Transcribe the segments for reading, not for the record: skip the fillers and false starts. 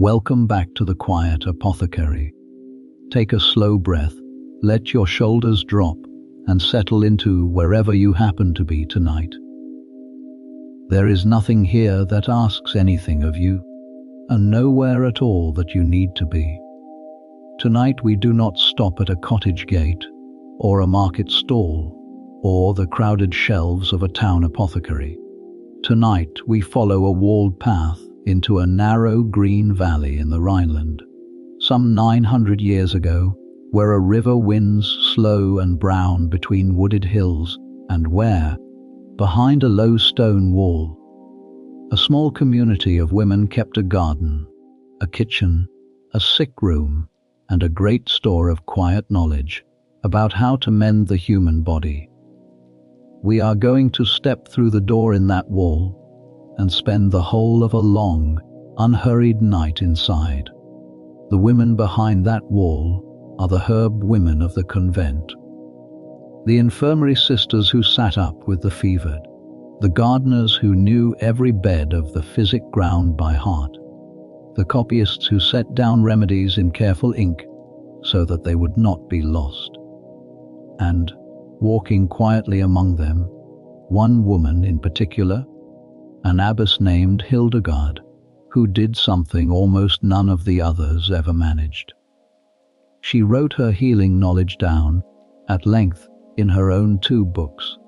Welcome back to the quiet apothecary. Take a slow breath, let your shoulders drop, and settle into wherever you happen to be tonight. There is nothing here that asks anything of you, and nowhere at all that you need to be. Tonight we do not stop at a cottage gate, or a market stall, or the crowded shelves of a town apothecary. Tonight we follow a walled path into a narrow green valley in the Rhineland, some 900 years ago, where a river winds slow and brown between wooded hills, and where, behind a low stone wall, a small community of women kept a garden, a kitchen, a sick room, and a great store of quiet knowledge about how to mend the human body. We are going to step through the door in that wall and spend the whole of a long, unhurried night inside. The women behind that wall are the herb women of the convent, the infirmary sisters who sat up with the fevered, the gardeners who knew every bed of the physic ground by heart, the copyists who set down remedies in careful ink so that they would not be lost. And, walking quietly among them, one woman in particular, an abbess named Hildegard, who did something almost none of the others ever managed. She wrote her healing knowledge down, at length, in her own 2 books,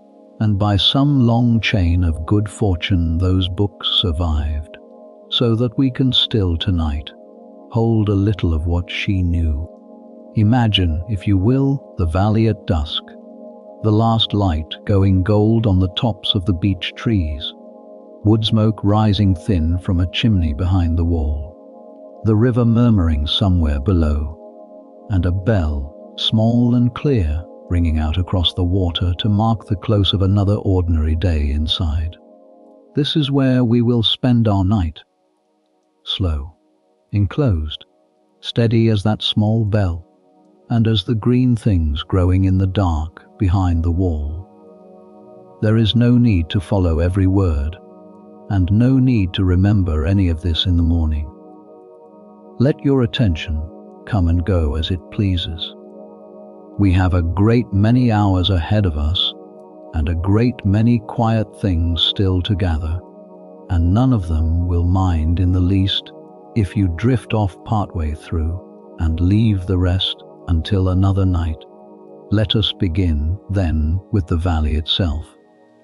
and by some long chain of good fortune those books survived, so that we can still tonight hold a little of what she knew. Imagine, if you will, the valley at dusk, the last light going gold on the tops of the beech trees, wood smoke rising thin from a chimney behind the wall, the river murmuring somewhere below, and a bell, small and clear, ringing out across the water to mark the close of another ordinary day inside. This is where we will spend our night. Slow, enclosed, steady as that small bell, and as the green things growing in the dark behind the wall. There is no need to follow every word, and no need to remember any of this in the morning. Let your attention come and go as it pleases. We have a great many hours ahead of us, and a great many quiet things still to gather, and none of them will mind in the least if you drift off partway through and leave the rest until another night. Let us begin, then, with the valley itself,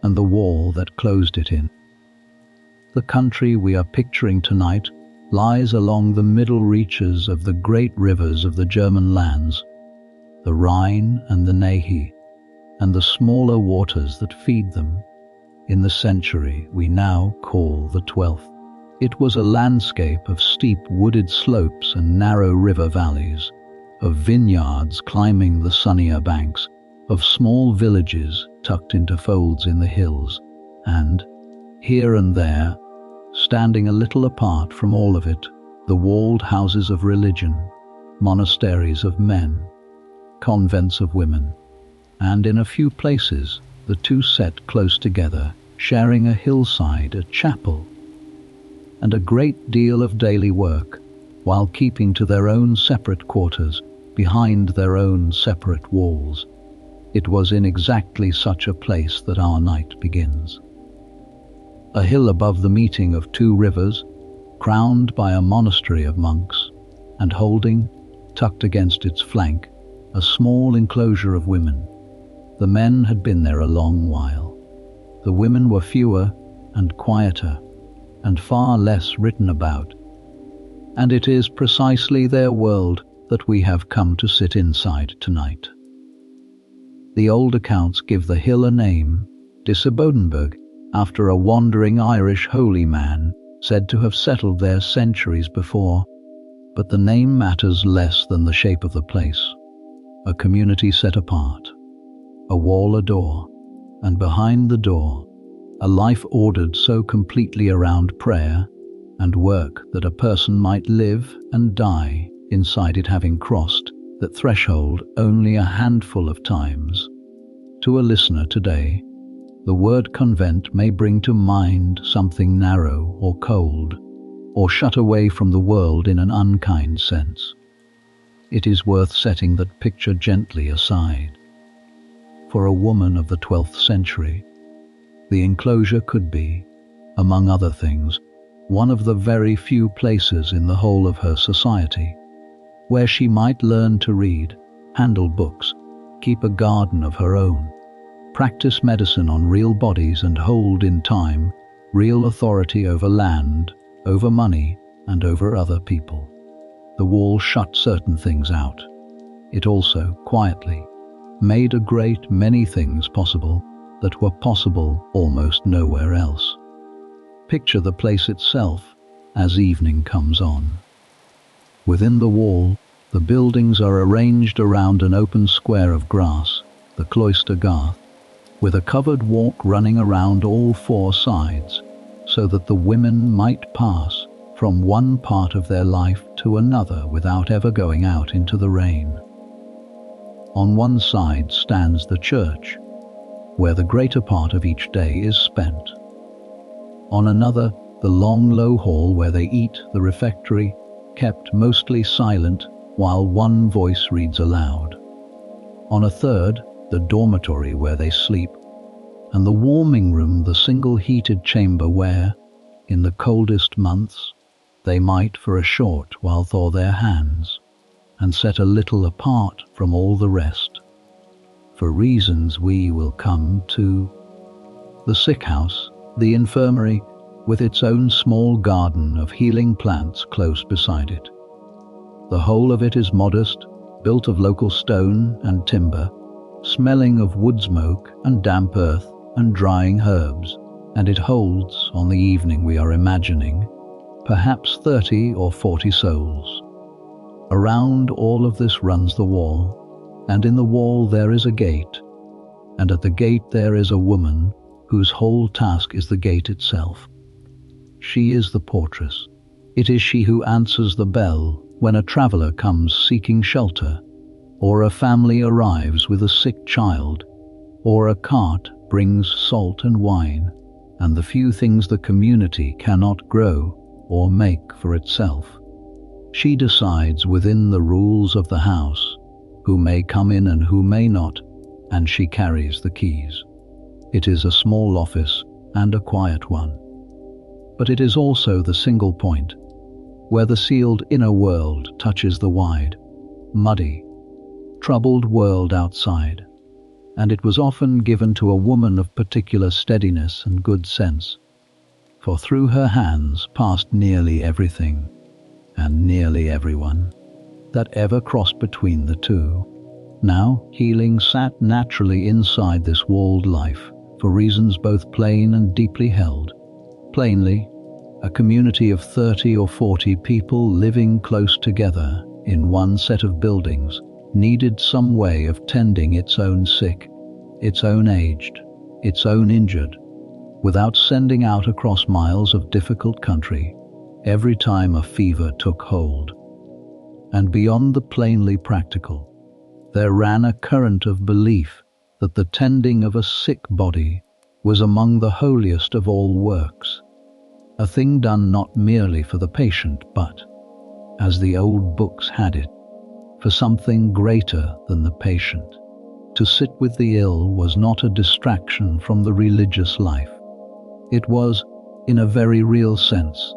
and the wall that closed it in. The country we are picturing tonight lies along the middle reaches of the great rivers of the German lands, the Rhine and the Nahe, and the smaller waters that feed them, in the century we now call the 12th. It was a landscape of steep wooded slopes and narrow river valleys, of vineyards climbing the sunnier banks, of small villages tucked into folds in the hills, and, here and there, standing a little apart from all of it, the walled houses of religion, monasteries of men, convents of women, and in a few places the 2 set close together, sharing a hillside, a chapel, and a great deal of daily work, while keeping to their own separate quarters, behind their own separate walls. It was in exactly such a place that our night begins. A hill above the meeting of 2 rivers, crowned by a monastery of monks, and holding, tucked against its flank, a small enclosure of women. The men had been there a long while. The women were fewer and quieter, and far less written about. And it is precisely their world that we have come to sit inside tonight. The old accounts give the hill a name, Bodenberg, after a wandering Irish holy man said to have settled there centuries before, but the name matters less than the shape of the place. A community set apart, a wall a door, and behind the door, a life ordered so completely around prayer and work that a person might live and die inside it, having crossed that threshold only a handful of times. To a listener today, the word convent may bring to mind something narrow or cold, or shut away from the world in an unkind sense. It is worth setting that picture gently aside. For a woman of the 12th century, the enclosure could be, among other things, one of the very few places in the whole of her society where she might learn to read, handle books, keep a garden of her own, practice medicine on real bodies, and hold in time real authority over land, over money, and over other people. The wall shut certain things out. It also, quietly, made a great many things possible that were possible almost nowhere else. Picture the place itself as evening comes on. Within the wall, the buildings are arranged around an open square of grass, the cloister garth, with a covered walk running around all four sides, so that the women might pass from one part of their life to another without ever going out into the rain. On one side stands the church, where the greater part of each day is spent. On another, the long low hall where they eat, the refectory, kept mostly silent while one voice reads aloud. On a third, the dormitory where they sleep, and the warming room, the single heated chamber where, in the coldest months, they might for a short while thaw their hands, and set a little apart from all the rest. For reasons we will come to. The sick house, the infirmary, with its own small garden of healing plants close beside it. The whole of it is modest, built of local stone and timber, smelling of wood smoke and damp earth and drying herbs, and it holds, on the evening we are imagining, perhaps 30 or 40 souls. Around all of this runs the wall, and in the wall there is a gate, and at the gate there is a woman whose whole task is the gate itself. She is the portress. It is she who answers the bell when a traveller comes seeking shelter, or a family arrives with a sick child, or a cart brings salt and wine, and the few things the community cannot grow or make for itself. She decides within the rules of the house who may come in and who may not, and she carries the keys. It is a small office and a quiet one, but it is also the single point where the sealed inner world touches the wide, muddy, troubled world outside, and it was often given to a woman of particular steadiness and good sense, for through her hands passed nearly everything and nearly everyone that ever crossed between the two. Now, healing sat naturally inside this walled life for reasons both plain and deeply held. Plainly, a community of 30 or 40 people living close together in one set of buildings needed some way of tending its own sick, its own aged, its own injured, without sending out across miles of difficult country every time a fever took hold. And beyond the plainly practical, there ran a current of belief that the tending of a sick body was among the holiest of all works, a thing done not merely for the patient but, as the old books had it, for something greater than the patient. To sit with the ill was not a distraction from the religious life. It was, in a very real sense,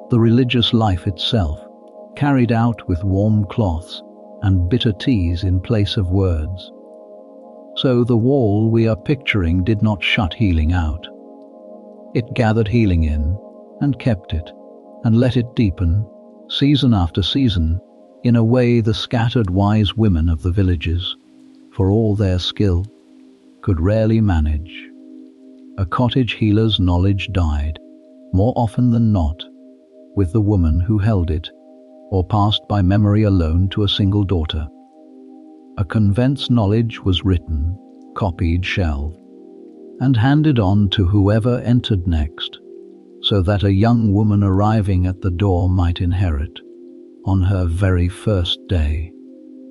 the religious life itself, carried out with warm cloths and bitter teas in place of words. So the wall we are picturing did not shut healing out. It gathered healing in and kept it and let it deepen, season after season, in a way the scattered wise women of the villages, for all their skill, could rarely manage. A cottage healer's knowledge died, more often than not, with the woman who held it, or passed by memory alone to a single daughter. A convent's knowledge was written, copied, shelved, and handed on to whoever entered next, so that a young woman arriving at the door might inherit, on her very first day,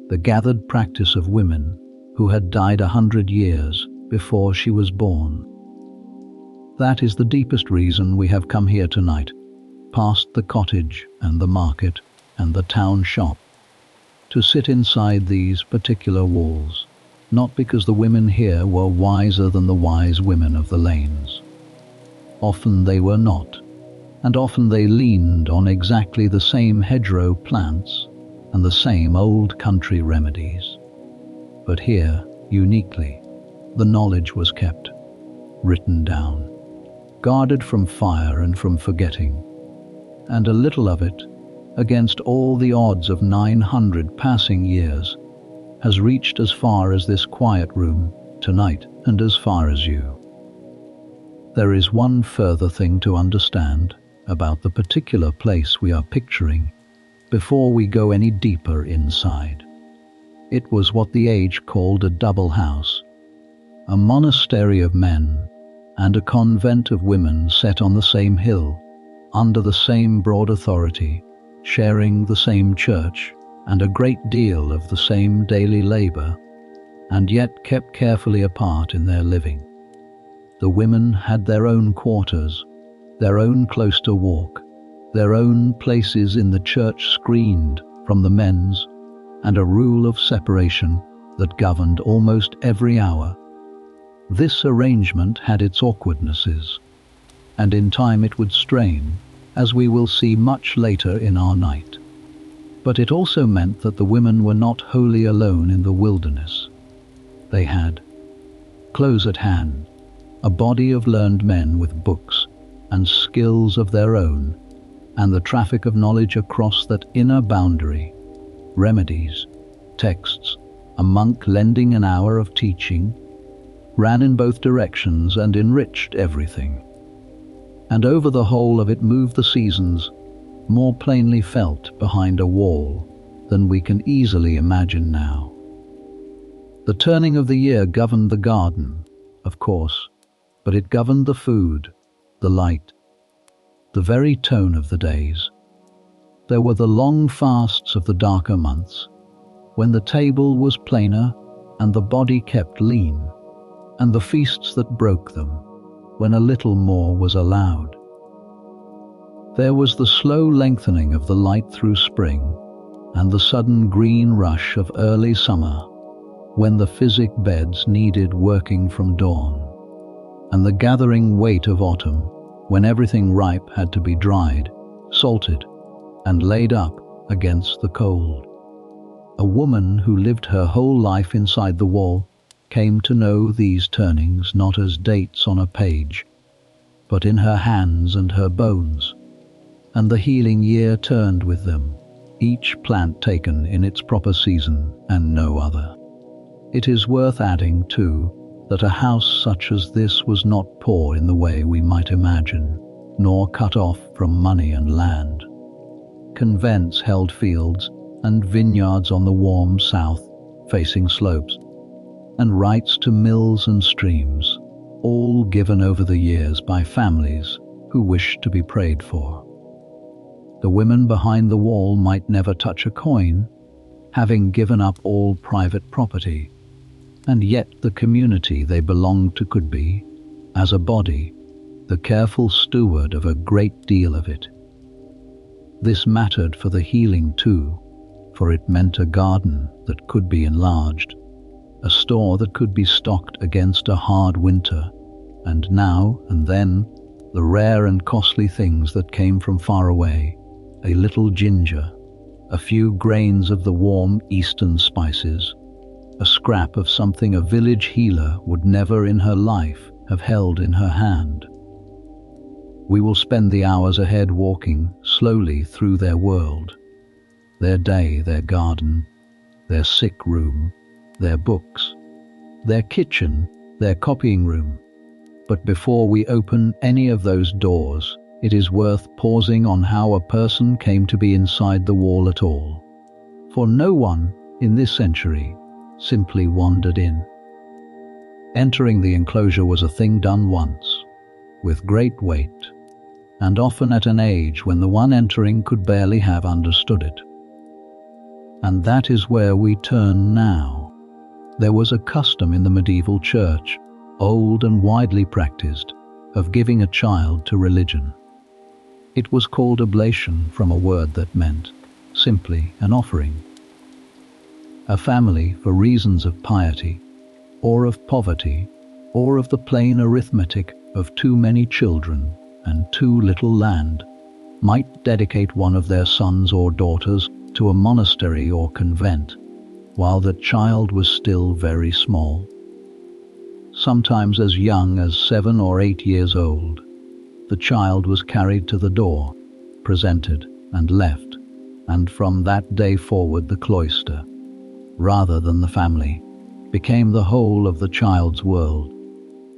the gathered practice of women who had died 100 years before she was born. That is the deepest reason we have come here tonight, past the cottage and the market and the town shop, to sit inside these particular walls, not because the women here were wiser than the wise women of the lanes. Often they were not, and often they leaned on exactly the same hedgerow plants and the same old country remedies. But here, uniquely, the knowledge was kept, written down, guarded from fire and from forgetting, and a little of it, against all the odds of 900 passing years, has reached as far as this quiet room tonight and as far as you. There is one further thing to understand about the particular place we are picturing before we go any deeper inside. It was what the age called a double house, a monastery of men and a convent of women set on the same hill, under the same broad authority, sharing the same church and a great deal of the same daily labor, and yet kept carefully apart in their living. The women had their own quarters, their own cloister walk, their own places in the church screened from the men's, and a rule of separation that governed almost every hour. This arrangement had its awkwardnesses, and in time it would strain, as we will see much later in our night. But it also meant that the women were not wholly alone in the wilderness. They had, close at hand, a body of learned men with books and skills of their own, and the traffic of knowledge across that inner boundary, remedies, texts, a monk lending an hour of teaching, ran in both directions and enriched everything. And over the whole of it moved the seasons, more plainly felt behind a wall than we can easily imagine now. The turning of the year governed the garden, of course, but it governed the food, the light, the very tone of the days. There were the long fasts of the darker months, when the table was plainer and the body kept lean, and the feasts that broke them, when a little more was allowed. There was the slow lengthening of the light through spring, and the sudden green rush of early summer, when the physic beds needed working from dawn, and the gathering weight of autumn, when everything ripe had to be dried, salted, and laid up against the cold. A woman who lived her whole life inside the wall came to know these turnings not as dates on a page, but in her hands and her bones, and the healing year turned with them, each plant taken in its proper season and no other. It is worth adding, too, that a house such as this was not poor in the way we might imagine, nor cut off from money and land. Convents held fields and vineyards on the warm south-facing slopes, and rights to mills and streams, all given over the years by families who wished to be prayed for. The women behind the wall might never touch a coin, having given up all private property, and yet the community they belonged to could be, as a body, the careful steward of a great deal of it. This mattered for the healing too, for it meant a garden that could be enlarged, a store that could be stocked against a hard winter, and now and then the rare and costly things that came from far away, a little ginger, a few grains of the warm eastern spices, a scrap of something a village healer would never in her life have held in her hand. We will spend the hours ahead walking slowly through their world, their day, their garden, their sick room, their books, their kitchen, their copying room. But before we open any of those doors, it is worth pausing on how a person came to be inside the wall at all. For no one in this century simply wandered in. Entering the enclosure was a thing done once, with great weight, and often at an age when the one entering could barely have understood it. And that is where we turn now. There was a custom in the medieval church, old and widely practiced, of giving a child to religion. It was called oblation from a word that meant simply an offering. A family, for reasons of piety, or of poverty, or of the plain arithmetic of too many children and too little land, might dedicate one of their sons or daughters to a monastery or convent, while the child was still very small. Sometimes as young as 7 or 8 years old, the child was carried to the door, presented and left, and from that day forward the cloister, rather than the family, became the whole of the child's world.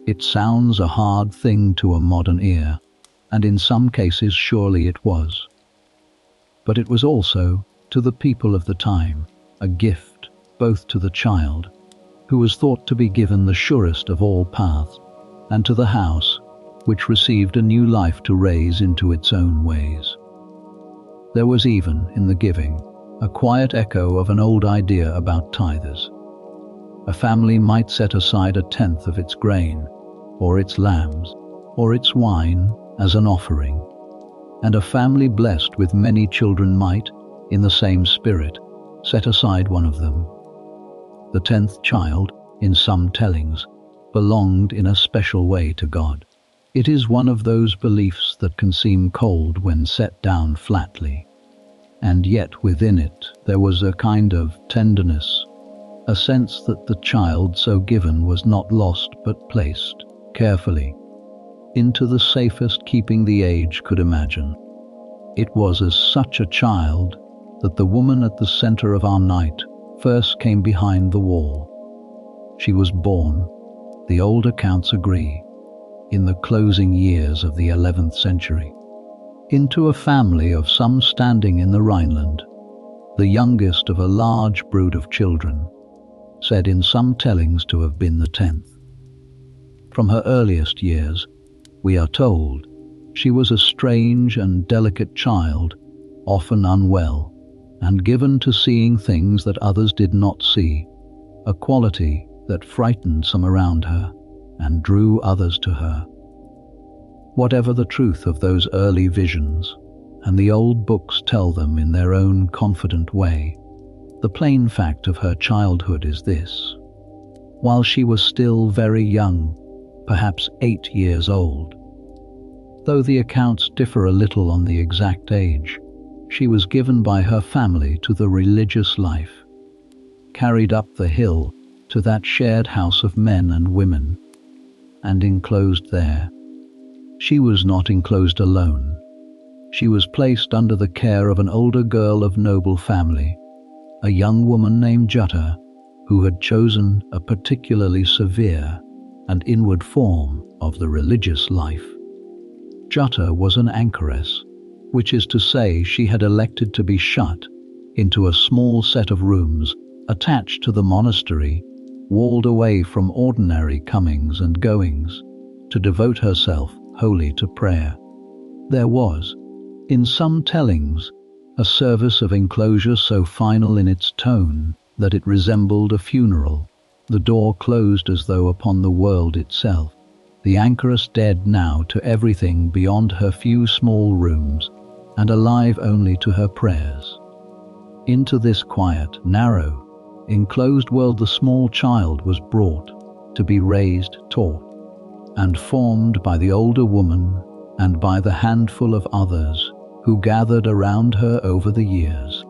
It sounds a hard thing to a modern ear, and in some cases surely it was. But it was also, to the people of the time, a gift both to the child, who was thought to be given the surest of all paths, and to the house, which received a new life to raise into its own ways. There was even, in the giving, a quiet echo of an old idea about tithers. A family might set aside 1/10 of its grain, or its lambs, or its wine as an offering, and a family blessed with many children might, in the same spirit, set aside one of them. The 10th child, in some tellings, belonged in a special way to God. It is one of those beliefs that can seem cold when set down flatly, and yet within it there was a kind of tenderness, a sense that the child so given was not lost but placed, carefully, into the safest keeping the age could imagine. It was as such a child that the woman at the center of our night first came behind the wall. She was born, the old accounts agree, in the closing years of the 11th century, into a family of some standing in the Rhineland, the youngest of a large brood of children, said in some tellings to have been the 10th. From her earliest years, we are told, she was a strange and delicate child, often unwell, and given to seeing things that others did not see, a quality that frightened some around her and drew others to her. Whatever the truth of those early visions, and the old books tell them in their own confident way, the plain fact of her childhood is this. While she was still very young, perhaps 8 years old, though the accounts differ a little on the exact age, she was given by her family to the religious life, carried up the hill to that shared house of men and women, and enclosed there. She was not enclosed alone. She was placed under the care of an older girl of noble family, a young woman named Jutta, who had chosen a particularly severe and inward form of the religious life. Jutta was an anchoress, which is to say she had elected to be shut into a small set of rooms attached to the monastery, walled away from ordinary comings and goings, to devote herself wholly to prayer. There was, in some tellings, a service of enclosure so final in its tone that it resembled a funeral, the door closed as though upon the world itself, the anchoress dead now to everything beyond her few small rooms, and alive only to her prayers. Into this quiet, narrow, enclosed world the small child was brought to be raised, taught, and formed by the older woman and by the handful of others who gathered around her over the years.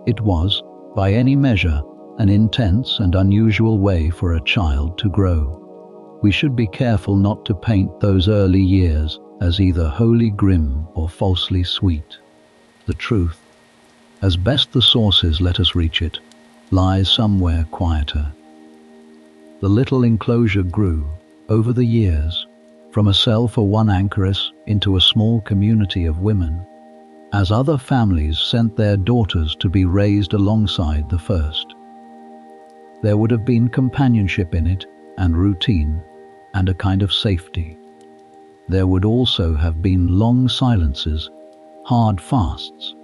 It was, by any measure, an intense and unusual way for a child to grow. We should be careful not to paint those early years as either wholly grim or falsely sweet. The truth, as best the sources let us reach it, lies somewhere quieter. The little enclosure grew, over the years, from a cell for one anchoress into a small community of women, as other families sent their daughters to be raised alongside the first. There would have been companionship in it, and routine, and a kind of safety. There would also have been long silences, hard fasts,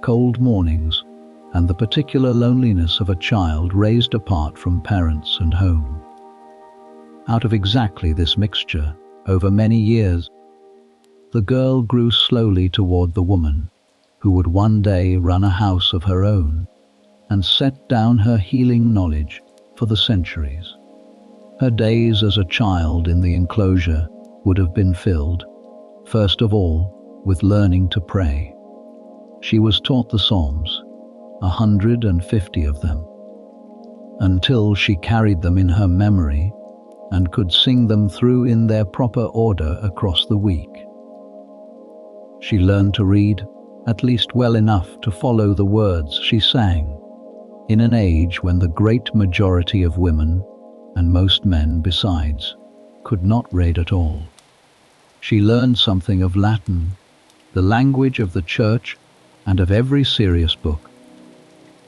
cold mornings, and the particular loneliness of a child raised apart from parents and home. Out of exactly this mixture, over many years, the girl grew slowly toward the woman who would one day run a house of her own and set down her healing knowledge for the centuries. Her days as a child in the enclosure would have been filled, first of all, with learning to pray. She was taught the Psalms, 150 of them, until she carried them in her memory and could sing them through in their proper order across the week. She learned to read, at least well enough to follow the words she sang, in an age when the great majority of women, and most men besides, could not read at all. She learned something of Latin, the language of the Church and of every serious book,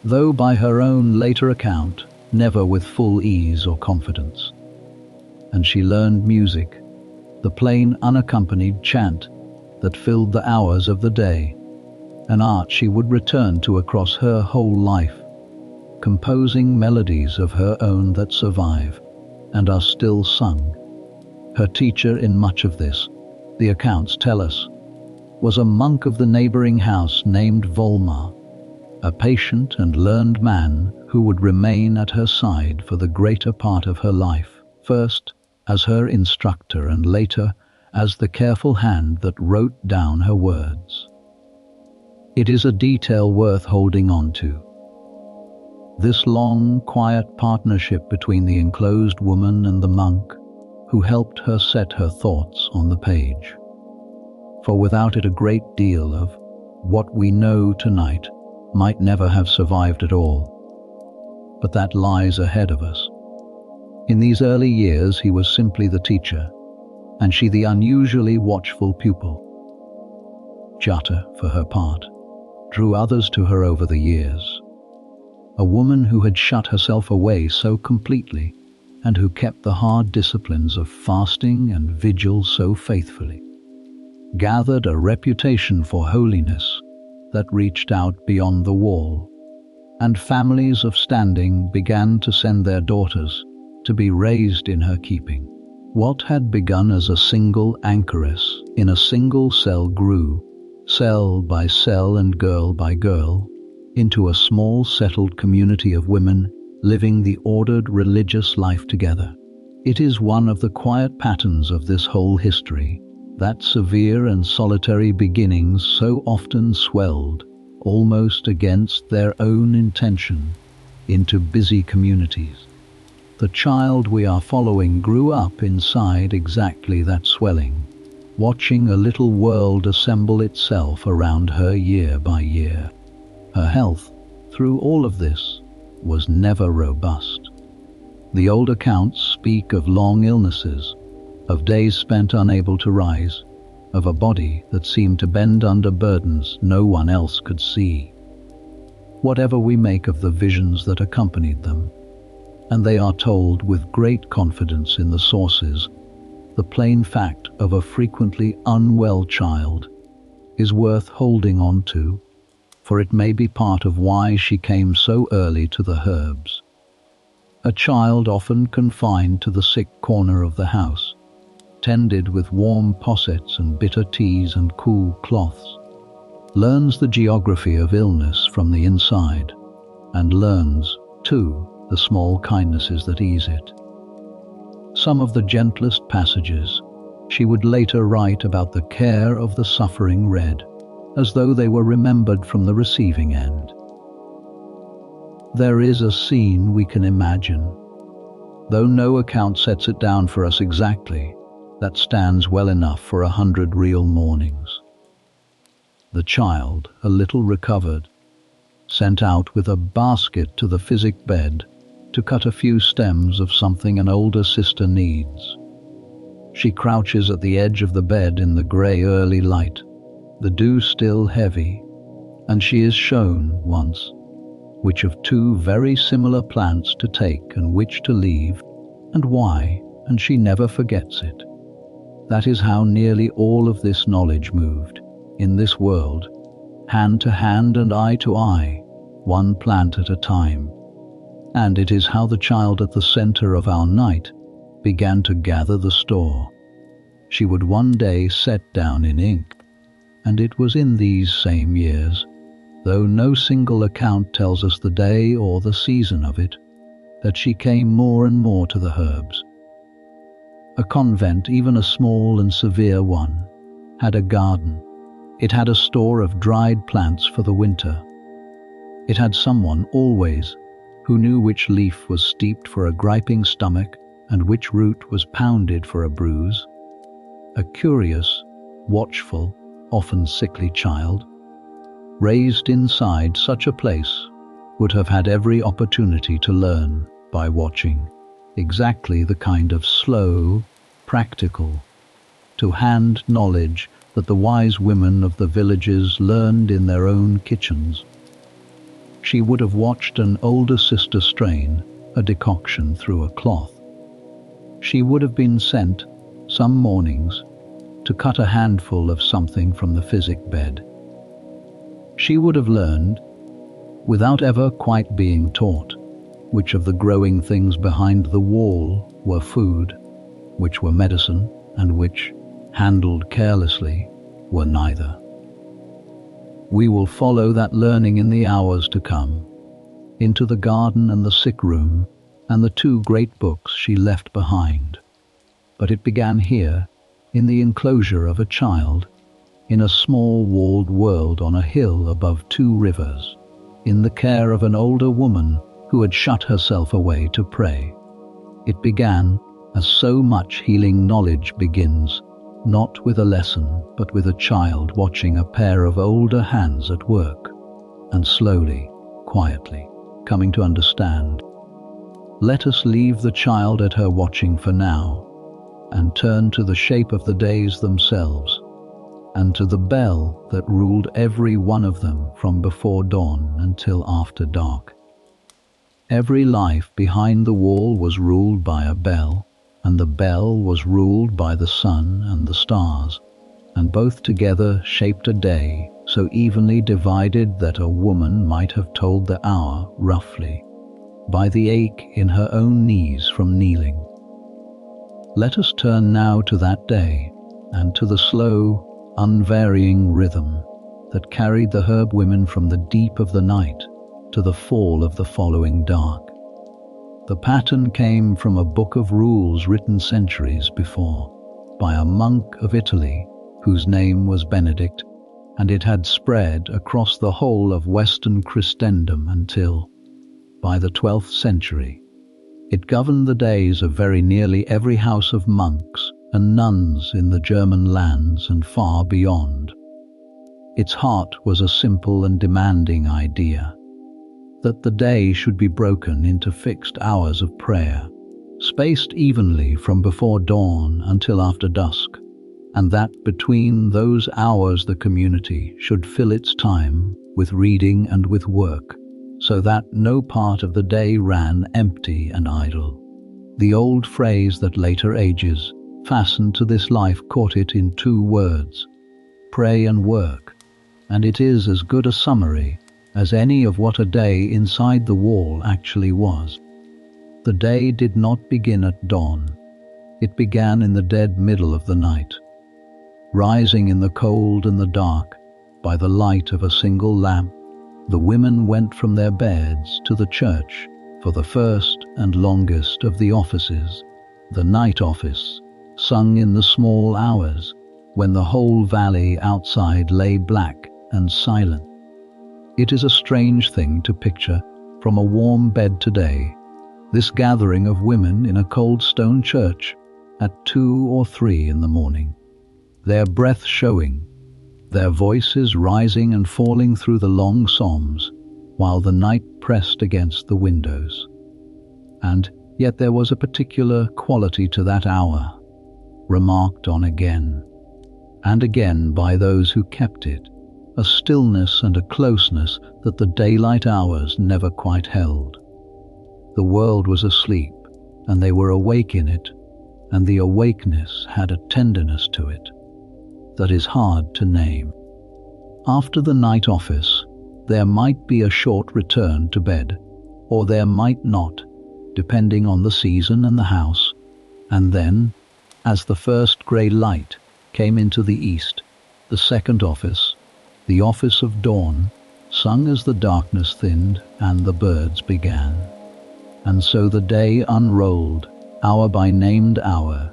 though by her own later account, never with full ease or confidence. And she learned music, the plain unaccompanied chant that filled the hours of the day, an art she would return to across her whole life, composing melodies of her own that survive and are still sung. Her teacher in much of this, the accounts tell us, was a monk of the neighboring house named Volmar, a patient and learned man who would remain at her side for the greater part of her life, first as her instructor and later as the careful hand that wrote down her words. It is a detail worth holding on to. This long, quiet partnership between the enclosed woman and the monk who helped her set her thoughts on the page. For without it a great deal of what we know tonight might never have survived at all. But that lies ahead of us. In these early years he was simply the teacher, and she the unusually watchful pupil. Jutta, for her part, drew others to her over the years. A woman who had shut herself away so completely and who kept the hard disciplines of fasting and vigil so faithfully, gathered a reputation for holiness that reached out beyond the wall, and families of standing began to send their daughters to be raised in her keeping. What had begun as a single anchoress in a single cell grew, cell by cell and girl by girl, into a small settled community of women living the ordered religious life together. It is one of the quiet patterns of this whole history that severe and solitary beginnings so often swelled, almost against their own intention, into busy communities. The child we are following grew up inside exactly that swelling, watching a little world assemble itself around her year by year. Her health, through all of this, was never robust. The old accounts speak of long illnesses, of days spent unable to rise, of a body that seemed to bend under burdens no one else could see. Whatever we make of the visions that accompanied them, and they are told with great confidence in the sources, the plain fact of a frequently unwell child is worth holding on to, for it may be part of why she came so early to the herbs. A child often confined to the sick corner of the house, tended with warm possets and bitter teas and cool cloths, learns the geography of illness from the inside, and learns, too, the small kindnesses that ease it. Some of the gentlest passages she would later write about the care of the suffering read, as though they were remembered from the receiving end. There is a scene we can imagine, though no account sets it down for us exactly, that stands well enough for 100 real mornings. The child, a little recovered, sent out with a basket to the physic bed to cut a few stems of something an older sister needs. She crouches at the edge of the bed in the grey early light, the dew still heavy, and she is shown, once, which of two very similar plants to take and which to leave, and why, and she never forgets it. That is how nearly all of this knowledge moved, in this world, hand to hand and eye to eye, one plant at a time. And it is how the child at the center of our night began to gather the store. she would one day set down in ink. And it was in these same years, though no single account tells us the day or the season of it, that she came more and more to the herbs. A convent, even a small and severe one, had a garden. It had a store of dried plants for the winter. It had someone always who knew which leaf was steeped for a griping stomach and which root was pounded for a bruise. A curious, watchful, often sickly child, raised inside such a place, would have had every opportunity to learn by watching exactly the kind of slow, practical, to-hand knowledge that the wise women of the villages learned in their own kitchens. She would have watched an older sister strain a decoction through a cloth. She would have been sent, some mornings, to cut a handful of something from the physic bed. She would have learned, without ever quite being taught, which of the growing things behind the wall were food, which were medicine, and which, handled carelessly, were neither. We will follow that learning in the hours to come, into the garden and the sick room, and the two great books she left behind. But it began here, in the enclosure of a child, in a small walled world on a hill above two rivers, in the care of an older woman who had shut herself away to pray. It began, as so much healing knowledge begins, not with a lesson, but with a child watching a pair of older hands at work, and slowly, quietly, coming to understand. Let us leave the child at her watching for now, and turn to the shape of the days themselves, and to the bell that ruled every one of them from before dawn until after dark. Every life behind the wall was ruled by a bell, and the bell was ruled by the sun and the stars, and both together shaped a day so evenly divided that a woman might have told the hour roughly, by the ache in her own knees from kneeling. Let us turn now to that day, and to the slow, unvarying rhythm that carried the herb women from the deep of the night to the fall of the following dark. The pattern came from a book of rules written centuries before, by a monk of Italy whose name was Benedict, and it had spread across the whole of Western Christendom until, by the 12th century, it governed the days of very nearly every house of monks and nuns in the German lands and far beyond. Its heart was a simple and demanding idea, that the day should be broken into fixed hours of prayer, spaced evenly from before dawn until after dusk, and that between those hours the community should fill its time with reading and with work, so that no part of the day ran empty and idle. The old phrase that later ages fastened to this life caught it in two words: pray and work, and it is as good a summary as any of what a day inside the wall actually was. The day did not begin at dawn. It began in the dead middle of the night, rising in the cold and the dark by the light of a single lamp. The women went from their beds to the church for the first and longest of the offices, the night office, sung in the small hours when the whole valley outside lay black and silent. It is a strange thing to picture from a warm bed today, this gathering of women in a cold stone church at 2 or 3 in the morning, their breath showing, their voices rising and falling through the long psalms, while the night pressed against the windows. And yet there was a particular quality to that hour, remarked on again and again by those who kept it, a stillness and a closeness that the daylight hours never quite held. The world was asleep, and they were awake in it, and the awakeness had a tenderness to it that is hard to name. After the night office, there might be a short return to bed, or there might not, depending on the season and the house, and then, As the first grey light came into the east, the second office, the office of dawn, sung as the darkness thinned and the birds began. And so the day unrolled, hour by named hour,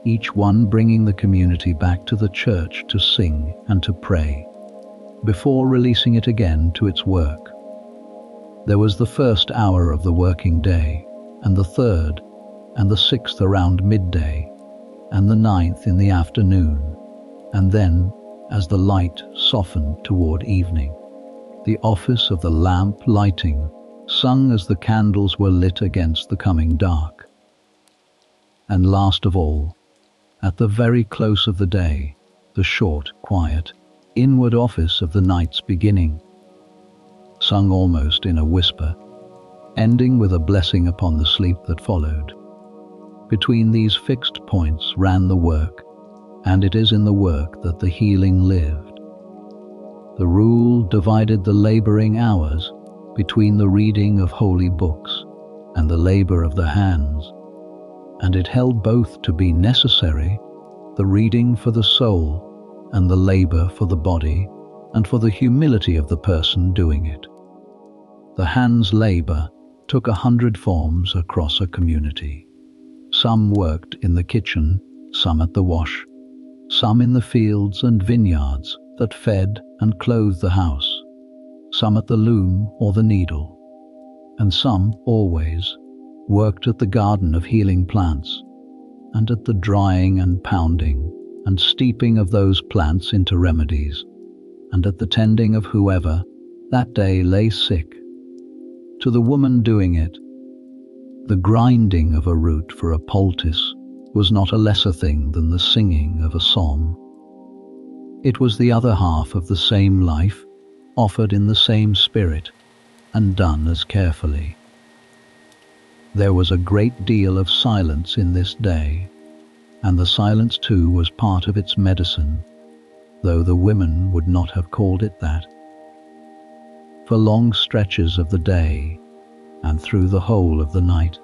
each one bringing the community back to the church to sing and to pray, before releasing it again to its work. There was the first hour of the working day, and the third, and the sixth around midday, and the ninth in the afternoon, and then, as the light softened toward evening, the office of the lamp lighting, sung as the candles were lit against the coming dark. And last of all, at the very close of the day, the short, quiet, inward office of the night's beginning, sung almost in a whisper, ending with a blessing upon the sleep that followed. Between these fixed points ran the work, and it is in the work that the healing lived. The rule divided the laboring hours between the reading of holy books and the labor of the hands, and it held both to be necessary, the reading for the soul and the labor for the body and for the humility of the person doing it. The hands' labor took 100 forms across a community. Some worked in the kitchen, some at the wash, some in the fields and vineyards that fed and clothed the house, some at the loom or the needle, and some always worked at the garden of healing plants, and at the drying and pounding and steeping of those plants into remedies, and at the tending of whoever that day lay sick. To the woman doing it, the grinding of a root for a poultice was not a lesser thing than the singing of a psalm. It was the other half of the same life, offered in the same spirit, and done as carefully. There was a great deal of silence in this day, and the silence too was part of its medicine, though the women would not have called it that. For long stretches of the day, and through the whole of the night,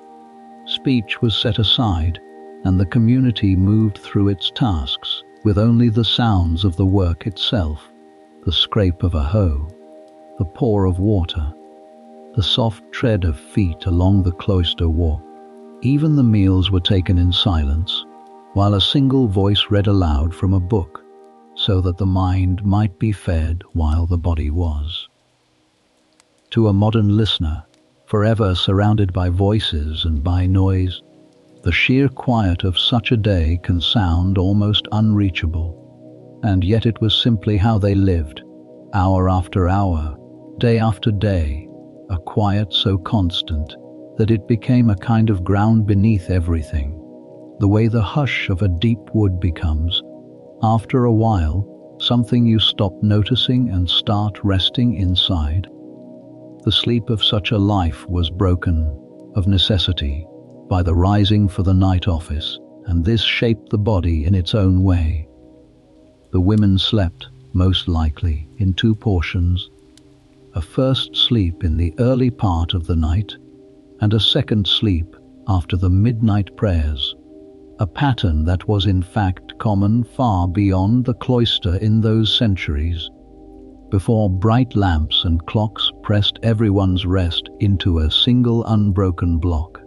speech was set aside, and the community moved through its tasks with only the sounds of the work itself, the scrape of a hoe, the pour of water, the soft tread of feet along the cloister walk. Even the meals were taken in silence, while a single voice read aloud from a book, so that the mind might be fed while the body was. To a modern listener, forever surrounded by voices and by noise, the sheer quiet of such a day can sound almost unreachable, and yet it was simply how they lived, hour after hour, day after day, a quiet so constant that it became a kind of ground beneath everything, the way the hush of a deep wood becomes, after a while, something you stop noticing and start resting inside. The sleep of such a life was broken, of necessity, by the rising for the night office, and this shaped the body in its own way. The women slept, most likely, in two portions, a first sleep in the early part of the night, and a second sleep after the midnight prayers, a pattern that was in fact common far beyond the cloister in those centuries, before bright lamps and clocks pressed everyone's rest into a single unbroken block.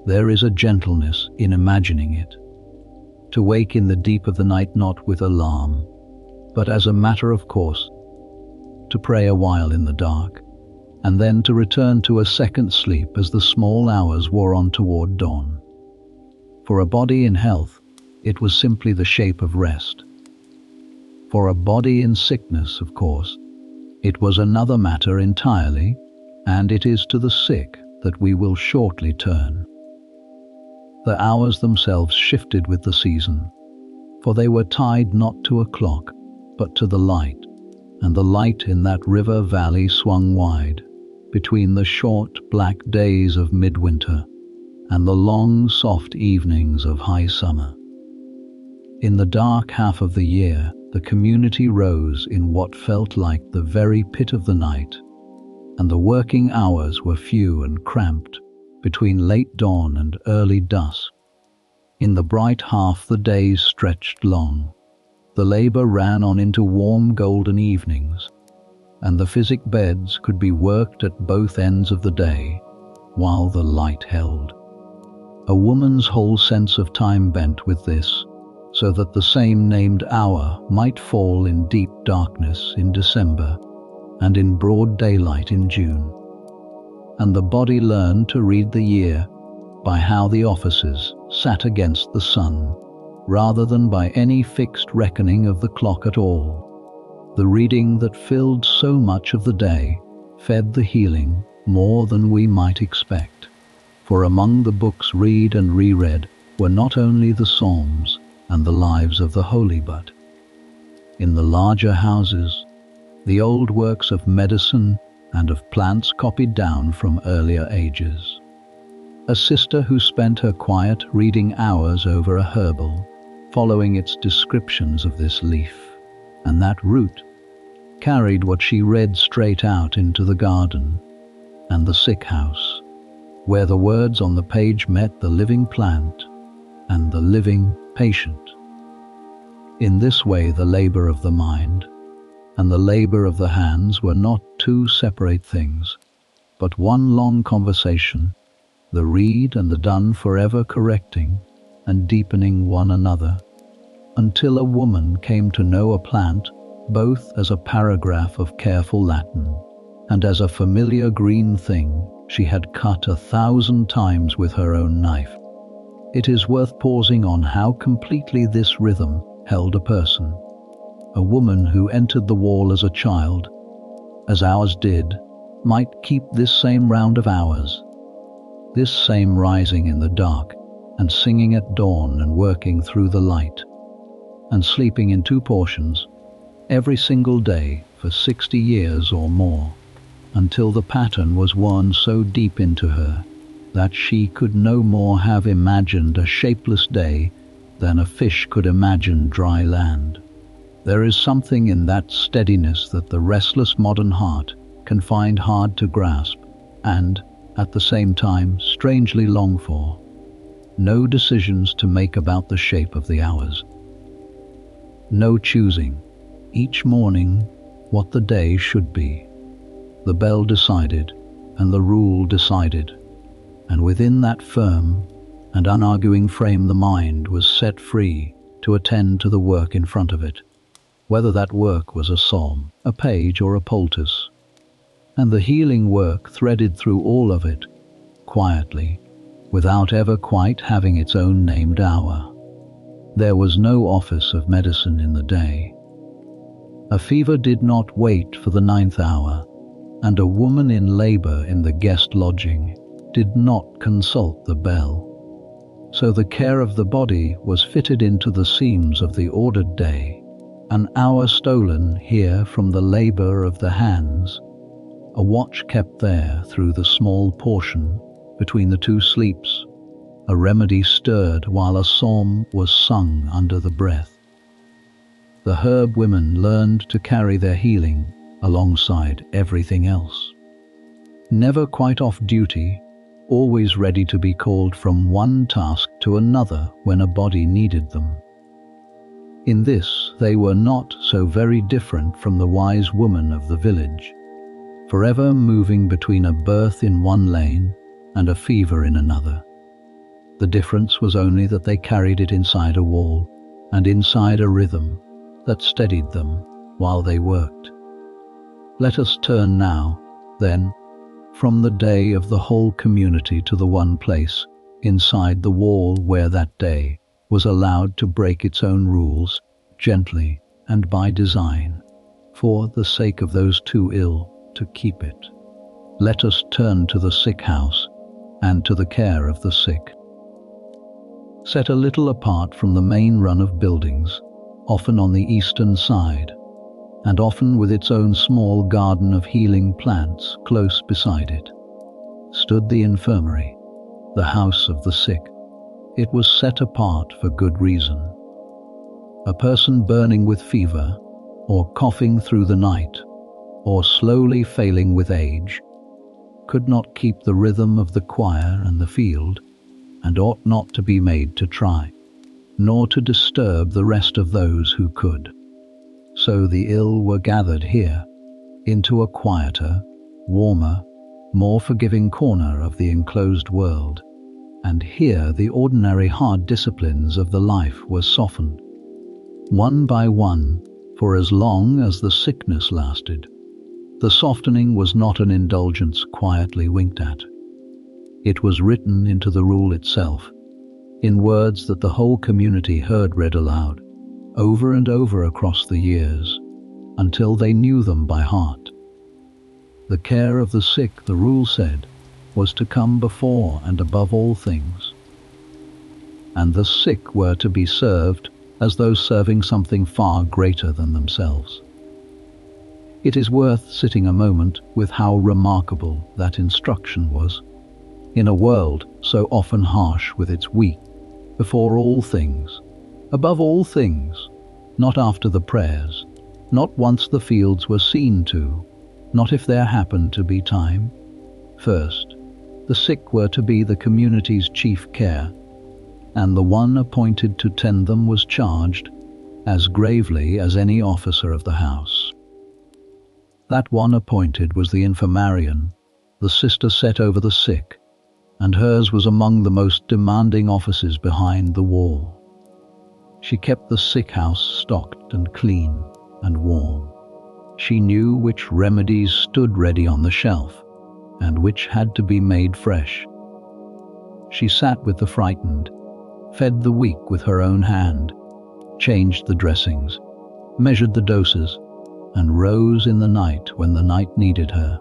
There is a gentleness in imagining it, to wake in the deep of the night not with alarm, but as a matter of course, to pray a while in the dark, and then to return to a second sleep as the small hours wore on toward dawn. For a body in health, it was simply the shape of rest. For a body in sickness, of course, it was another matter entirely, and it is to the sick that we will shortly turn. The hours themselves shifted with the season, for they were tied not to a clock, but to the light, and the light in that river valley swung wide, between the short black days of midwinter and the long soft evenings of high summer. In the dark half of the year, the community rose in what felt like the very pit of the night, and the working hours were few and cramped between late dawn and early dusk. In the bright half the days stretched long. The labour ran on into warm golden evenings, and the physic beds could be worked at both ends of the day, while the light held. A woman's whole sense of time bent with this, so that the same named hour might fall in deep darkness in December, and in broad daylight in June. And the body learned to read the year by how the offices sat against the sun, rather than by any fixed reckoning of the clock at all. The reading that filled so much of the day fed the healing more than we might expect. For among the books read and reread were not only the Psalms and the lives of the holy, but, in the larger houses, the old works of medicine and of plants copied down from earlier ages. A sister who spent her quiet reading hours over a herbal, following its descriptions of this leaf and that root, carried what she read straight out into the garden and the sick house, where the words on the page met the living plant and the living patient. In this way the labour of the mind and the labour of the hands were not two separate things, but one long conversation, the read and the done forever correcting and deepening one another, until a woman came to know a plant both as a paragraph of careful Latin and as a familiar green thing she had cut 1,000 times with her own knife. It is worth pausing on how completely this rhythm held a person. A woman who entered the wall as a child, as ours did, might keep this same round of hours, this same rising in the dark and singing at dawn and working through the light, and sleeping in 2 portions every single day for 60 years or more, until the pattern was worn so deep into her that she could no more have imagined a shapeless day than a fish could imagine dry land. There is something in that steadiness that the restless modern heart can find hard to grasp and, at the same time, strangely long for. No decisions to make about the shape of the hours. No choosing, each morning, what the day should be. The bell decided, and the rule decided, and within that firm and unarguing frame the mind was set free to attend to the work in front of it, whether that work was a psalm, a page, or a poultice. And the healing work threaded through all of it, quietly, without ever quite having its own named hour. There was no office of medicine in the day. A fever did not wait for the 9th hour, and a woman in labour in the guest lodging did not consult the bell. So the care of the body was fitted into the seams of the ordered day, an hour stolen here from the labour of the hands, a watch kept there through the small portion between the 2 sleeps, a remedy stirred while a psalm was sung under the breath. The herb women learned to carry their healing alongside everything else. Never quite off duty, always ready to be called from one task to another when a body needed them. In this they were not so very different from the wise woman of the village, forever moving between a birth in one lane and a fever in another. The difference was only that they carried it inside a wall and inside a rhythm that steadied them while they worked. Let us turn now, then, from the day of the whole community to the one place inside the wall where that day was allowed to break its own rules, gently and by design, for the sake of those too ill to keep it. Let us turn to the sick house and to the care of the sick. Set a little apart from the main run of buildings, often on the eastern side, and often with its own small garden of healing plants close beside it, stood the infirmary, the house of the sick. It was set apart for good reason. A person burning with fever, or coughing through the night, or slowly failing with age, could not keep the rhythm of the choir and the field, and ought not to be made to try, nor to disturb the rest of those who could. So the ill were gathered here, into a quieter, warmer, more forgiving corner of the enclosed world, and here the ordinary hard disciplines of the life were softened, one by one, for as long as the sickness lasted. The softening was not an indulgence quietly winked at. It was written into the rule itself, in words that the whole community heard read aloud, over and over across the years, until they knew them by heart. The care of the sick, the rule said, was to come before and above all things, and the sick were to be served as though serving something far greater than themselves. It is worth sitting a moment with how remarkable that instruction was, in a world so often harsh with its weak, before all things, above all things, not after the prayers, not once the fields were seen to, not if there happened to be time. First, the sick were to be the community's chief care, and the one appointed to tend them was charged as gravely as any officer of the house. That one appointed was the infirmarian, the sister set over the sick, and hers was among the most demanding offices behind the wall. She kept the sick house stocked and clean and warm. She knew which remedies stood ready on the shelf, and which had to be made fresh. She sat with the frightened, fed the weak with her own hand, changed the dressings, measured the doses, and rose in the night when the night needed her.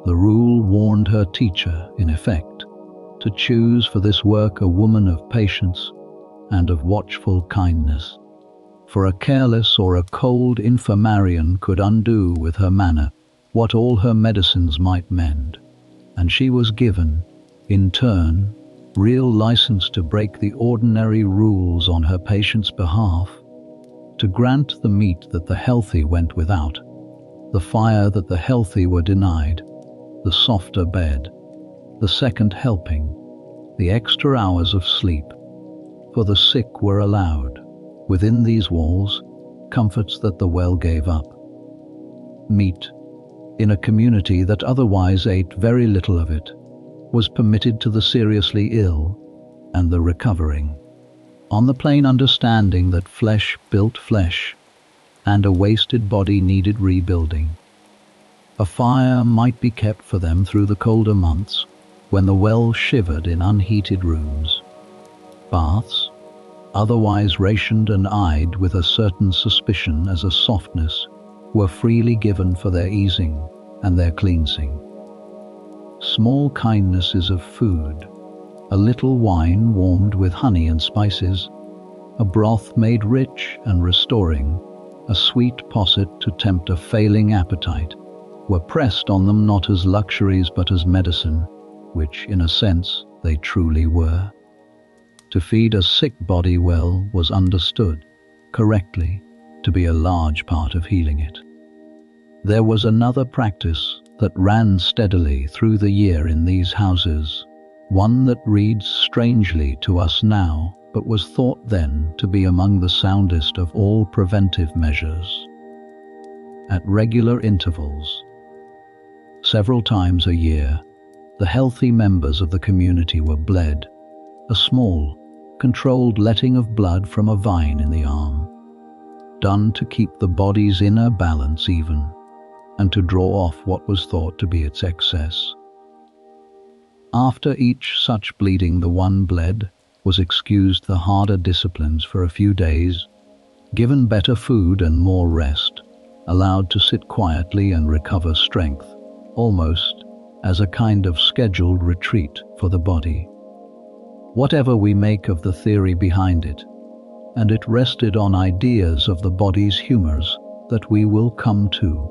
The rule warned her teacher, in effect, to choose for this work a woman of patience and of watchful kindness, for a careless or a cold infirmarian could undo with her manner what all her medicines might mend, and she was given, in turn, real license to break the ordinary rules on her patient's behalf, to grant the meat that the healthy went without, the fire that the healthy were denied, the softer bed, the second helping, the extra hours of sleep, for the sick were allowed, within these walls, comforts that the well gave up. Meat, in a community that otherwise ate very little of it, was permitted to the seriously ill and the recovering, on the plain understanding that flesh built flesh, and a wasted body needed rebuilding. A fire might be kept for them through the colder months, when the well shivered in unheated rooms. Baths, otherwise rationed and eyed with a certain suspicion as a softness, were freely given for their easing and their cleansing. Small kindnesses of food, a little wine warmed with honey and spices, a broth made rich and restoring, a sweet posset to tempt a failing appetite, were pressed on them not as luxuries but as medicine, which in a sense they truly were. To feed a sick body well was understood, correctly, to be a large part of healing it. There was another practice that ran steadily through the year in these houses, one that reads strangely to us now, but was thought then to be among the soundest of all preventive measures. At regular intervals, several times a year, the healthy members of the community were bled, a small, controlled letting of blood from a vine in the arm, done to keep the body's inner balance even, and to draw off what was thought to be its excess. After each such bleeding the one bled was excused the harder disciplines for a few days, given better food and more rest, allowed to sit quietly and recover strength, almost as a kind of scheduled retreat for the body. Whatever we make of the theory behind it, and it rested on ideas of the body's humors that we will come to,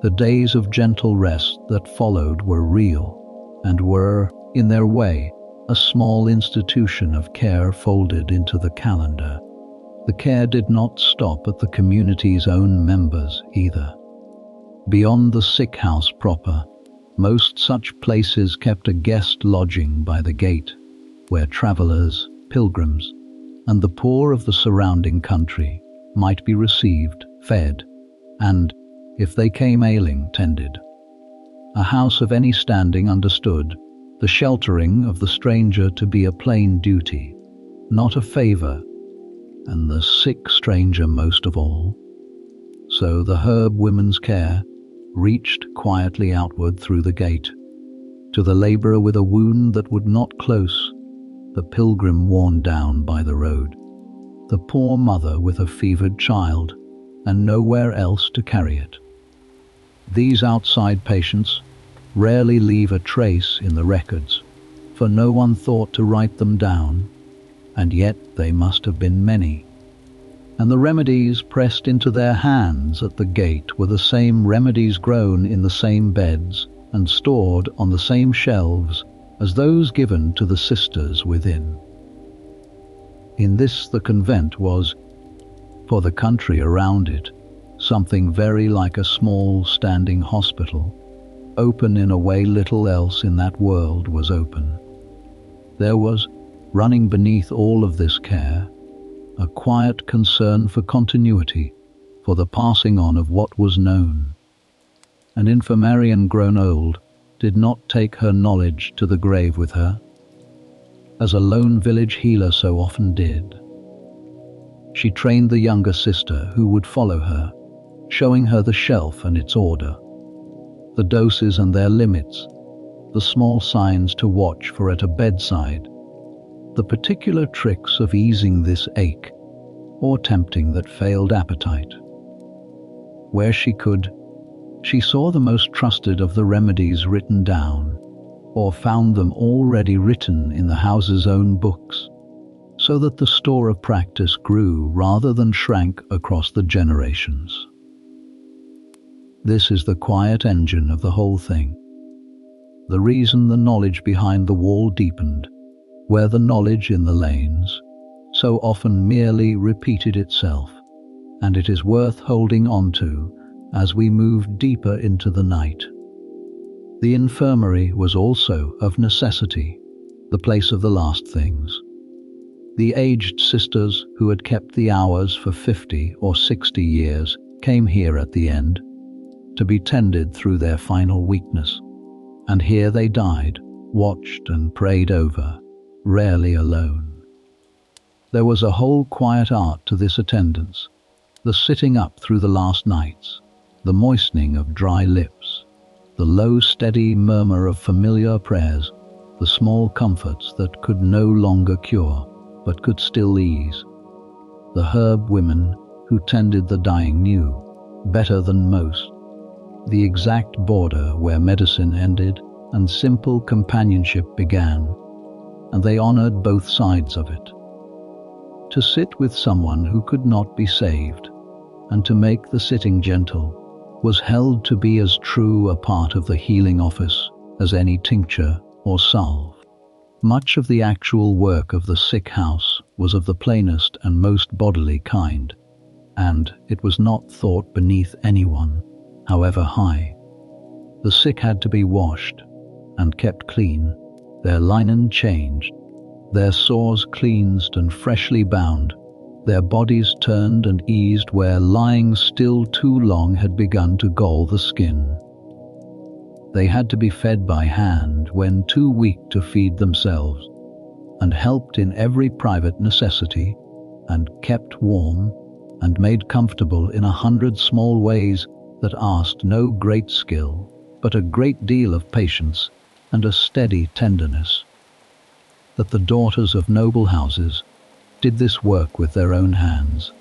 the days of gentle rest that followed were real, and were, in their way, a small institution of care folded into the calendar. The care did not stop at the community's own members either. Beyond the sick house proper, most such places kept a guest lodging by the gate, where travellers, pilgrims, and the poor of the surrounding country might be received, fed, and, if they came ailing, tended. A house of any standing understood the sheltering of the stranger to be a plain duty, not a favour, and the sick stranger most of all. So the herb women's care reached quietly outward through the gate, to the labourer with a wound that would not close, the pilgrim worn down by the road, the poor mother with a fevered child, and nowhere else to carry it. These outside patients rarely leave a trace in the records, for no one thought to write them down, and yet they must have been many. And the remedies pressed into their hands at the gate were the same remedies grown in the same beds and stored on the same shelves as those given to the sisters within. In this the convent was, for the country around it, something very like a small standing hospital, open in a way little else in that world was open. There was, running beneath all of this care, a quiet concern for continuity, for the passing on of what was known. An infirmarian grown old did not take her knowledge to the grave with her, as a lone village healer so often did. She trained the younger sister who would follow her, showing her the shelf and its order, the doses and their limits, the small signs to watch for at a bedside, the particular tricks of easing this ache or tempting that failed appetite. Where she could, she saw the most trusted of the remedies written down, or found them already written in the house's own books, so that the store of practice grew rather than shrank across the generations. This is the quiet engine of the whole thing. The reason the knowledge behind the wall deepened, where the knowledge in the lanes so often merely repeated itself, and it is worth holding on to as we move deeper into the night. The infirmary was also, of necessity, the place of the last things. The aged sisters who had kept the hours for 50 or 60 years came here at the end, to be tended through their final weakness, and here they died, watched and prayed over, rarely alone. There was a whole quiet art to this attendance, the sitting up through the last nights, the moistening of dry lips, the low steady murmur of familiar prayers, the small comforts that could no longer cure, but could still ease. The herb women who tended the dying knew, better than most, the exact border where medicine ended and simple companionship began, and they honored both sides of it. To sit with someone who could not be saved, and to make the sitting gentle, was held to be as true a part of the healing office as any tincture or salve. Much of the actual work of the sick house was of the plainest and most bodily kind, and it was not thought beneath anyone, however high. The sick had to be washed and kept clean, their linen changed, their sores cleansed and freshly bound, their bodies turned and eased where lying still too long had begun to gall the skin. They had to be fed by hand when too weak to feed themselves, and helped in every private necessity, and kept warm, and made comfortable in 100 small ways that asked no great skill, but a great deal of patience and a steady tenderness. That the daughters of noble houses did this work with their own hands,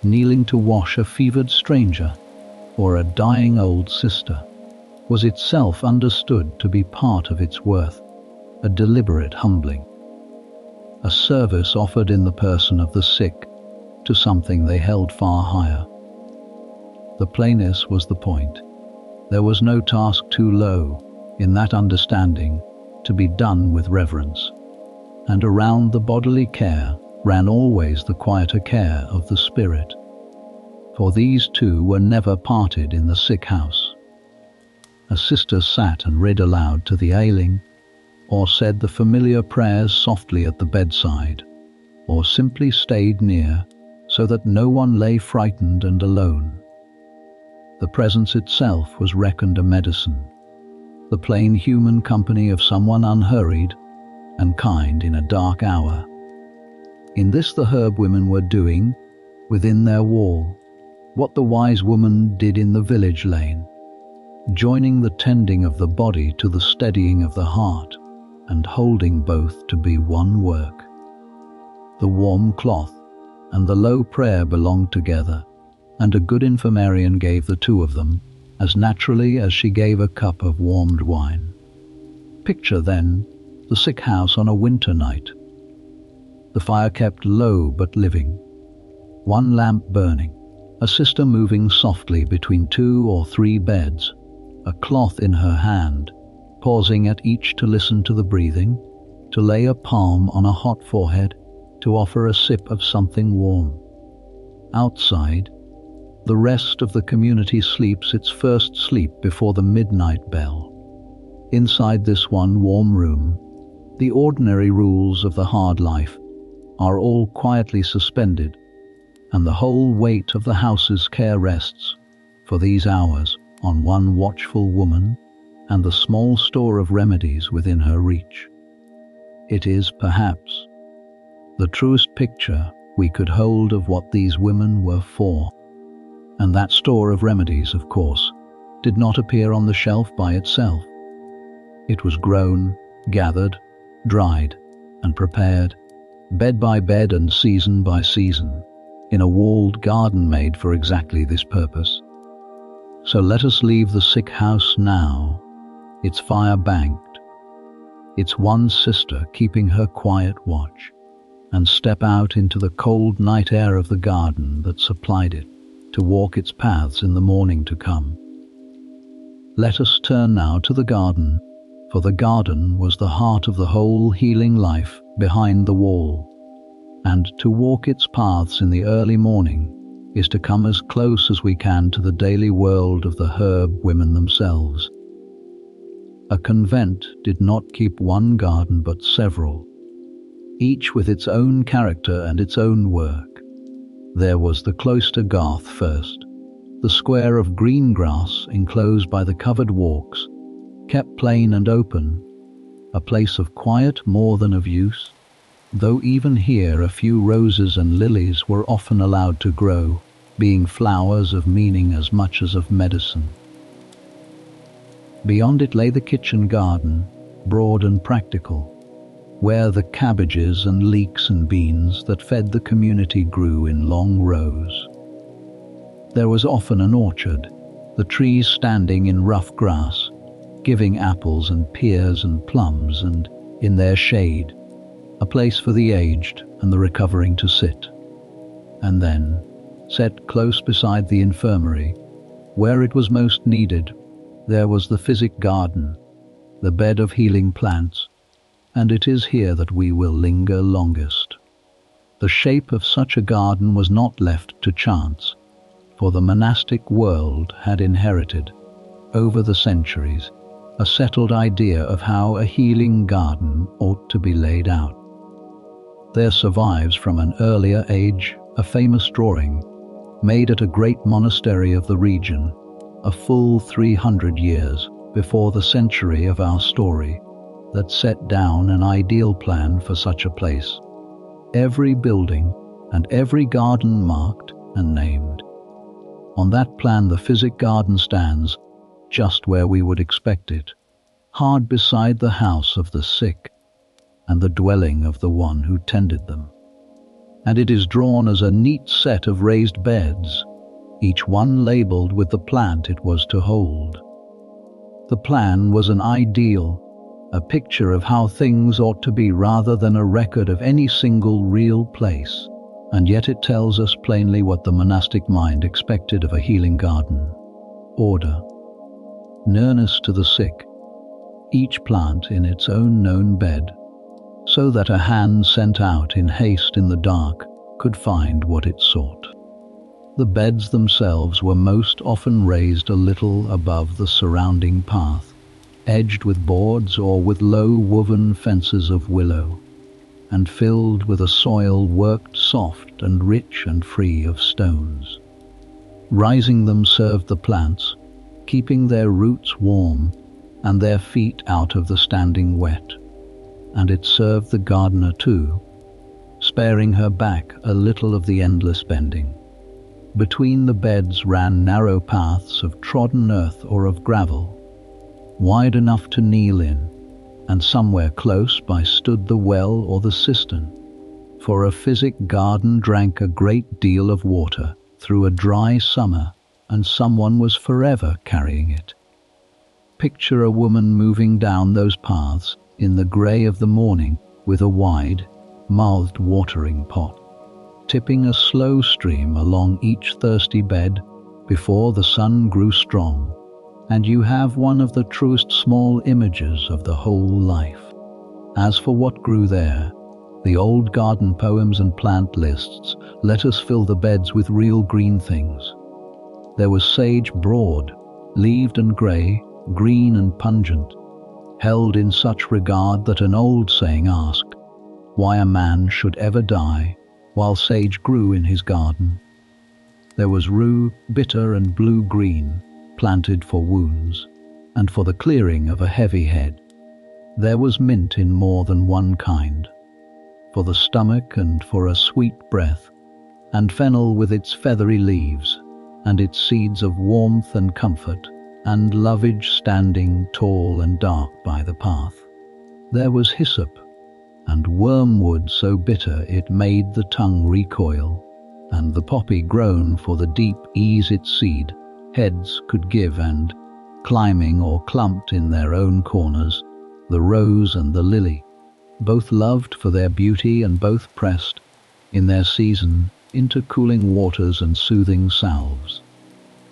kneeling to wash a fevered stranger or a dying old sister, was itself understood to be part of its worth, a deliberate humbling, a service offered in the person of the sick to something they held far higher. The plainness was the point. There was no task too low in that understanding to be done with reverence, and around the bodily care ran always the quieter care of the spirit, for these two were never parted in the sick house. A sister sat and read aloud to the ailing, or said the familiar prayers softly at the bedside, or simply stayed near so that no one lay frightened and alone. The presence itself was reckoned a medicine, the plain human company of someone unhurried and kind in a dark hour. In this the herb women were doing, within their wall, what the wise woman did in the village lane, joining the tending of the body to the steadying of the heart, and holding both to be one work. The warm cloth and the low prayer belonged together, and a good infirmarian gave the two of them as naturally as she gave a cup of warmed wine. Picture, then, the sick house on a winter night. The fire kept low but living, one lamp burning, a sister moving softly between 2 or 3 beds, a cloth in her hand, pausing at each to listen to the breathing, to lay a palm on a hot forehead, to offer a sip of something warm. Outside, the rest of the community sleeps its first sleep before the midnight bell. Inside this one warm room, the ordinary rules of the hard life are all quietly suspended, and the whole weight of the house's care rests, for these hours, on one watchful woman and the small store of remedies within her reach. It is, perhaps, the truest picture we could hold of what these women were for. And that store of remedies, of course, did not appear on the shelf by itself. It was grown, gathered, dried, and prepared, bed by bed and season by season, in a walled garden made for exactly this purpose. So let us leave the sick house now, its fire banked, its one sister keeping her quiet watch, and step out into the cold night air of the garden that supplied it, to walk its paths in the morning to come. Let us turn now to the garden, for the garden was the heart of the whole healing life behind the wall, and to walk its paths in the early morning is to come as close as we can to the daily world of the herb women themselves. A convent did not keep one garden but several, each with its own character and its own work. There was the cloister garth first, the square of green grass enclosed by the covered walks, kept plain and open, a place of quiet more than of use, though even here a few roses and lilies were often allowed to grow, being flowers of meaning as much as of medicine. Beyond it lay the kitchen garden, broad and practical, where the cabbages and leeks and beans that fed the community grew in long rows. There was often an orchard, the trees standing in rough grass, giving apples and pears and plums, and, in their shade, a place for the aged and the recovering to sit. And then, set close beside the infirmary, where it was most needed, there was the physic garden, the bed of healing plants, and it is here that we will linger longest. The shape of such a garden was not left to chance, for the monastic world had inherited, over the centuries, a settled idea of how a healing garden ought to be laid out. There survives from an earlier age a famous drawing, made at a great monastery of the region, a full 300 years before the century of our story, that set down an ideal plan for such a place. Every building and every garden marked and named. On that plan the physic garden stands, just where we would expect it, hard beside the house of the sick and the dwelling of the one who tended them. And it is drawn as a neat set of raised beds, each one labeled with the plant it was to hold. The plan was an ideal, a picture of how things ought to be rather than a record of any single real place, and yet it tells us plainly what the monastic mind expected of a healing garden: order, nearness to the sick, each plant in its own known bed, so that a hand sent out in haste in the dark could find what it sought. The beds themselves were most often raised a little above the surrounding path, edged with boards or with low woven fences of willow, and filled with a soil worked soft and rich and free of stones. Rising them served the plants, keeping their roots warm and their feet out of the standing wet. And it served the gardener too, sparing her back a little of the endless bending. Between the beds ran narrow paths of trodden earth or of gravel, wide enough to kneel in, and somewhere close by stood the well or the cistern, for a physic garden drank a great deal of water through a dry summer, and someone was forever carrying it. Picture a woman moving down those paths in the grey of the morning with a wide-mouthed watering pot, tipping a slow stream along each thirsty bed before the sun grew strong, and you have one of the truest small images of the whole life. As for what grew there, the old garden poems and plant lists let us fill the beds with real green things. There was sage broad, leaved and grey, green and pungent, held in such regard that an old saying asked why a man should ever die while sage grew in his garden. There was rue, bitter and blue-green, planted for wounds, and for the clearing of a heavy head. There was mint in more than one kind, for the stomach and for a sweet breath, and fennel with its feathery leaves, and its seeds of warmth and comfort, and lovage standing tall and dark by the path. There was hyssop, and wormwood so bitter it made the tongue recoil, and the poppy grown for the deep ease its seed heads could give, and, climbing or clumped in their own corners, the rose and the lily, both loved for their beauty and both pressed, in their season, into cooling waters and soothing salves.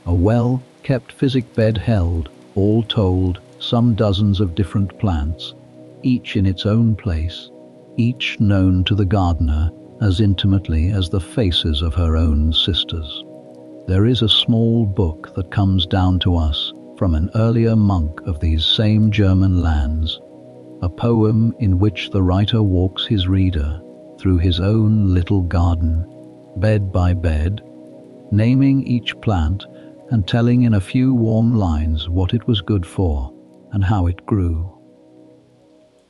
A well-kept physic bed held, all told, some dozens of different plants, each in its own place, each known to the gardener as intimately as the faces of her own sisters. There is a small book that comes down to us from an earlier monk of these same German lands, a poem in which the writer walks his reader through his own little garden, bed by bed, naming each plant and telling in a few warm lines what it was good for and how it grew.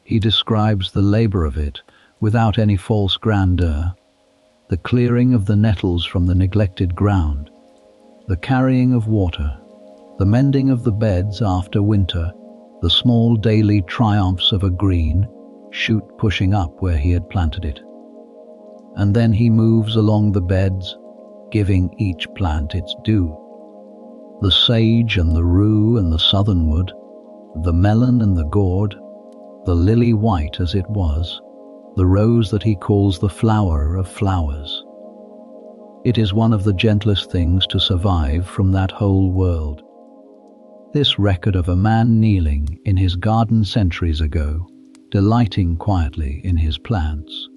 He describes the labor of it without any false grandeur, the clearing of the nettles from the neglected ground, the carrying of water, the mending of the beds after winter, the small daily triumphs of a green shoot pushing up where he had planted it. And then he moves along the beds, giving each plant its due. The sage and the rue and the southernwood, the melon and the gourd, the lily white as it was, the rose that he calls the flower of flowers. It is one of the gentlest things to survive from that whole world. This record of a man kneeling in his garden centuries ago, delighting quietly in his plants.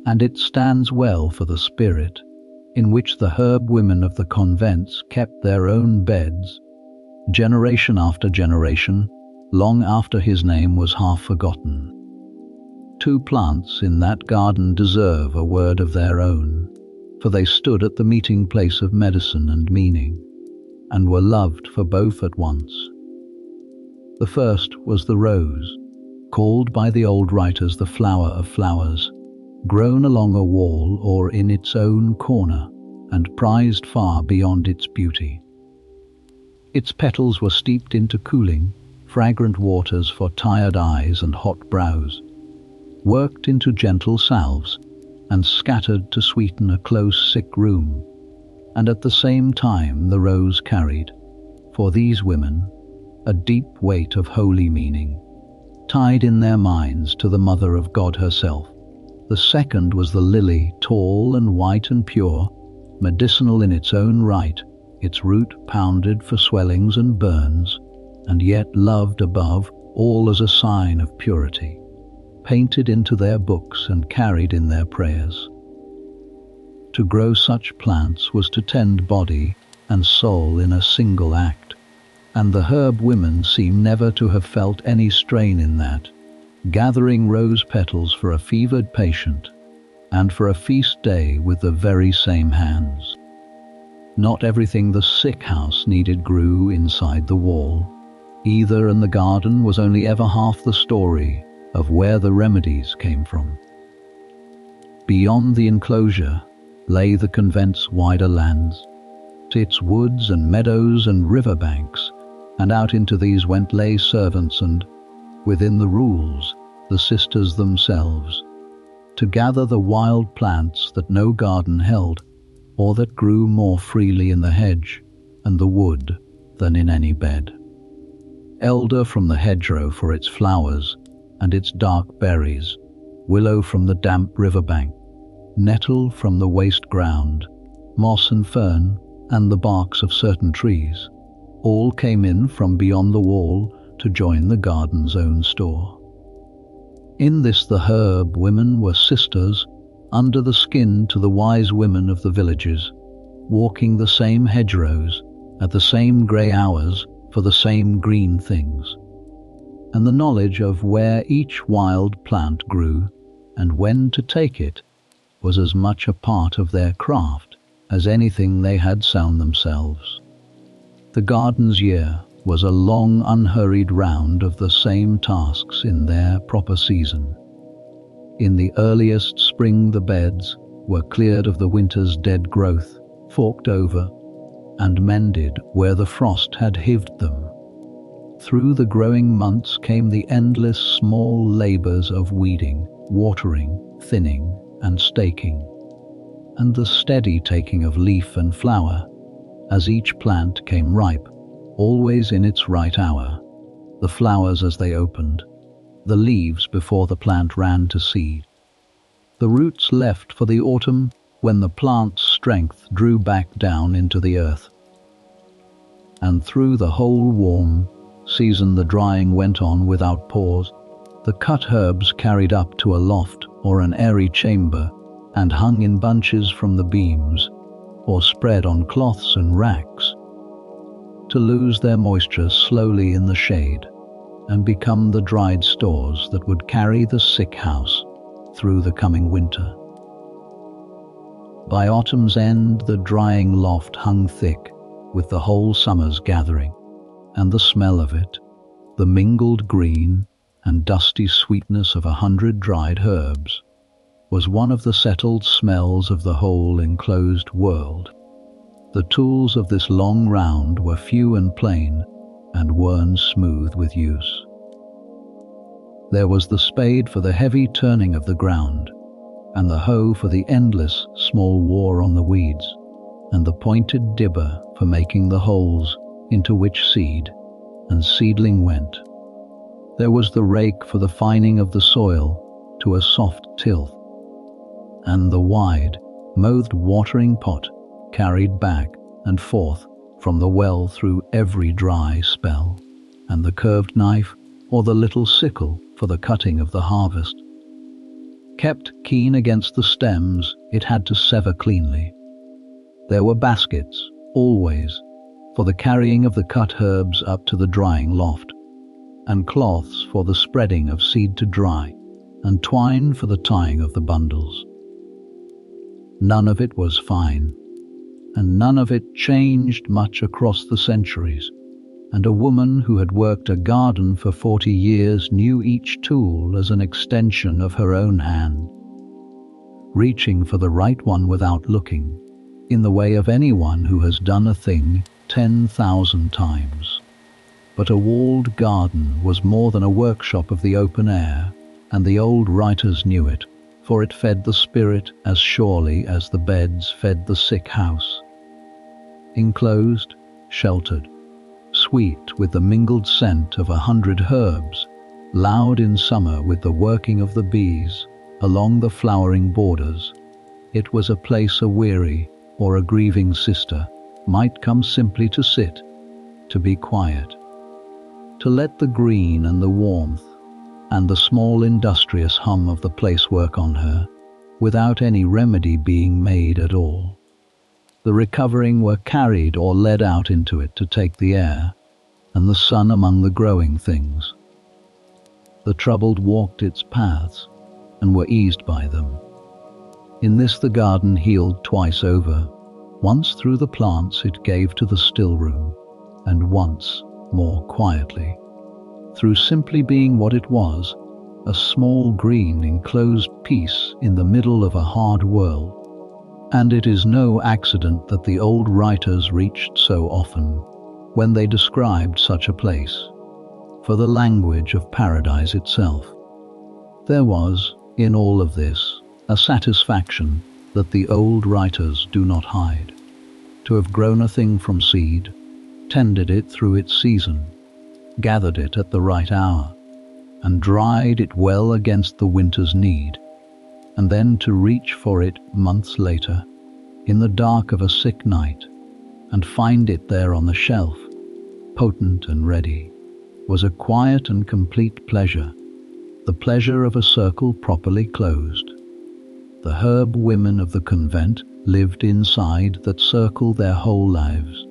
And it stands well for the spirit in which the herb women of the convents kept their own beds, generation after generation, long after his name was half forgotten. 2 plants in that garden deserve a word of their own, for they stood at the meeting place of medicine and meaning, and were loved for both at once. The first was the rose, called by the old writers the flower of flowers, grown along a wall or in its own corner, and prized far beyond its beauty. Its petals were steeped into cooling, fragrant waters for tired eyes and hot brows, worked into gentle salves, and scattered to sweeten a close sick room. And at the same time the rose carried, for these women, a deep weight of holy meaning, tied in their minds to the Mother of God herself. The second was the lily, tall and white and pure, medicinal in its own right, its root pounded for swellings and burns, and yet loved above all as a sign of purity, painted into their books and carried in their prayers. To grow such plants was to tend body and soul in a single act, and the herb women seem never to have felt any strain in that, gathering rose petals for a fevered patient, and for a feast day with the very same hands. Not everything the sick house needed grew inside the wall either, and the garden was only ever half the story of where the remedies came from. Beyond the enclosure lay the convent's wider lands, its woods and meadows and river banks, and out into these went lay servants and, within the rules, the sisters themselves, to gather the wild plants that no garden held, or that grew more freely in the hedge and the wood than in any bed. Elder from the hedgerow for its flowers and its dark berries, willow from the damp river bank, nettle from the waste ground, moss and fern, and the barks of certain trees, all came in from beyond the wall to join the garden's own store. In this the herb women were sisters under the skin to the wise women of the villages, walking the same hedgerows at the same grey hours for the same green things. And the knowledge of where each wild plant grew and when to take it was as much a part of their craft as anything they had sown themselves. The garden's year was a long unhurried round of the same tasks in their proper season. In the earliest spring the beds were cleared of the winter's dead growth, forked over, and mended where the frost had hived them. Through the growing months came the endless small labours of weeding, watering, thinning, and staking, and the steady taking of leaf and flower, as each plant came ripe, always in its right hour, the flowers as they opened, the leaves before the plant ran to seed, the roots left for the autumn when the plant's strength drew back down into the earth. And through the whole warm season the drying went on without pause, the cut herbs carried up to a loft or an airy chamber and hung in bunches from the beams, or spread on cloths and racks, to lose their moisture slowly in the shade and become the dried stores that would carry the sick house through the coming winter. By autumn's end the drying loft hung thick with the whole summer's gathering, and the smell of it, the mingled green and dusty sweetness of 100 dried herbs, was one of the settled smells of the whole enclosed world. The tools of this long round were few and plain, and worn smooth with use. There was the spade for the heavy turning of the ground, and the hoe for the endless small war on the weeds, and the pointed dibber for making the holes into which seed and seedling went. There was the rake for the fining of the soil to a soft tilth, and the wide, mouthed watering pot carried back and forth from the well through every dry spell, and the curved knife or the little sickle for the cutting of the harvest. Kept keen against the stems, it had to sever cleanly. There were baskets, always, for the carrying of the cut herbs up to the drying loft, and cloths for the spreading of seed to dry, and twine for the tying of the bundles. None of it was fine, and none of it changed much across the centuries, and a woman who had worked a garden for 40 years knew each tool as an extension of her own hand, reaching for the right one without looking, in the way of anyone who has done a thing 10,000 times. But a walled garden was more than a workshop of the open air, and the old writers knew it, for it fed the spirit as surely as the beds fed the sick house. Enclosed, sheltered, sweet with the mingled scent of 100 herbs, loud in summer with the working of the bees along the flowering borders, it was a place a weary or a grieving sister might come simply to sit, to be quiet, to let the green and the warmth and the small industrious hum of the place work on her, without any remedy being made at all. The recovering were carried or led out into it to take the air, and the sun among the growing things. The troubled walked its paths, and were eased by them. In this the garden healed twice over, once through the plants it gave to the stillroom, and once, more quietly, through simply being what it was, a small green enclosed piece in the middle of a hard world. And it is no accident that the old writers reached so often, when they described such a place, for the language of paradise itself. There was, in all of this, a satisfaction that the old writers do not hide. To have grown a thing from seed, tended it through its season, gathered it at the right hour, and dried it well against the winter's need, and then to reach for it months later, in the dark of a sick night, and find it there on the shelf, potent and ready, was a quiet and complete pleasure, the pleasure of a circle properly closed. The herb women of the convent lived inside that circle their whole lives,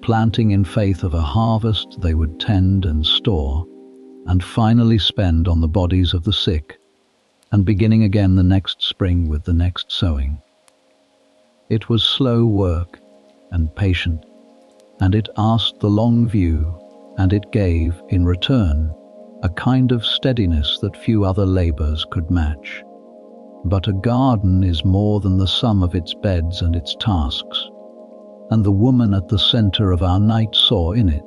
planting in faith of a harvest they would tend and store, and finally spend on the bodies of the sick, and beginning again the next spring with the next sowing. It was slow work and patient, and it asked the long view, and it gave, in return, a kind of steadiness that few other labors could match. But a garden is more than the sum of its beds and its tasks, and the woman at the center of our night saw in it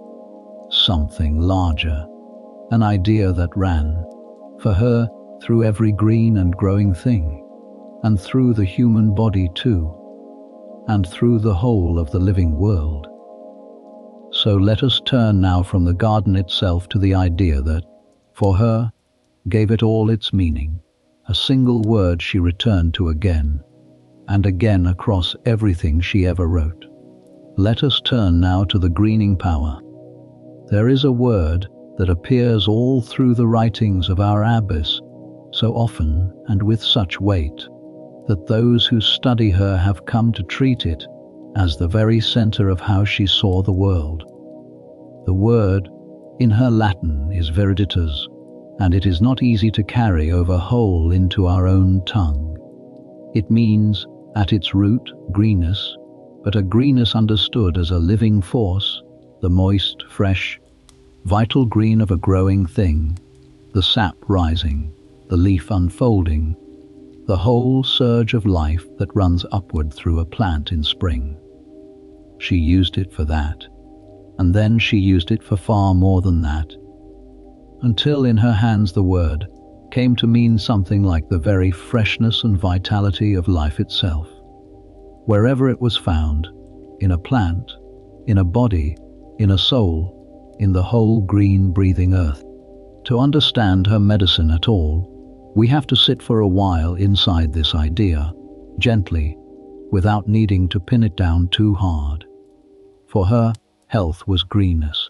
something larger, an idea that ran, for her, through every green and growing thing, and through the human body too, and through the whole of the living world. So let us turn now from the garden itself to the idea that, for her, gave it all its meaning, a single word she returned to again, and again across everything she ever wrote. Let us turn now to the greening power. There is a word that appears all through the writings of our abbess, so often and with such weight, that those who study her have come to treat it as the very center of how she saw the world. The word, in her Latin, is viriditas, and it is not easy to carry over whole into our own tongue. It means, at its root, greenness, but a greenness understood as a living force, the moist, fresh, vital green of a growing thing, the sap rising, the leaf unfolding, the whole surge of life that runs upward through a plant in spring. She used it for that, and then she used it for far more than that, until in her hands the word came to mean something like the very freshness and vitality of life itself. Wherever it was found, in a plant, in a body, in a soul, in the whole green breathing earth. To understand her medicine at all, we have to sit for a while inside this idea, gently, without needing to pin it down too hard. For her, health was greenness.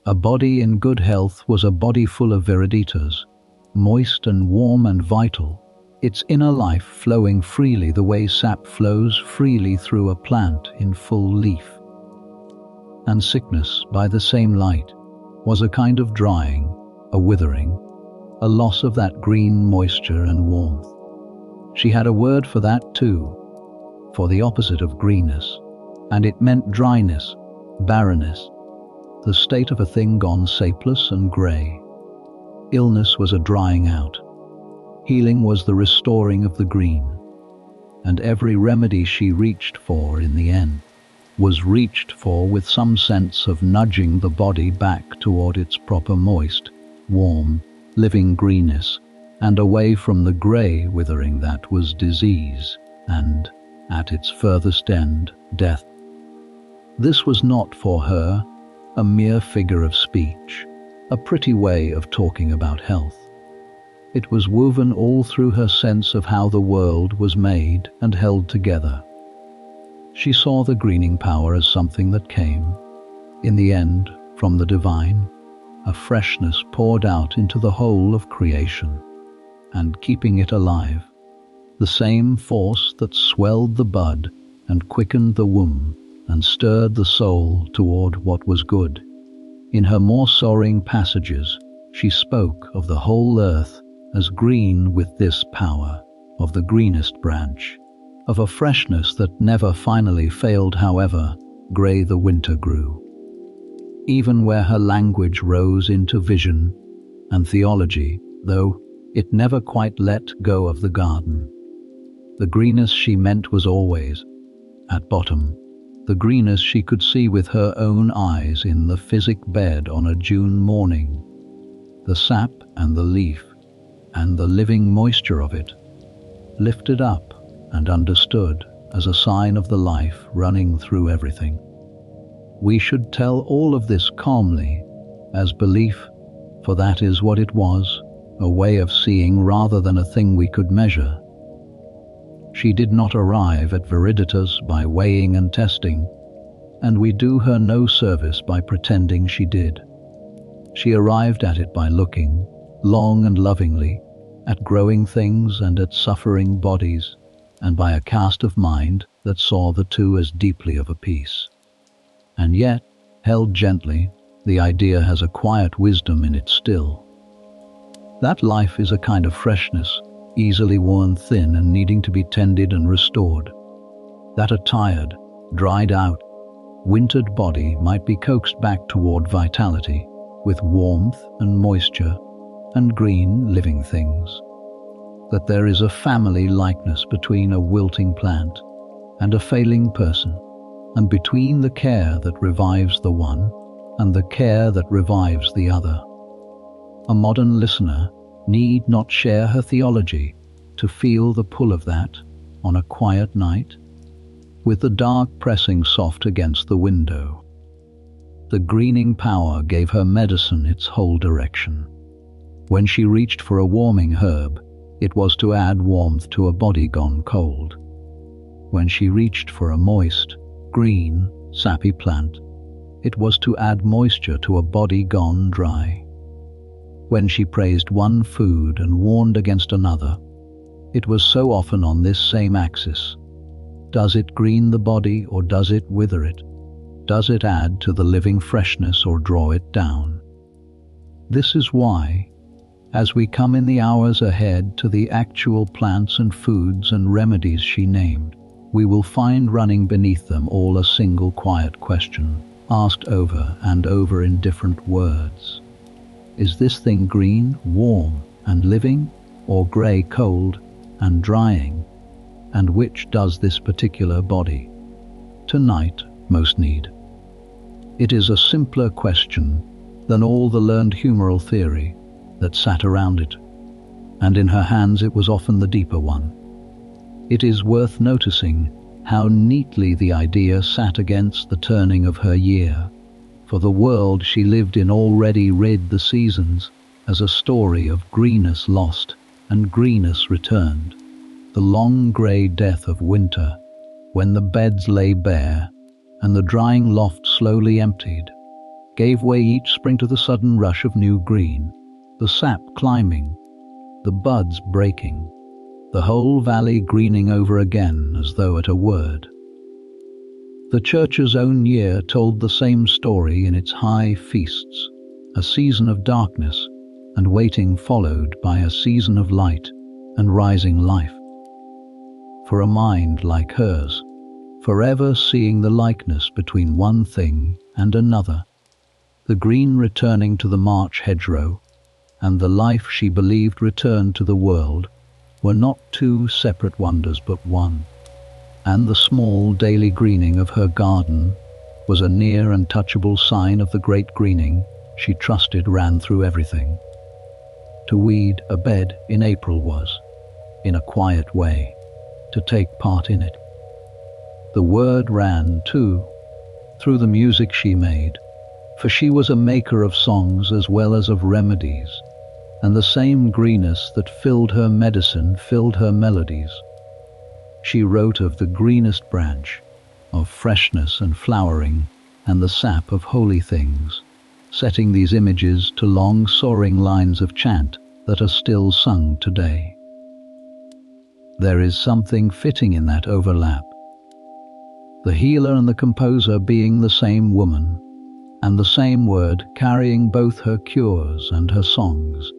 A body in good health was a body full of viriditas, moist and warm and vital, its inner life flowing freely the way sap flows freely through a plant in full leaf. And sickness, by the same light, was a kind of drying, a withering, a loss of that green moisture and warmth. She had a word for that too, for the opposite of greenness, and it meant dryness, barrenness, the state of a thing gone sapeless and grey. Illness was a drying out. Healing was the restoring of the green. And every remedy she reached for in the end was reached for with some sense of nudging the body back toward its proper moist, warm, living greenness, and away from the grey withering that was disease, and, at its furthest end, death. This was not for her a mere figure of speech, a pretty way of talking about health. It was woven all through her sense of how the world was made and held together. She saw the greening power as something that came, in the end, from the divine, a freshness poured out into the whole of creation, and keeping it alive, the same force that swelled the bud and quickened the womb and stirred the soul toward what was good. In her more soaring passages, she spoke of the whole earth as green with this power, of the greenest branch, of a freshness that never finally failed, however grey the winter grew. Even where her language rose into vision and theology, though it never quite let go of the garden, the greenest she meant was always, at bottom, the greenest she could see with her own eyes in the physic bed on a June morning, the sap and the leaf and the living moisture of it, lifted up and understood as a sign of the life running through everything. We should tell all of this calmly, as belief, for that is what it was, a way of seeing rather than a thing we could measure. She did not arrive at viriditas by weighing and testing, and we do her no service by pretending she did. She arrived at it by looking, long and lovingly, at growing things and at suffering bodies, and by a cast of mind that saw the two as deeply of a piece. And yet, held gently, the idea has a quiet wisdom in it still. That life is a kind of freshness, easily worn thin and needing to be tended and restored. That a tired, dried out, wintered body might be coaxed back toward vitality, with warmth and moisture and green living things. That there is a family likeness between a wilting plant and a failing person, and between the care that revives the one and the care that revives the other. A modern listener need not share her theology to feel the pull of that on a quiet night, with the dark pressing soft against the window. The greening power gave her medicine its whole direction. When she reached for a warming herb, it was to add warmth to a body gone cold. When she reached for a moist, green, sappy plant, it was to add moisture to a body gone dry. When she praised one food and warned against another, it was so often on this same axis. Does it green the body or does it wither it? Does it add to the living freshness or draw it down? This is why, as we come in the hours ahead to the actual plants and foods and remedies she named, we will find running beneath them all a single quiet question, asked over and over in different words. Is this thing green, warm, and living, or grey, cold, and drying? And which does this particular body tonight most need? It is a simpler question than all the learned humoral theory that sat around it, and in her hands it was often the deeper one. It is worth noticing how neatly the idea sat against the turning of her year, for the world she lived in already read the seasons as a story of greenness lost and greenness returned, the long grey death of winter, when the beds lay bare and the drying loft slowly emptied, gave way each spring to the sudden rush of new green, the sap climbing, the buds breaking, the whole valley greening over again as though at a word. The Church's own year told the same story in its high feasts, a season of darkness and waiting followed by a season of light and rising life. For a mind like hers, forever seeing the likeness between one thing and another, the green returning to the March hedgerow, and the life she believed returned to the world, were not two separate wonders but one, and the small daily greening of her garden was a near and touchable sign of the great greening she trusted ran through everything. To weed a bed in April was, in a quiet way, to take part in it. The word ran, too, through the music she made, for she was a maker of songs as well as of remedies, and the same greenness that filled her medicine filled her melodies. She wrote of the greenest branch, of freshness and flowering, and the sap of holy things, setting these images to long soaring lines of chant that are still sung today. There is something fitting in that overlap, the healer and the composer being the same woman, and the same word carrying both her cures and her songs.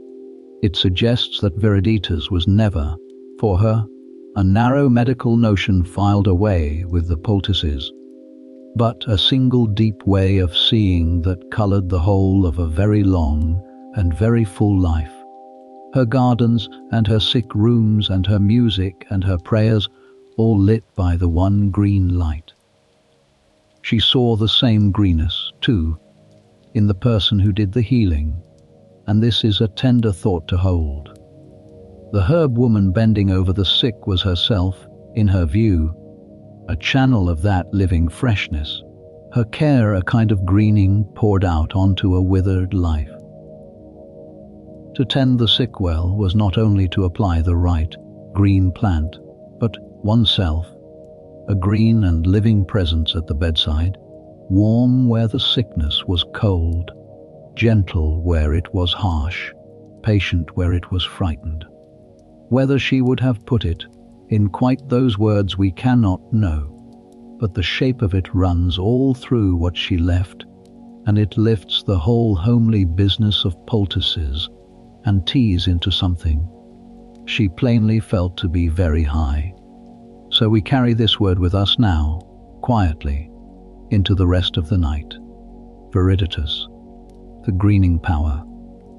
It suggests that viriditas was never, for her, a narrow medical notion filed away with the poultices, but a single deep way of seeing that coloured the whole of a very long and very full life. Her gardens and her sick rooms and her music and her prayers, all lit by the one green light. She saw the same greenness, too, in the person who did the healing, and this is a tender thought to hold. The herb woman bending over the sick was herself, in her view, a channel of that living freshness, her care a kind of greening poured out onto a withered life. To tend the sick well was not only to apply the right green plant, but oneself, a green and living presence at the bedside, warm where the sickness was cold, gentle where it was harsh, patient where it was frightened. Whether she would have put it in quite those words we cannot know, but the shape of it runs all through what she left, and it lifts the whole homely business of poultices and teas into something she plainly felt to be very high. So we carry this word with us now, quietly, into the rest of the night. Viriditas, the greening power,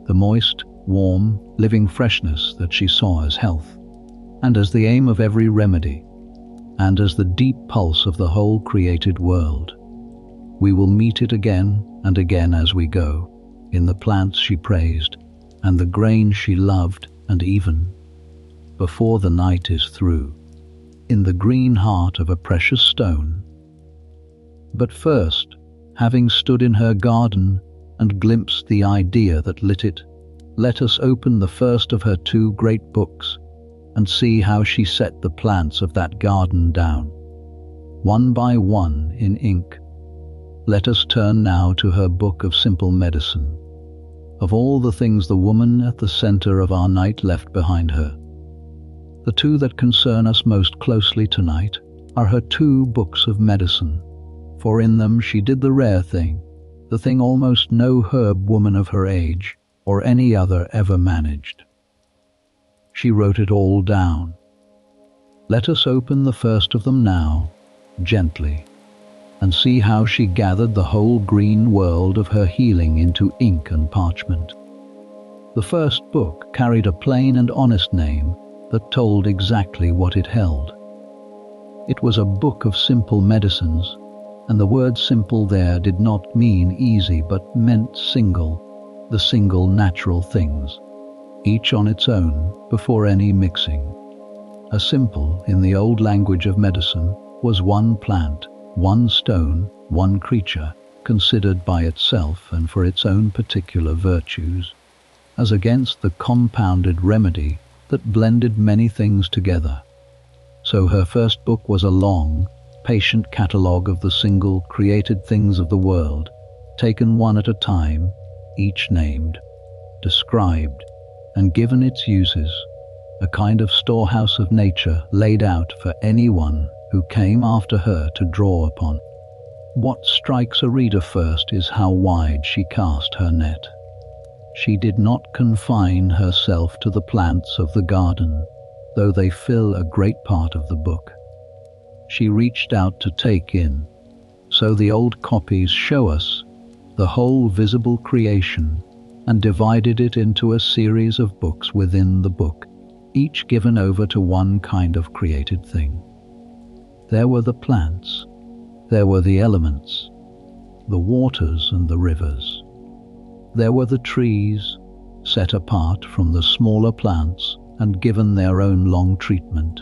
the moist, warm, living freshness that she saw as health, and as the aim of every remedy, and as the deep pulse of the whole created world. We will meet it again and again as we go, in the plants she praised, and the grain she loved, and even, before the night is through, in the green heart of a precious stone. But first, having stood in her garden and glimpsed the idea that lit it, let us open the first of her two great books and see how she set the plants of that garden down, one by one in ink. Let us turn now to her book of simple medicine. Of all the things the woman at the center of our night left behind her, the two that concern us most closely tonight are her two books of medicine, for in them she did the rare thing, the thing almost no herb woman of her age or any other ever managed. She wrote it all down. Let us open the first of them now, gently, and see how she gathered the whole green world of her healing into ink and parchment. The first book carried a plain and honest name that told exactly what it held. It was a book of simple medicines, and the word simple there did not mean easy but meant single, the single natural things, each on its own before any mixing. A simple, in the old language of medicine, was one plant, one stone, one creature, considered by itself and for its own particular virtues, as against the compounded remedy that blended many things together. So her first book was a long, patient catalogue of the single created things of the world, taken one at a time, each named, described, and given its uses, a kind of storehouse of nature laid out for anyone who came after her to draw upon. What strikes a reader first is how wide she cast her net. She did not confine herself to the plants of the garden, though they fill a great part of the book. She reached out to take in, so the old copies show us, the whole visible creation, and divided it into a series of books within the book, each given over to one kind of created thing. There were the plants, there were the elements, the waters and the rivers. There were the trees, set apart from the smaller plants and given their own long treatment.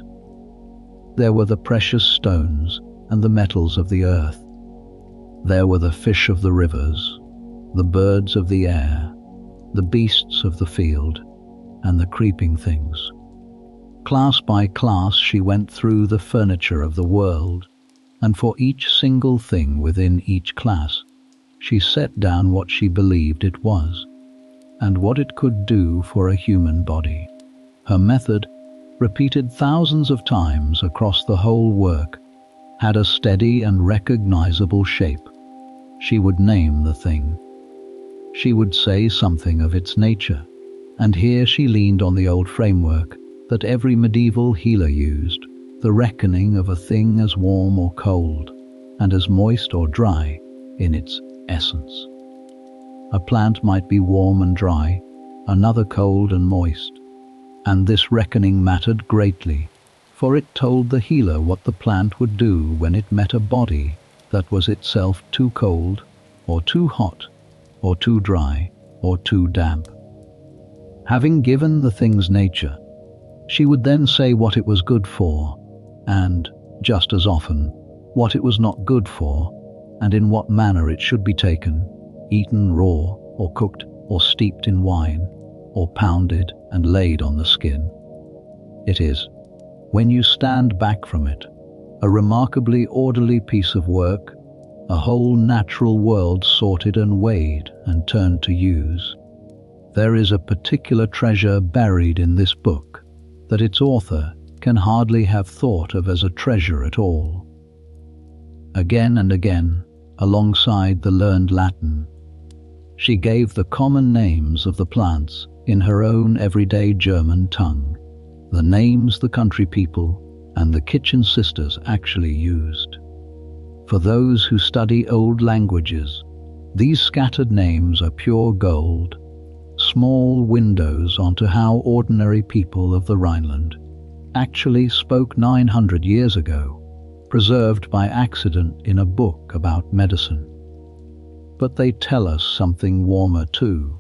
There were the precious stones and the metals of the earth. There were the fish of the rivers, the birds of the air, the beasts of the field, and the creeping things. Class by class she went through the furniture of the world, and for each single thing within each class, she set down what she believed it was, and what it could do for a human body. Her method, repeated thousands of times across the whole work, had a steady and recognizable shape. she would name the thing. She would say something of its nature, and here she leaned on the old framework that every medieval healer used, the reckoning of a thing as warm or cold, and as moist or dry in its essence. A plant might be warm and dry, another cold and moist, and this reckoning mattered greatly, for it told the healer what the plant would do when it met a body that was itself too cold, or too hot, or too dry, or too damp. Having given the thing's nature, she would then say what it was good for, and, just as often, what it was not good for, and in what manner it should be taken, eaten raw, or cooked, or steeped in wine, or pounded and laid on the skin. It is, when you stand back from it, a remarkably orderly piece of work, a whole natural world sorted and weighed and turned to use. There is a particular treasure buried in this book that its author can hardly have thought of as a treasure at all. Again and again, alongside the learned Latin, she gave the common names of the plants in her own everyday German tongue, the names the country people and the kitchen sisters actually used. For those who study old languages, these scattered names are pure gold, small windows onto how ordinary people of the Rhineland actually spoke 900 years ago, preserved by accident in a book about medicine. But they tell us something warmer too.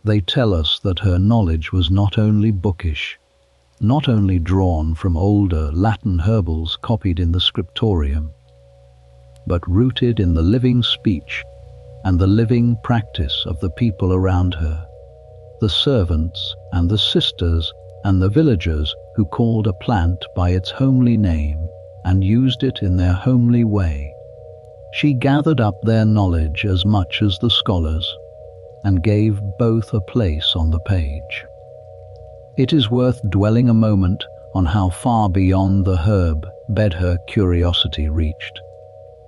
They tell us that her knowledge was not only bookish, not only drawn from older Latin herbals copied in the scriptorium, but rooted in the living speech and the living practice of the people around her, the servants and the sisters and the villagers who called a plant by its homely name and used it in their homely way. She gathered up their knowledge as much as the scholars and gave both a place on the page. It is worth dwelling a moment on how far beyond the herb bed her curiosity reached,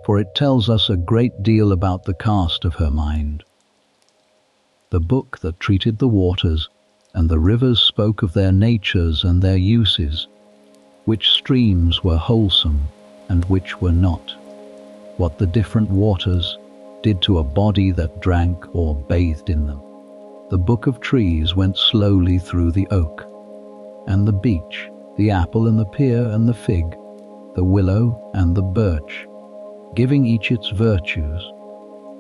for it tells us a great deal about the cast of her mind. The book that treated the waters and the rivers spoke of their natures and their uses, which streams were wholesome and which were not, what the different waters did to a body that drank or bathed in them. The book of trees went slowly through the oak and the beech, the apple and the pear and the fig, the willow and the birch, giving each its virtues.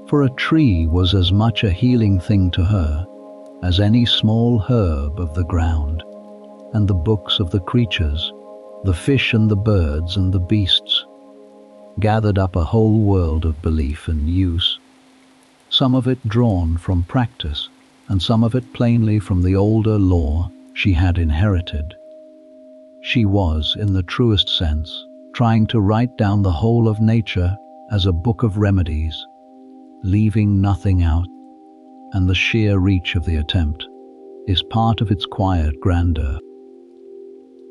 For a tree was as much a healing thing to her as any small herb of the ground, and the books of the creatures, the fish and the birds and the beasts, gathered up a whole world of belief and use, some of it drawn from practice, and some of it plainly from the older lore she had inherited. She was, in the truest sense, trying to write down the whole of nature as a book of remedies, leaving nothing out, and the sheer reach of the attempt is part of its quiet grandeur.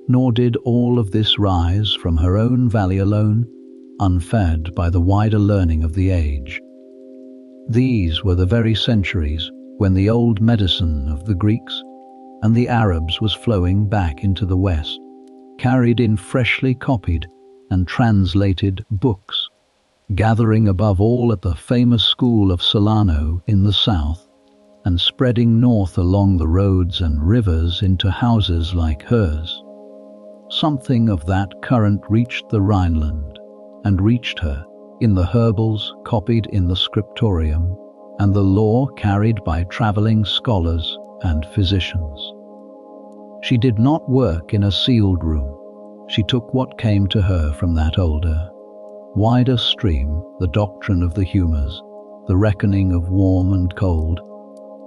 Nor did all of this rise from her own valley alone, unfed by the wider learning of the age. These were the very centuries when the old medicine of the Greeks and the Arabs was flowing back into the West, carried in freshly copied and translated books, gathering above all at the famous school of Solano in the south, and spreading north along the roads and rivers into houses like hers. Something of that current reached the Rhineland, and reached her in the herbals copied in the scriptorium, and the lore carried by traveling scholars and physicians. She did not work in a sealed room. She took what came to her from that older, wider stream, the doctrine of the humours, the reckoning of warm and cold,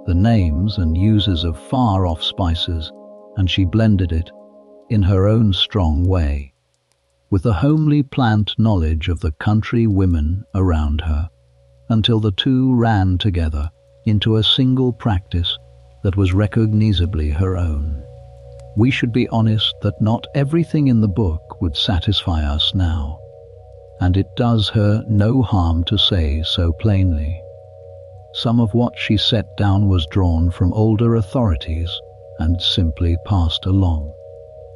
the names and uses of far-off spices, and she blended it, in her own strong way, with the homely plant knowledge of the country women around her, until the two ran together into a single practice that was recognizably her own. We should be honest that not everything in the book would satisfy us now. and it does her no harm to say so plainly. Some of what she set down was drawn from older authorities and simply passed along.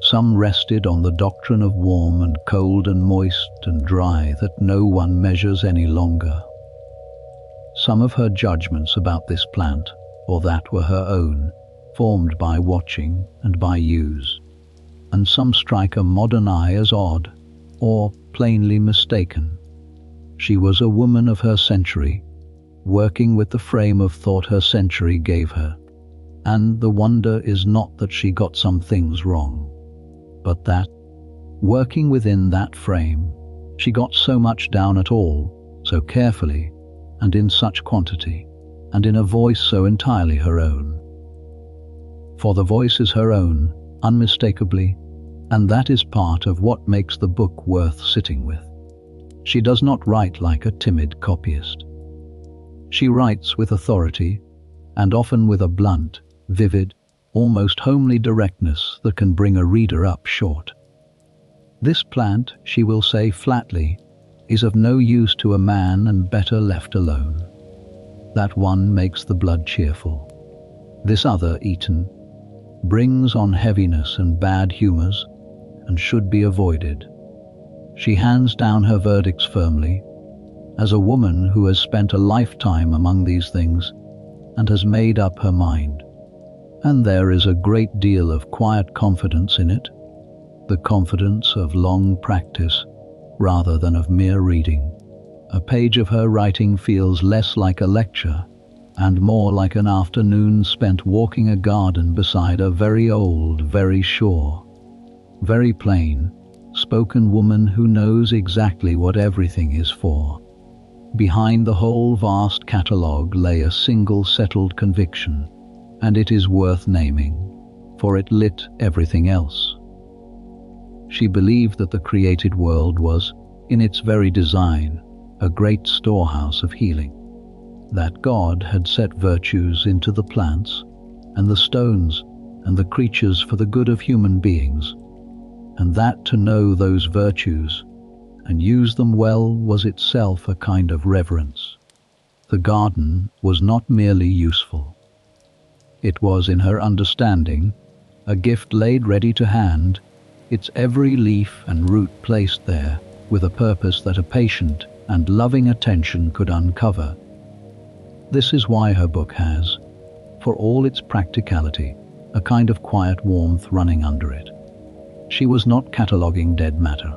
Some rested on the doctrine of warm and cold and moist and dry that no one measures any longer. Some of her judgments about this plant or that were her own, formed by watching and by use, and some strike a modern eye as odd or plainly mistaken. She was a woman of her century, working with the frame of thought her century gave her, and the wonder is not that she got some things wrong, but that, working within that frame, she got so much down at all, so carefully, and in such quantity, and in a voice so entirely her own. For the voice is her own, unmistakably, and that is part of what makes the book worth sitting with. She does not write like a timid copyist. She writes with authority, and often with a blunt, vivid, almost homely directness that can bring a reader up short. This plant, she will say flatly, is of no use to a man and better left alone. That one makes the blood cheerful. This other, eaten, brings on heaviness and bad humours, and should be avoided. She hands down her verdicts firmly, as a woman who has spent a lifetime among these things and has made up her mind. And there is a great deal of quiet confidence in it, the confidence of long practice rather than of mere reading. A page of her writing feels less like a lecture and more like an afternoon spent walking a garden beside a very old, very sure, very plain spoken woman who knows exactly what everything is for. Behind the whole vast catalogue lay a single settled conviction, and it is worth naming, for it lit everything else. She believed that the created world was, in its very design, a great storehouse of healing, that God had set virtues into the plants and the stones and the creatures for the good of human beings, and that to know those virtues and use them well was itself a kind of reverence. The garden was not merely useful. It was, in her understanding, a gift laid ready to hand, its every leaf and root placed there with a purpose that a patient and loving attention could uncover. This is why her book has, for all its practicality, a kind of quiet warmth running under it. She was not cataloguing dead matter.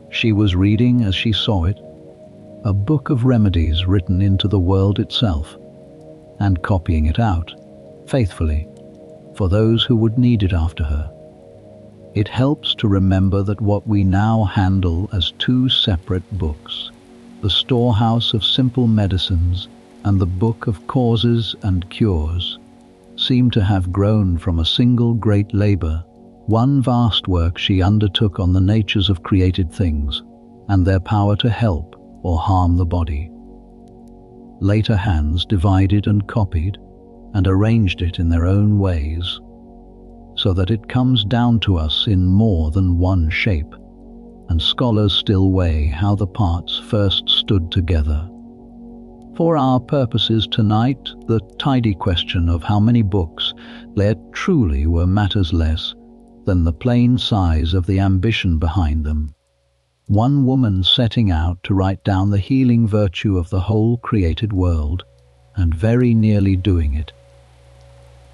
She was reading as she saw it, a book of remedies written into the world itself, and copying it out, faithfully, for those who would need it after her. It helps to remember that what we now handle as two separate books, the storehouse of simple medicines and the book of causes and cures, seem to have grown from a single great labour, one vast work she undertook on the natures of created things and their power to help or harm the body. Later hands divided and copied and arranged it in their own ways, so that it comes down to us in more than one shape, and scholars still weigh how the parts first stood together. For our purposes tonight, the tidy question of how many books there truly were matters less than the plain size of the ambition behind them. One woman setting out to write down the healing virtue of the whole created world, and very nearly doing it.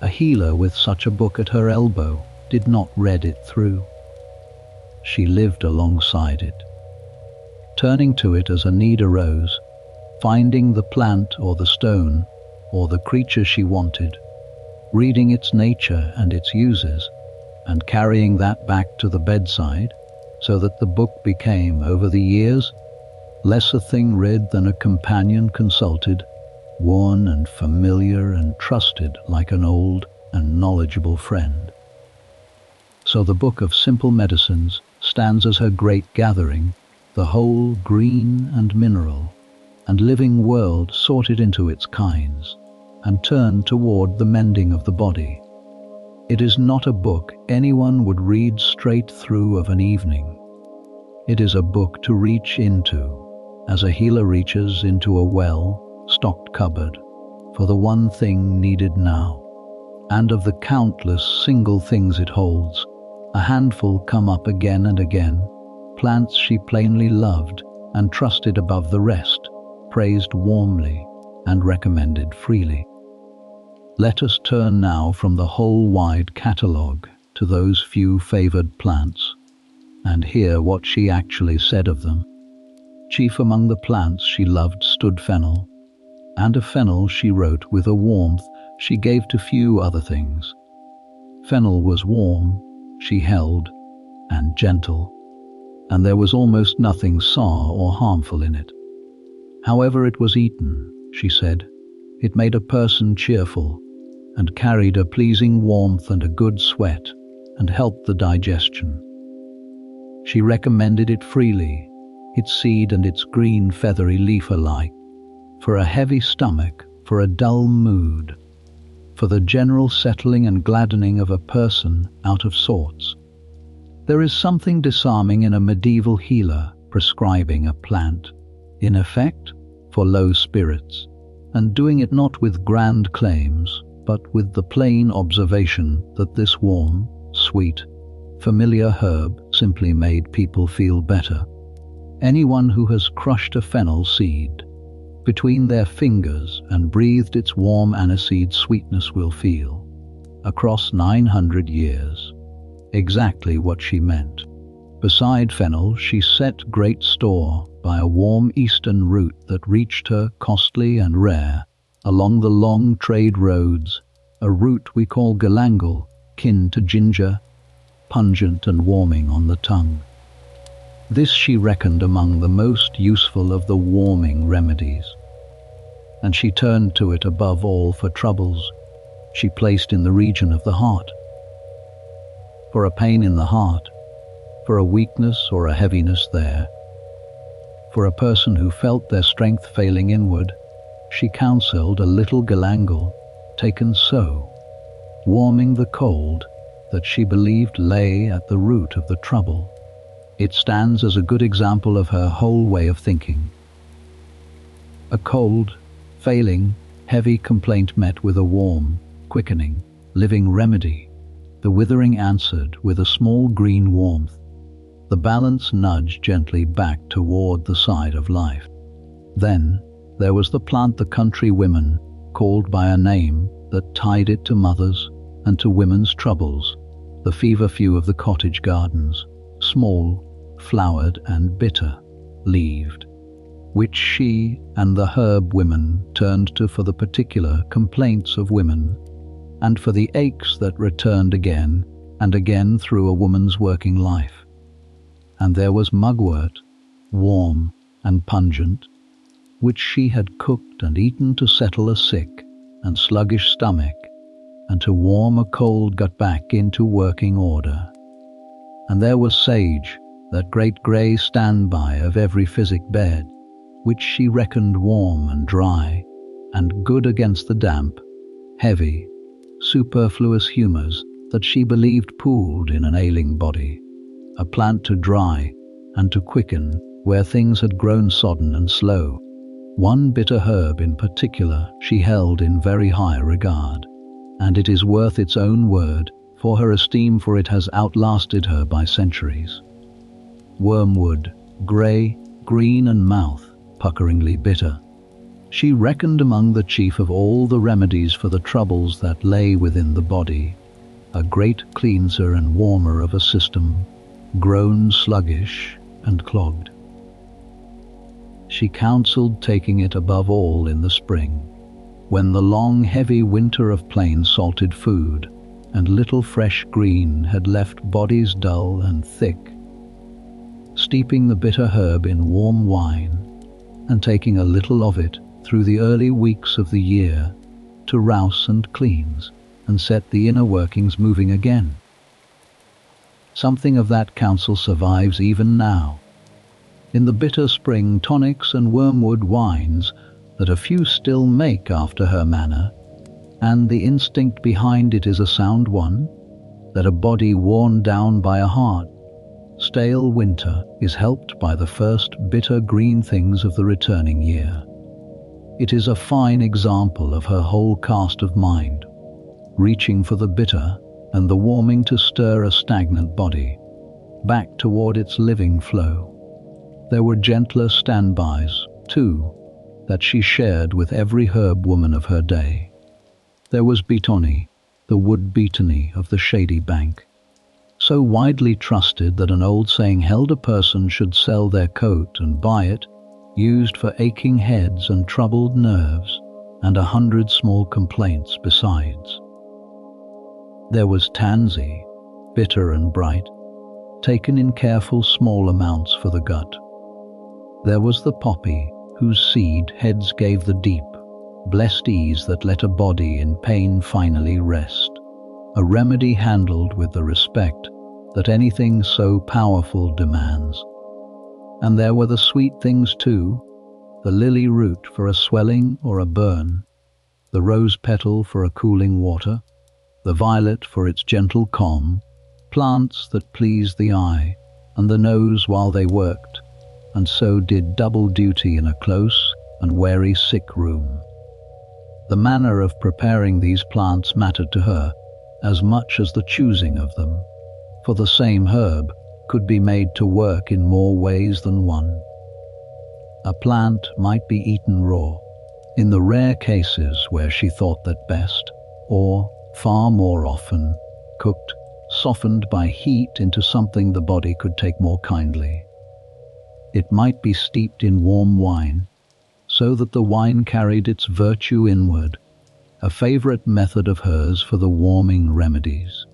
A healer with such a book at her elbow did not read it through. She lived alongside it, turning to it as a need arose, finding the plant or the stone or the creature she wanted, reading its nature and its uses, and carrying that back to the bedside, so that the book became, over the years, less a thing read than a companion consulted, worn and familiar and trusted like an old and knowledgeable friend. So the book of simple medicines stands as her great gathering, the whole green and mineral and living world sorted into its kinds, and turned toward the mending of the body. It is not a book anyone would read straight through of an evening. It is a book to reach into, as a healer reaches into a well-stocked cupboard for the one thing needed now. And of the countless single things it holds, a handful come up again and again, plants she plainly loved and trusted above the rest, praised warmly and recommended freely. Let us turn now from the whole wide catalogue to those few favoured plants, and hear what she actually said of them. Chief among the plants she loved stood fennel, and of fennel she wrote with a warmth she gave to few other things. Fennel was warm, she held, and gentle, and there was almost nothing sour or harmful in it. However it was eaten, she said, it made a person cheerful, and carried a pleasing warmth and a good sweat, and helped the digestion. She recommended it freely, its seed and its green feathery leaf alike, for a heavy stomach, for a dull mood, for the general settling and gladdening of a person out of sorts. There is something disarming in a medieval healer prescribing a plant, in effect, for low spirits, and doing it not with grand claims, but with the plain observation that this warm, sweet, familiar herb simply made people feel better. Anyone who has crushed a fennel seed between their fingers and breathed its warm aniseed sweetness will feel, across 900 years, exactly what she meant. Beside fennel, she set great store by a warm eastern root that reached her, costly and rare, along the long trade roads, a root we call galangal, kin to ginger, pungent and warming on the tongue. This she reckoned among the most useful of the warming remedies, and she turned to it above all for troubles she placed in the region of the heart. For a pain in the heart, for a weakness or a heaviness there, for a person who felt their strength failing inward, she counselled a little galangal, taken so, warming the cold that she believed lay at the root of the trouble. It stands as a good example of her whole way of thinking. A cold, failing, heavy complaint met with a warm, quickening, living remedy. The withering answered with a small green warmth. The balance nudged gently back toward the side of life. Then there was the plant the country women called by a name that tied it to mothers and to women's troubles, the feverfew of the cottage gardens, small, flowered and bitter-leaved, which she and the herb women turned to for the particular complaints of women, and for the aches that returned again and again through a woman's working life. And there was mugwort, warm and pungent, which she had cooked and eaten to settle a sick and sluggish stomach, and to warm a cold gut back into working order. And there was sage, that great grey standby of every physic bed, which she reckoned warm and dry, and good against the damp, heavy, superfluous humours that she believed pooled in an ailing body, a plant to dry and to quicken where things had grown sodden and slow. One bitter herb in particular she held in very high regard, and it is worth its own word, for her esteem for it has outlasted her by centuries. Wormwood, grey, green and mouth, puckeringly bitter. She reckoned among the chief of all the remedies for the troubles that lay within the body, a great cleanser and warmer of a system, grown sluggish and clogged. She counselled taking it above all in the spring, when the long heavy winter of plain salted food and little fresh green had left bodies dull and thick, steeping the bitter herb in warm wine and taking a little of it through the early weeks of the year to rouse and cleanse and set the inner workings moving again. Something of that counsel survives even now, in the bitter spring tonics and wormwood wines that a few still make after her manner, and the instinct behind it is a sound one, that a body worn down by a heart stale winter is helped by the first bitter green things of the returning year. It is a fine example of her whole cast of mind, reaching for the bitter and the warming to stir a stagnant body back toward its living flow. There were gentler standbys, too, that she shared with every herb woman of her day. There was Beatoni, the wood beatony of the shady bank, so widely trusted that an old saying held a person should sell their coat and buy it, used for aching heads and troubled nerves, and 100 small complaints besides. There was tansy, bitter and bright, taken in careful small amounts for the gut. There was the poppy, whose seed heads gave the deep, blessed ease that let a body in pain finally rest, a remedy handled with the respect that anything so powerful demands. And there were the sweet things too, the lily root for a swelling or a burn, the rose petal for a cooling water, the violet for its gentle calm, plants that pleased the eye and the nose while they worked, and so did double duty in a close and wary sick room. The manner of preparing these plants mattered to her as much as the choosing of them, for the same herb could be made to work in more ways than one. A plant might be eaten raw, in the rare cases where she thought that best, or, far more often, cooked, softened by heat into something the body could take more kindly. It might be steeped in warm wine, so that the wine carried its virtue inward, a favorite method of hers for the warming remedies.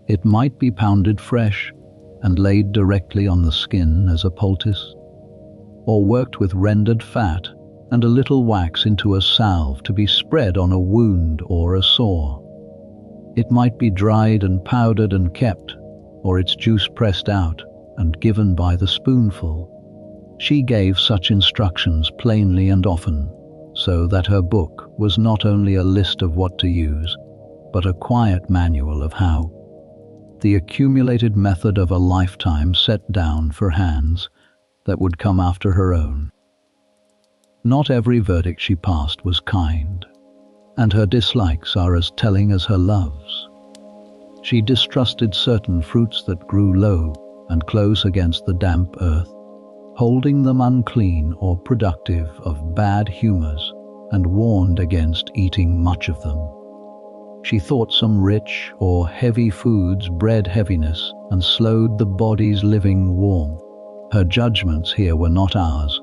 It might be pounded fresh and laid directly on the skin as a poultice, or worked with rendered fat and a little wax into a salve to be spread on a wound or a sore. It might be dried and powdered and kept, or its juice pressed out and given by the spoonful. She gave such instructions plainly and often, so that her book was not only a list of what to use, but a quiet manual of how. The accumulated method of a lifetime set down for hands that would come after her own. Not every verdict she passed was kind, and her dislikes are as telling as her loves. She distrusted certain fruits that grew low and close against the damp earth, holding them unclean or productive of bad humors, and warned against eating much of them. She thought some rich or heavy foods bred heaviness and slowed the body's living warmth. Her judgments here were not ours,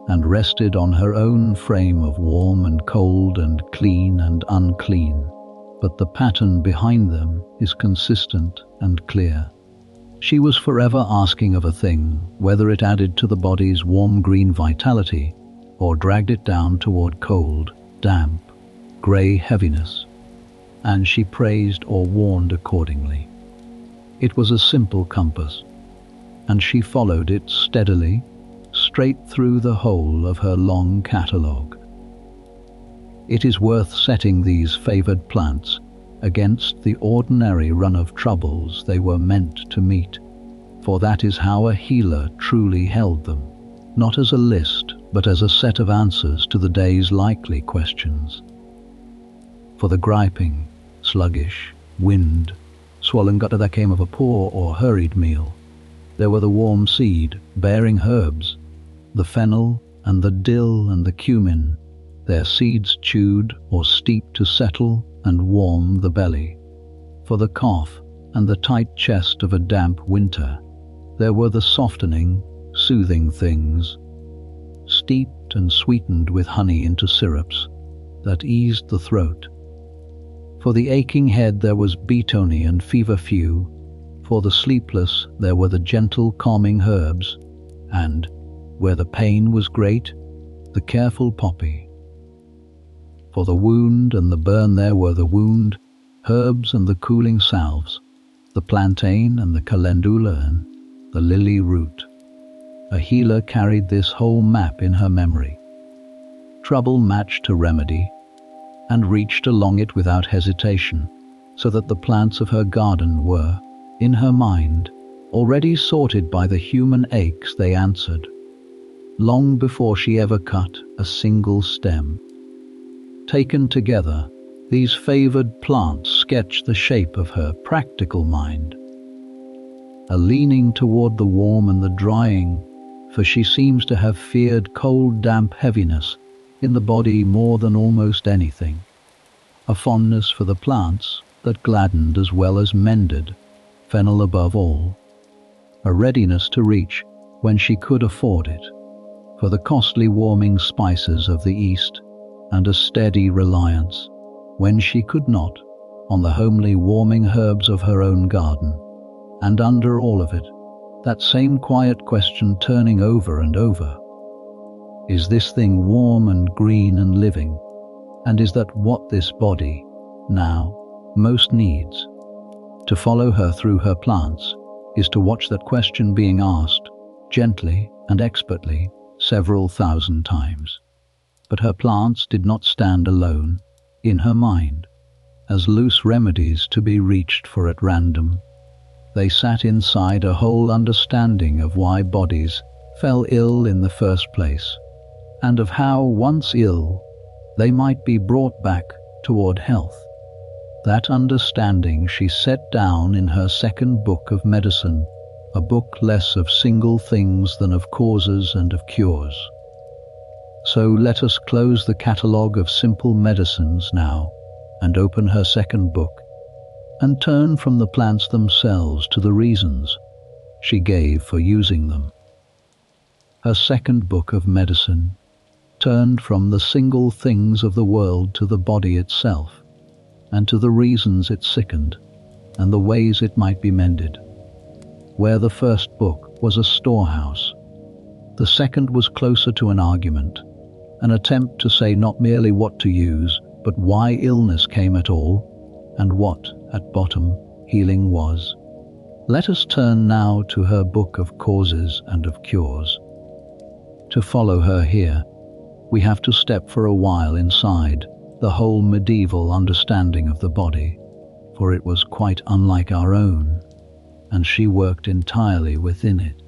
and rested on her own frame of warm and cold and clean and unclean, but the pattern behind them is consistent and clear. She was forever asking of a thing whether it added to the body's warm green vitality or dragged it down toward cold, damp, grey heaviness, and she praised or warned accordingly. It was a simple compass, and she followed it steadily, straight through the whole of her long catalogue. It is worth setting these favoured plants against the ordinary run of troubles they were meant to meet, for that is how a healer truly held them, not as a list, but as a set of answers to the day's likely questions. For the griping, sluggish, wind, swollen gutter that came of a poor or hurried meal, there were the warm seed, bearing herbs, the fennel and the dill and the cumin, their seeds chewed or steeped to settle and warm the belly. For the cough and the tight chest of a damp winter, there were the softening, soothing things, steeped and sweetened with honey into syrups, that eased the throat. For the aching head there was beatoni and feverfew, for the sleepless there were the gentle calming herbs, and, where the pain was great, the careful poppy. For the wound and the burn there were the wound, herbs and the cooling salves, the plantain and the calendula and the lily root. A healer carried this whole map in her memory. Trouble matched to remedy, and reached along it without hesitation, so that the plants of her garden were, in her mind, already sorted by the human aches they answered, long before she ever cut a single stem. Taken together, these favored plants sketch the shape of her practical mind, a leaning toward the warm and the drying, for she seems to have feared cold, damp heaviness in the body more than almost anything, a fondness for the plants that gladdened as well as mended, fennel above all, a readiness to reach, when she could afford it, for the costly warming spices of the East, and a steady reliance, when she could not, on the homely warming herbs of her own garden. And under all of it, that same quiet question turning over and over. Is this thing warm and green and living? And is that what this body, now, most needs? To follow her through her plants is to watch that question being asked, gently and expertly, several thousand times. But her plants did not stand alone, in her mind, as loose remedies to be reached for at random. They sat inside a whole understanding of why bodies fell ill in the first place, and of how, once ill, they might be brought back toward health. That understanding she set down in her second book of medicine, a book less of single things than of causes and of cures. So let us close the catalogue of simple medicines now, and open her second book, and turn from the plants themselves to the reasons she gave for using them. Her second book of medicine turned from the single things of the world to the body itself, and to the reasons it sickened, and the ways it might be mended. Where the first book was a storehouse, the second was closer to an argument, an attempt to say not merely what to use, but why illness came at all, and what, at bottom, healing was. Let us turn now to her book of causes and of cures. To follow her here, we have to step for a while inside the whole medieval understanding of the body, for it was quite unlike our own, and she worked entirely within it.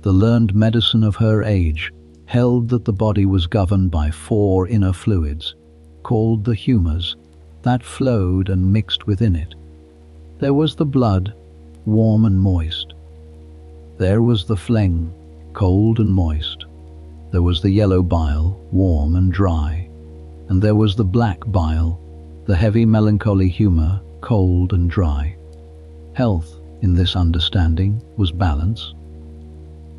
The learned medicine of her age held that the body was governed by 4 inner fluids, called the humours, that flowed and mixed within it. There was the blood, warm and moist. There was the phlegm, cold and moist. There was the yellow bile, warm and dry. And there was the black bile, the heavy melancholy humour, cold and dry. Health, in this understanding, was balance.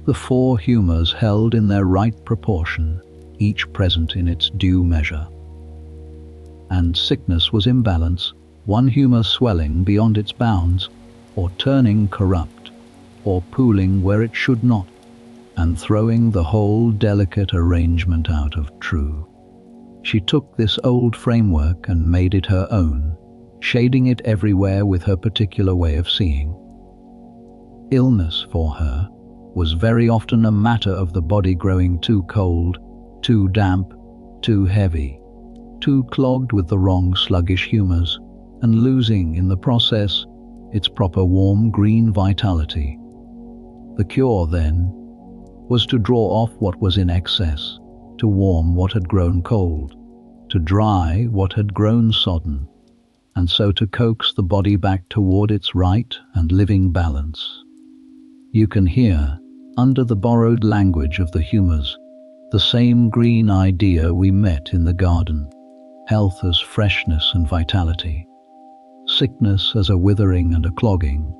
The 4 humours held in their right proportion, each present in its due measure. And sickness was imbalance, one humour swelling beyond its bounds, or turning corrupt, or pooling where it should not, and throwing the whole delicate arrangement out of true. She took this old framework and made it her own, shading it everywhere with her particular way of seeing. Illness for her was very often a matter of the body growing too cold, too damp, too heavy, too clogged with the wrong sluggish humours, and losing in the process its proper warm green vitality. The cure, then, was to draw off what was in excess, to warm what had grown cold, to dry what had grown sodden, and so to coax the body back toward its right and living balance. You can hear, under the borrowed language of the humours, the same green idea we met in the garden, health as freshness and vitality, sickness as a withering and a clogging,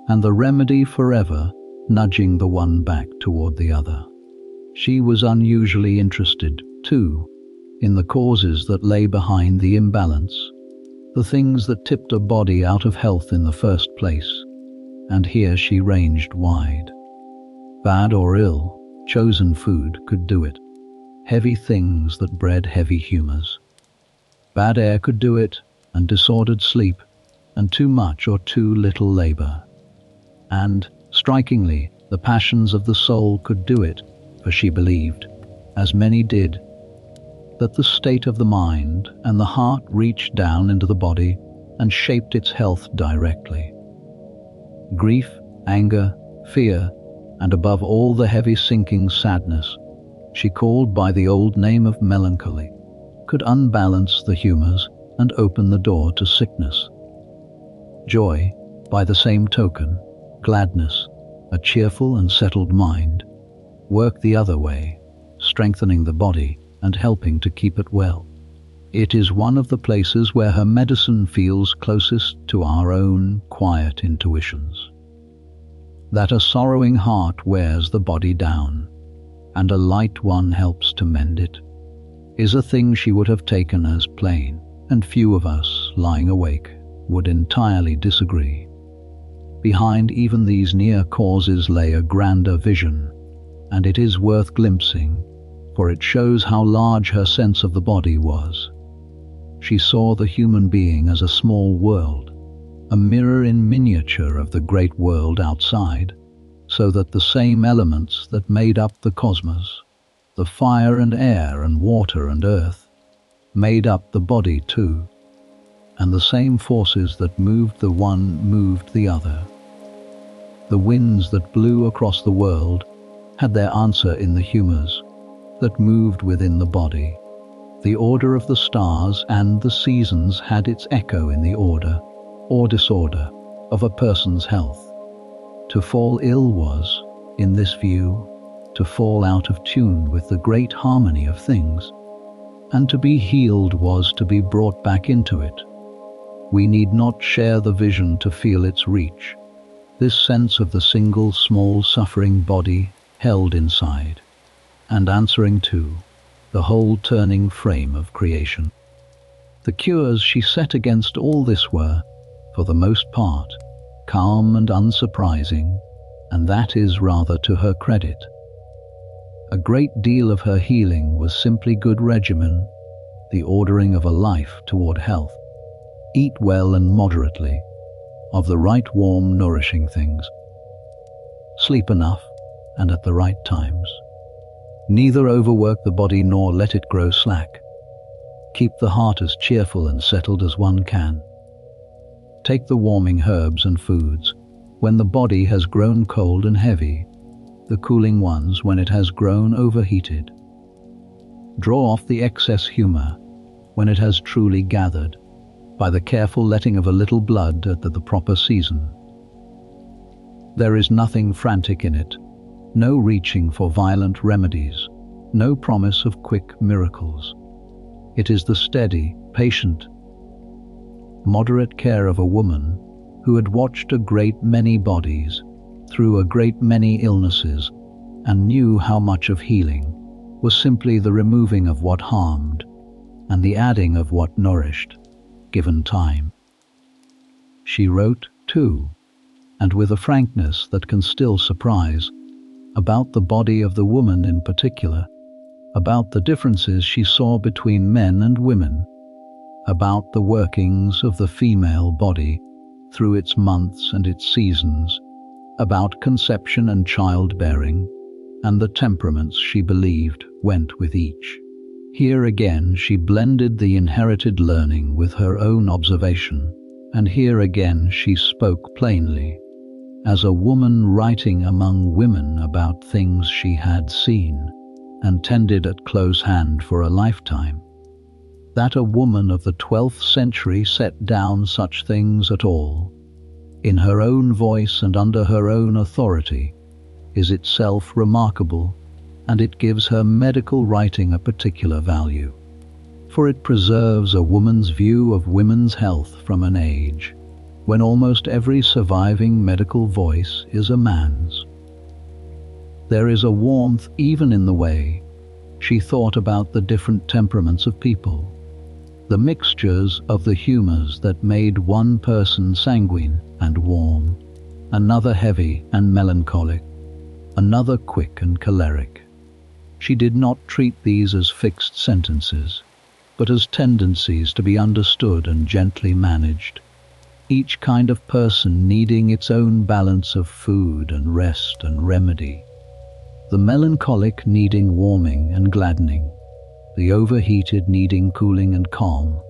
and the remedy forever nudging the one back toward the other. She was unusually interested, too, in the causes that lay behind the imbalance, the things that tipped a body out of health in the first place, and here she ranged wide. Bad or ill, chosen food could do it, heavy things that bred heavy humours. Bad air could do it, and disordered sleep, and too much or too little labour. And, strikingly, the passions of the soul could do it, for she believed, as many did, that the state of the mind and the heart reached down into the body and shaped its health directly. Grief anger, fear, and above all the heavy sinking sadness she called by the old name of melancholy, could unbalance the humours and open the door to sickness. Joy, by the same token, gladness, a cheerful and settled mind, work the other way, strengthening the body and helping to keep it well. It is one of the places where her medicine feels closest to our own quiet intuitions. That a sorrowing heart wears the body down, and a light one helps to mend it, is a thing she would have taken as plain, and few of us, lying awake, would entirely disagree. Behind even these near causes lay a grander vision, and it is worth glimpsing, for it shows how large her sense of the body was. She saw the human being as a small world, a mirror in miniature of the great world outside, so that the same elements that made up the cosmos, the fire and air and water and earth, made up the body too, and the same forces that moved the one moved the other. The winds that blew across the world had their answer in the humours that moved within the body. The order of the stars and the seasons had its echo in the order, or disorder, of a person's health. To fall ill was, in this view, to fall out of tune with the great harmony of things, and to be healed was to be brought back into it. We need not share the vision to feel its reach, this sense of the single small suffering body held inside, and answering to the whole turning frame of creation. The cures she set against all this were, for the most part, calm and unsurprising, and that is rather to her credit. A great deal of her healing was simply good regimen, the ordering of a life toward health. Eat well and moderately, of the right warm, nourishing things. Sleep enough, and at the right times. Neither overwork the body nor let it grow slack. Keep the heart as cheerful and settled as one can. Take the warming herbs and foods when the body has grown cold and heavy, the cooling ones when it has grown overheated. Draw off the excess humour when it has truly gathered, by the careful letting of a little blood at the proper season. There is nothing frantic in it, no reaching for violent remedies, no promise of quick miracles. It is the steady, patient, moderate care of a woman who had watched a great many bodies through a great many illnesses and knew how much of healing was simply the removing of what harmed and the adding of what nourished, given time. She wrote, too, and with a frankness that can still surprise, about the body of the woman in particular, about the differences she saw between men and women, about the workings of the female body through its months and its seasons, about conception and childbearing, and the temperaments she believed went with each. Here again she blended the inherited learning with her own observation, and here again she spoke plainly, as a woman writing among women about things she had seen and tended at close hand for a lifetime. That a woman of the 12th century set down such things at all, in her own voice and under her own authority, is itself remarkable, and it gives her medical writing a particular value, for it preserves a woman's view of women's health from an age when almost every surviving medical voice is a man's. There is a warmth even in the way she thought about the different temperaments of people, the mixtures of the humours that made one person sanguine and warm, another heavy and melancholic, another quick and choleric. She did not treat these as fixed sentences, but as tendencies to be understood and gently managed, each kind of person needing its own balance of food and rest and remedy, the melancholic needing warming and gladdening, the overheated needing cooling and calm.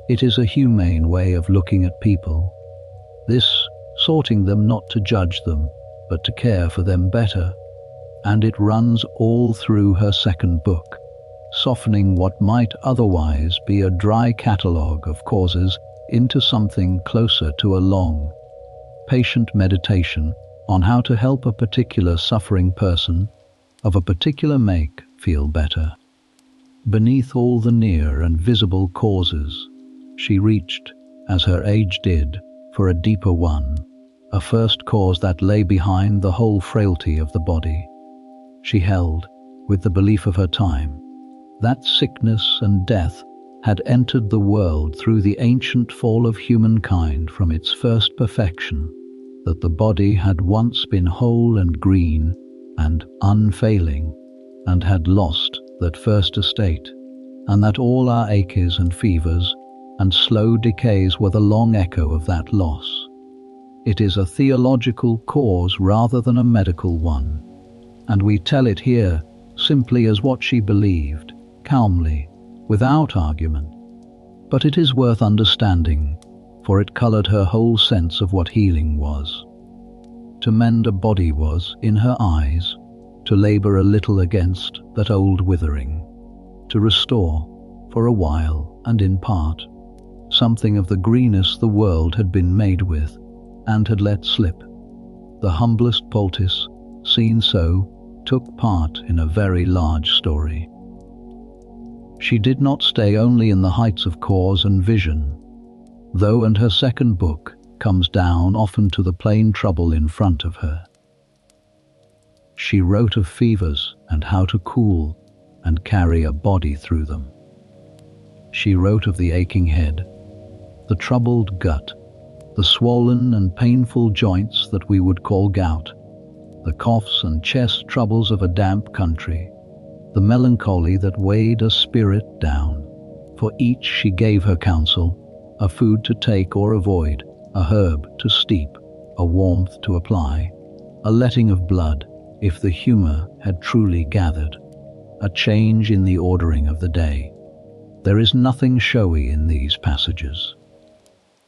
It is a humane way of looking at people, this sorting them not to judge them, but to care for them better. And it runs all through her second book, softening what might otherwise be a dry catalogue of causes into something closer to a long, patient meditation on how to help a particular suffering person of a particular make feel better. Beneath all the near and visible causes, she reached, as her age did, for a deeper one, a first cause that lay behind the whole frailty of the body. She held, with the belief of her time, that sickness and death had entered the world through the ancient fall of humankind from its first perfection, that the body had once been whole and green and unfailing, and had lost that first estate, and that all our aches and fevers and slow decays were the long echo of that loss. It is a theological cause rather than a medical one, and we tell it here simply as what she believed, calmly, without argument. But it is worth understanding, for it coloured her whole sense of what healing was. To mend a body was, in her eyes, to labour a little against that old withering, to restore, for a while and in part, something of the greenest the world had been made with and had let slip. The humblest poultice, seen so, took part in a very large story. She did not stay only in the heights of cause and vision, though, and her second book comes down often to the plain trouble in front of her. She wrote of fevers and how to cool and carry a body through them. She wrote of the aching head, the troubled gut, the swollen and painful joints that we would call gout, the coughs and chest troubles of a damp country, the melancholy that weighed a spirit down. For each she gave her counsel, a food to take or avoid, a herb to steep, a warmth to apply, a letting of blood, if the humour had truly gathered, a change in the ordering of the day. There is nothing showy in these passages.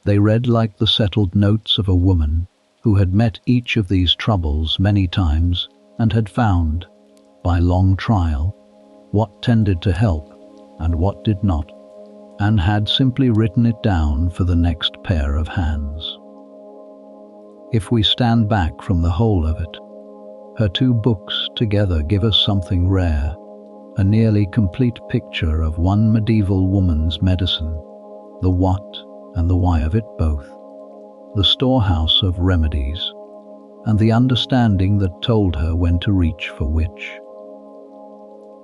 They read like the settled notes of a woman who had met each of these troubles many times and had found, by long trial, what tended to help and what did not, and had simply written it down for the next pair of hands. If we stand back from the whole of it, her two books together give us something rare, a nearly complete picture of one medieval woman's medicine, the what and the why of it both, the storehouse of remedies, and the understanding that told her when to reach for which.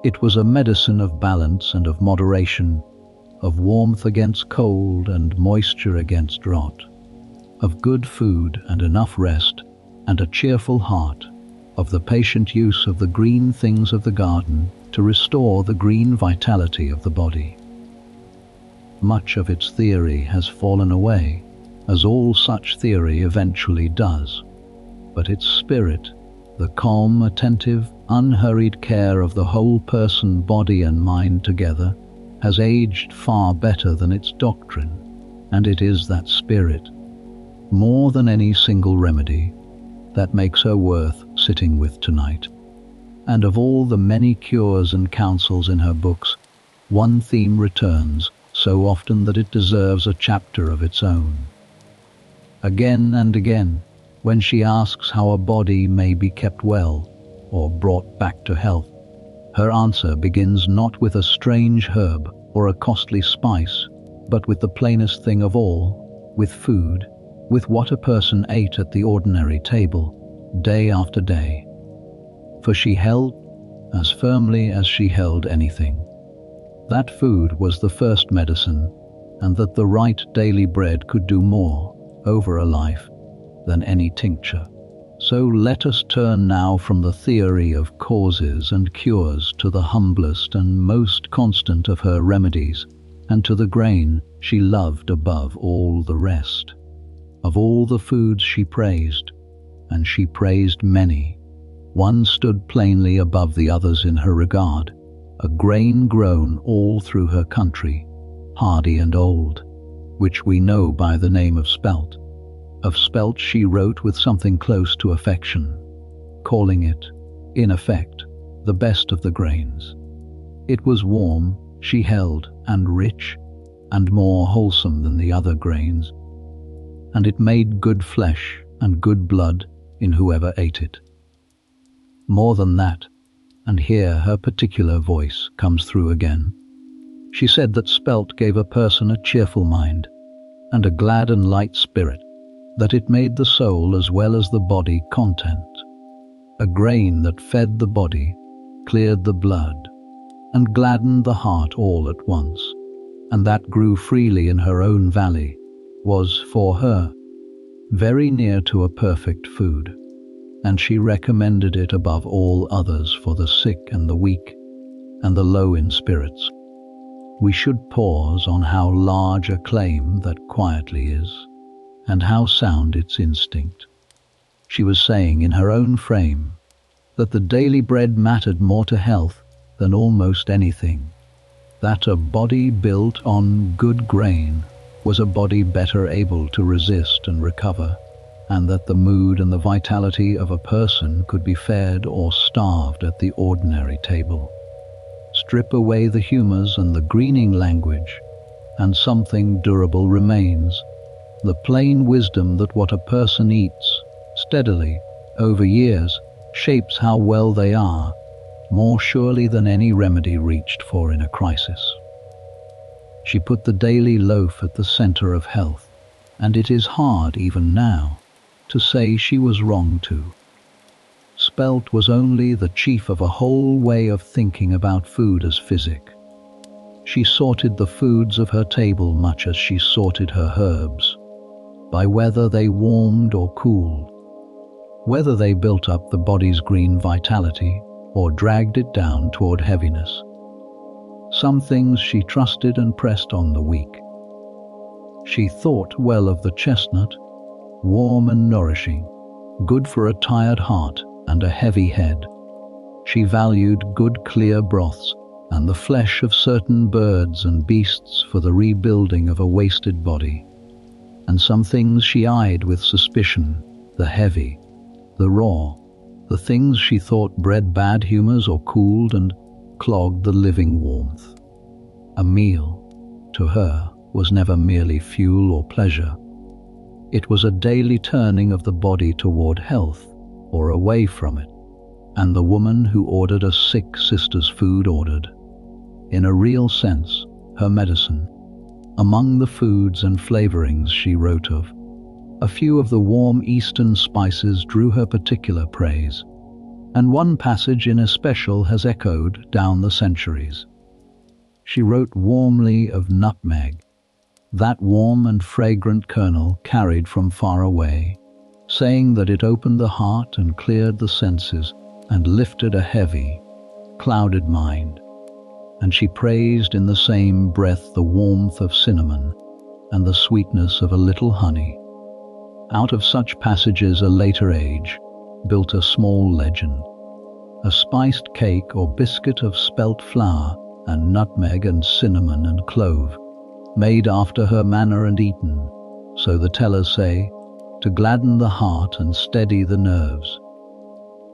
It was a medicine of balance and of moderation, of warmth against cold and moisture against drought, of good food and enough rest and a cheerful heart, of the patient use of the green things of the garden to restore the green vitality of the body. Much of its theory has fallen away, as all such theory eventually does, but its spirit, the calm, attentive, unhurried care of the whole person, body and mind together, has aged far better than its doctrine, and it is that spirit, more than any single remedy, that makes her worth sitting with tonight. And of all the many cures and counsels in her books, one theme returns so often that it deserves a chapter of its own. Again and again, when she asks how a body may be kept well or brought back to health, her answer begins not with a strange herb or a costly spice, but with the plainest thing of all, with food, with what a person ate at the ordinary table, day after day. For she held, as firmly as she held anything, that food was the first medicine, and that the right daily bread could do more, over a life, than any tincture. So let us turn now from the theory of causes and cures to the humblest and most constant of her remedies, and to the grain she loved above all the rest. Of all the foods she praised, and she praised many, one stood plainly above the others in her regard, a grain grown all through her country, hardy and old, which we know by the name of spelt, Of spelt she wrote with something close to affection, calling it, in effect, the best of the grains. It was warm, she held, and rich, and more wholesome than the other grains, and it made good flesh and good blood in whoever ate it. More than that, and here her particular voice comes through again, she said that spelt gave a person a cheerful mind and a glad and light spirit, that it made the soul as well as the body content, a grain that fed the body, cleared the blood, and gladdened the heart all at once, and that grew freely in her own valley, was, for her, very near to a perfect food, and she recommended it above all others for the sick and the weak, and the low in spirits. We should pause on how large a claim that quietly is, and how sound its instinct. She was saying in her own frame that the daily bread mattered more to health than almost anything, that a body built on good grain was a body better able to resist and recover, and that the mood and the vitality of a person could be fed or starved at the ordinary table. Strip away the humours and the greening language, and something durable remains, the plain wisdom that what a person eats, steadily, over years, shapes how well they are, more surely than any remedy reached for in a crisis. She put the daily loaf at the centre of health, and it is hard, even now, to say she was wrong to. Spelt was only the chief of a whole way of thinking about food as physic. She sorted the foods of her table much as she sorted her herbs, by whether they warmed or cooled, whether they built up the body's green vitality or dragged it down toward heaviness. Some things she trusted and pressed on the weak. She thought well of the chestnut, warm and nourishing, good for a tired heart and a heavy head. She valued good clear broths and the flesh of certain birds and beasts for the rebuilding of a wasted body. And some things she eyed with suspicion, the heavy, the raw, the things she thought bred bad humours or cooled and clogged the living warmth. A meal, to her, was never merely fuel or pleasure. It was a daily turning of the body toward health or away from it, and the woman who ordered a sick sister's food ordered, in a real sense, her medicine. Among the foods and flavourings she wrote of, a few of the warm Eastern spices drew her particular praise, and one passage in especial has echoed down the centuries. She wrote warmly of nutmeg, that warm and fragrant kernel carried from far away, saying that it opened the heart and cleared the senses and lifted a heavy, clouded mind. And she praised in the same breath the warmth of cinnamon and the sweetness of a little honey. Out of such passages a later age built a small legend, a spiced cake or biscuit of spelt flour and nutmeg and cinnamon and clove, made after her manner and eaten, so the tellers say, to gladden the heart and steady the nerves.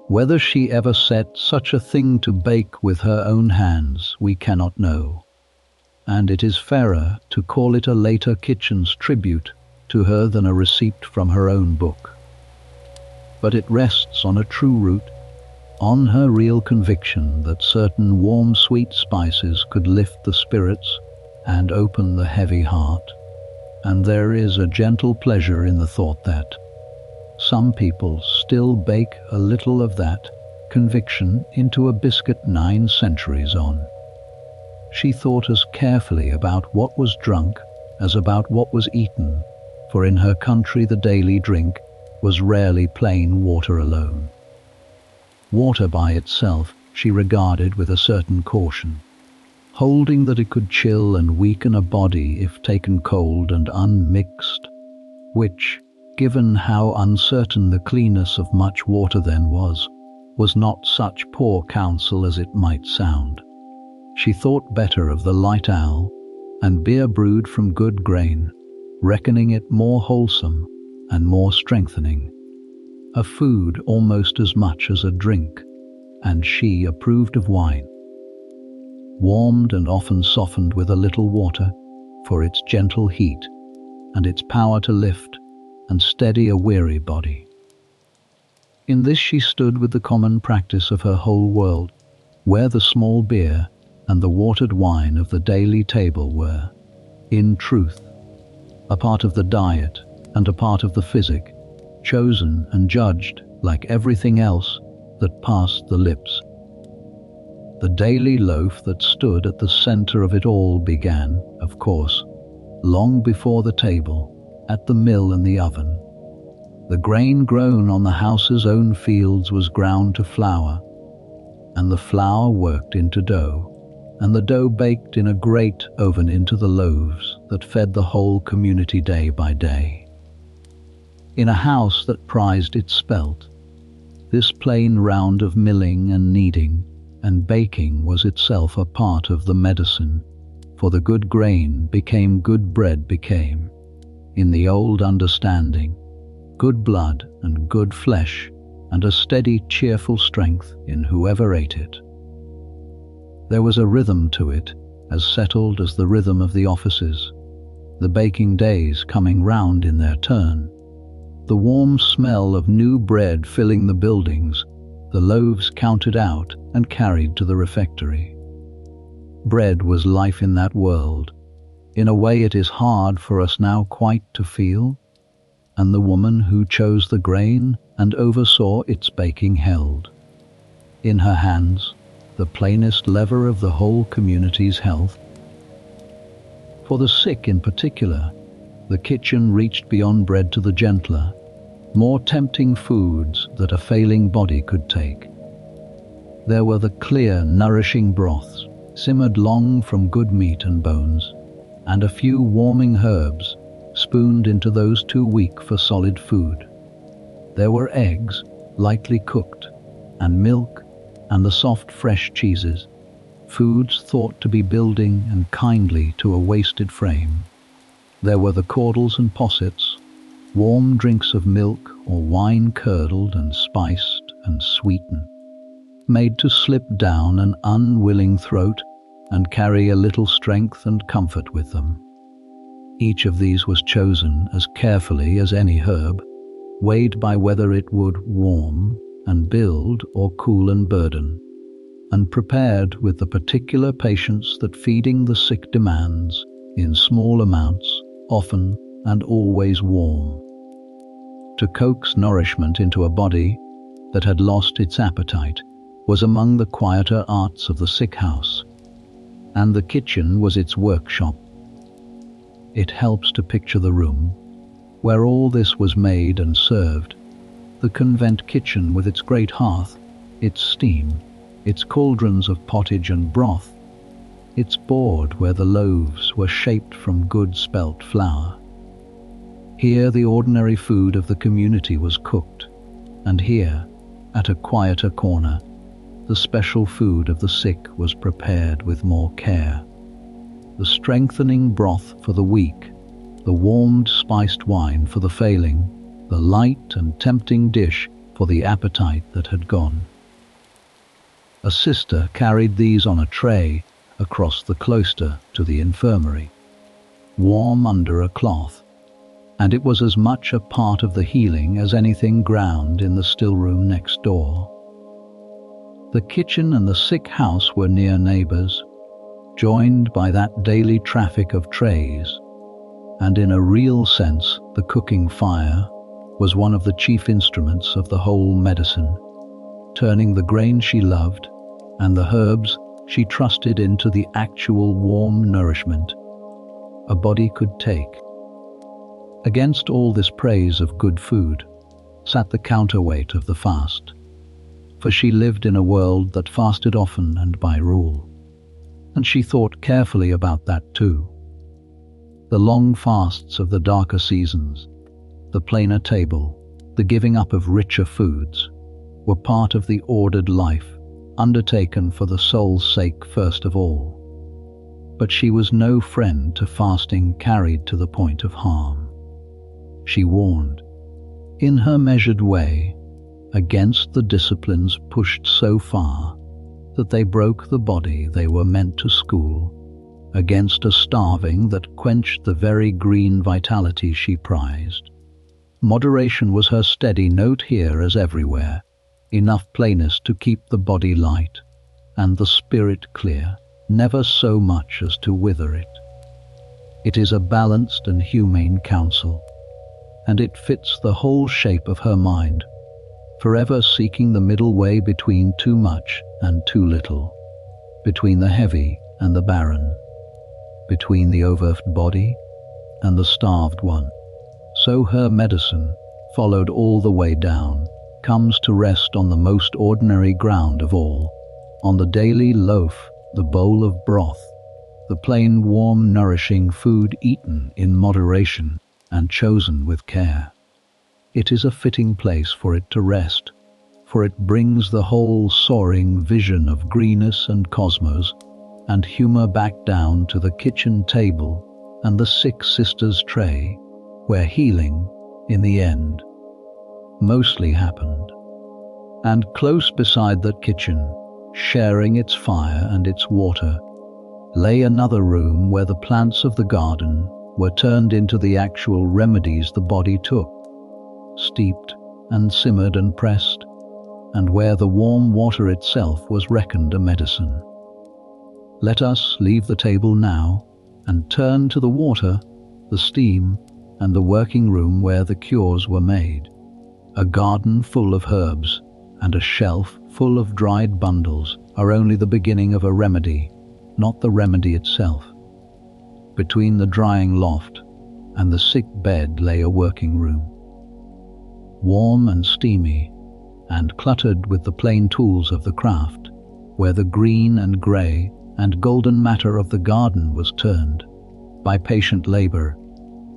Whether she ever set such a thing to bake with her own hands, we cannot know, and it is fairer to call it a later kitchen's tribute to her than a receipt from her own book. But it rests on a true root, on her real conviction that certain warm sweet spices could lift the spirits and open the heavy heart, and there is a gentle pleasure in the thought that some people still bake a little of that conviction into a biscuit 9 centuries on. She thought as carefully about what was drunk as about what was eaten, for in her country the daily drink was rarely plain water alone. Water by itself she regarded with a certain caution, holding that it could chill and weaken a body if taken cold and unmixed, which, given how uncertain the cleanness of much water then was not such poor counsel as it might sound. She thought better of the light owl and beer brewed from good grain, reckoning it more wholesome and more strengthening, a food almost as much as a drink, and she approved of wine, warmed and often softened with a little water, for its gentle heat and its power to lift and steady a weary body. In this she stood with the common practice of her whole world, where the small beer and the watered wine of the daily table were, in truth, a part of the diet and a part of the physic, chosen and judged like everything else that passed the lips. The daily loaf that stood at the center of it all began, of course, long before the table, at the mill and the oven. The grain grown on the house's own fields was ground to flour, and the flour worked into dough, and the dough baked in a great oven into the loaves that fed the whole community day by day. In a house that prized its spelt, this plain round of milling and kneading and baking was itself a part of the medicine, for the good grain became good bread became, in the old understanding, good blood and good flesh, and a steady, cheerful strength in whoever ate it. There was a rhythm to it, as settled as the rhythm of the offices, the baking days coming round in their turn, the warm smell of new bread filling the buildings, the loaves counted out and carried to the refectory. Bread was life in that world, in a way it is hard for us now quite to feel, and the woman who chose the grain and oversaw its baking held, in her hands, the plainest lever of the whole community's health. For the sick in particular, the kitchen reached beyond bread to the gentler, more tempting foods that a failing body could take. There were the clear, nourishing broths, simmered long from good meat and bones, and a few warming herbs, spooned into those too weak for solid food. There were eggs, lightly cooked, and milk, and the soft fresh cheeses, foods thought to be building and kindly to a wasted frame. There were the caudles and possets, warm drinks of milk or wine curdled and spiced and sweetened, made to slip down an unwilling throat and carry a little strength and comfort with them. Each of these was chosen as carefully as any herb, weighed by whether it would warm and build or cool and burden, and prepared with the particular patience that feeding the sick demands, in small amounts, often and always warm. To coax nourishment into a body that had lost its appetite was among the quieter arts of the sick house, and the kitchen was its workshop. It helps to picture the room where all this was made and served, the convent kitchen with its great hearth, its steam, its cauldrons of pottage and broth, its board where the loaves were shaped from good spelt flour. Here the ordinary food of the community was cooked, and here, at a quieter corner, the special food of the sick was prepared with more care. The strengthening broth for the weak, the warmed spiced wine for the failing, the light and tempting dish for the appetite that had gone. A sister carried these on a tray across the cloister to the infirmary, warm under a cloth, and it was as much a part of the healing as anything ground in the stillroom next door. The kitchen and the sick house were near neighbors, joined by that daily traffic of trays, and in a real sense the cooking fire was one of the chief instruments of the whole medicine, turning the grain she loved and the herbs she trusted into the actual warm nourishment a body could take. Against all this praise of good food sat the counterweight of the fast, for she lived in a world that fasted often and by rule, and she thought carefully about that too. The long fasts of the darker seasons, the plainer table, the giving up of richer foods, were part of the ordered life, undertaken for the soul's sake first of all. But she was no friend to fasting carried to the point of harm. She warned, in her measured way, against the disciplines pushed so far that they broke the body they were meant to school, against a starving that quenched the very green vitality she prized. Moderation was her steady note here as everywhere, enough plainness to keep the body light and the spirit clear, never so much as to wither it. It is a balanced and humane counsel, and it fits the whole shape of her mind, forever seeking the middle way between too much and too little, between the heavy and the barren, between the overfed body and the starved one. So her medicine, followed all the way down, comes to rest on the most ordinary ground of all, on the daily loaf, the bowl of broth, the plain, warm, nourishing food eaten in moderation and chosen with care. It is a fitting place for it to rest, for it brings the whole soaring vision of greenness and cosmos and humour back down to the kitchen table and the sick sister's tray, where healing, in the end, mostly happened. And close beside that kitchen, sharing its fire and its water, lay another room where the plants of the garden were turned into the actual remedies the body took, steeped and simmered and pressed, and where the warm water itself was reckoned a medicine. Let us leave the table now and turn to the water, the steam, and the working room where the cures were made. A garden full of herbs and a shelf full of dried bundles are only the beginning of a remedy, not the remedy itself. Between the drying loft and the sick bed lay a working room, warm and steamy, and cluttered with the plain tools of the craft, where the green and grey and golden matter of the garden was turned, by patient labour,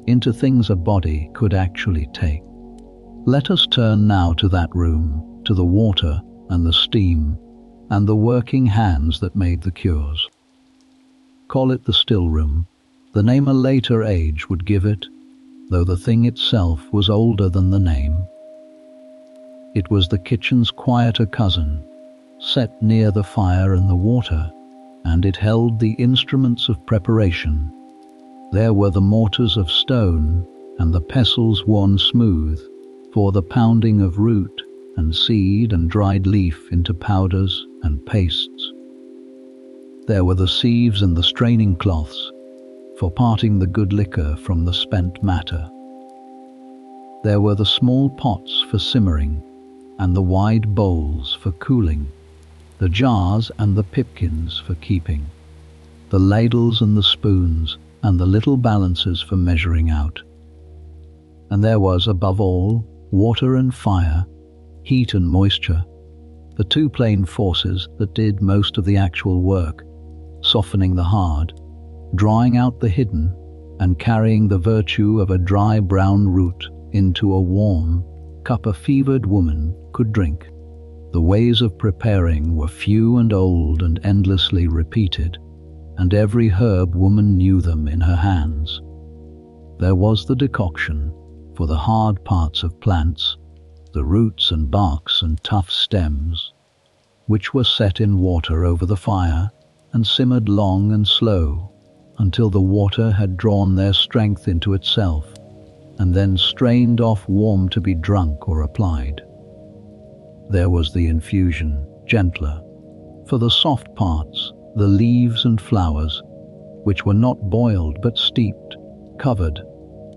into things a body could actually take. Let us turn now to that room, to the water and the steam, and the working hands that made the cures. Call it the stillroom, the name a later age would give it, though the thing itself was older than the name. It was the kitchen's quieter cousin, set near the fire and the water, and it held the instruments of preparation. There were the mortars of stone and the pestles worn smooth, for the pounding of root and seed and dried leaf into powders and pastes. There were the sieves and the straining cloths, for parting the good liquor from the spent matter. There were the small pots for simmering, and the wide bowls for cooling, the jars and the pipkins for keeping, the ladles and the spoons, and the little balances for measuring out. And there was, above all, water and fire, heat and moisture, the two plain forces that did most of the actual work, softening the hard, drawing out the hidden, and carrying the virtue of a dry brown root into a warm cup a fevered woman could drink. The ways of preparing were few and old and endlessly repeated, and every herb woman knew them in her hands. There was the decoction for the hard parts of plants, the roots and barks and tough stems, which were set in water over the fire and simmered long and slow until the water had drawn their strength into itself, and then strained off warm to be drunk or applied. There was the infusion, gentler, for the soft parts, the leaves and flowers, which were not boiled but steeped, covered,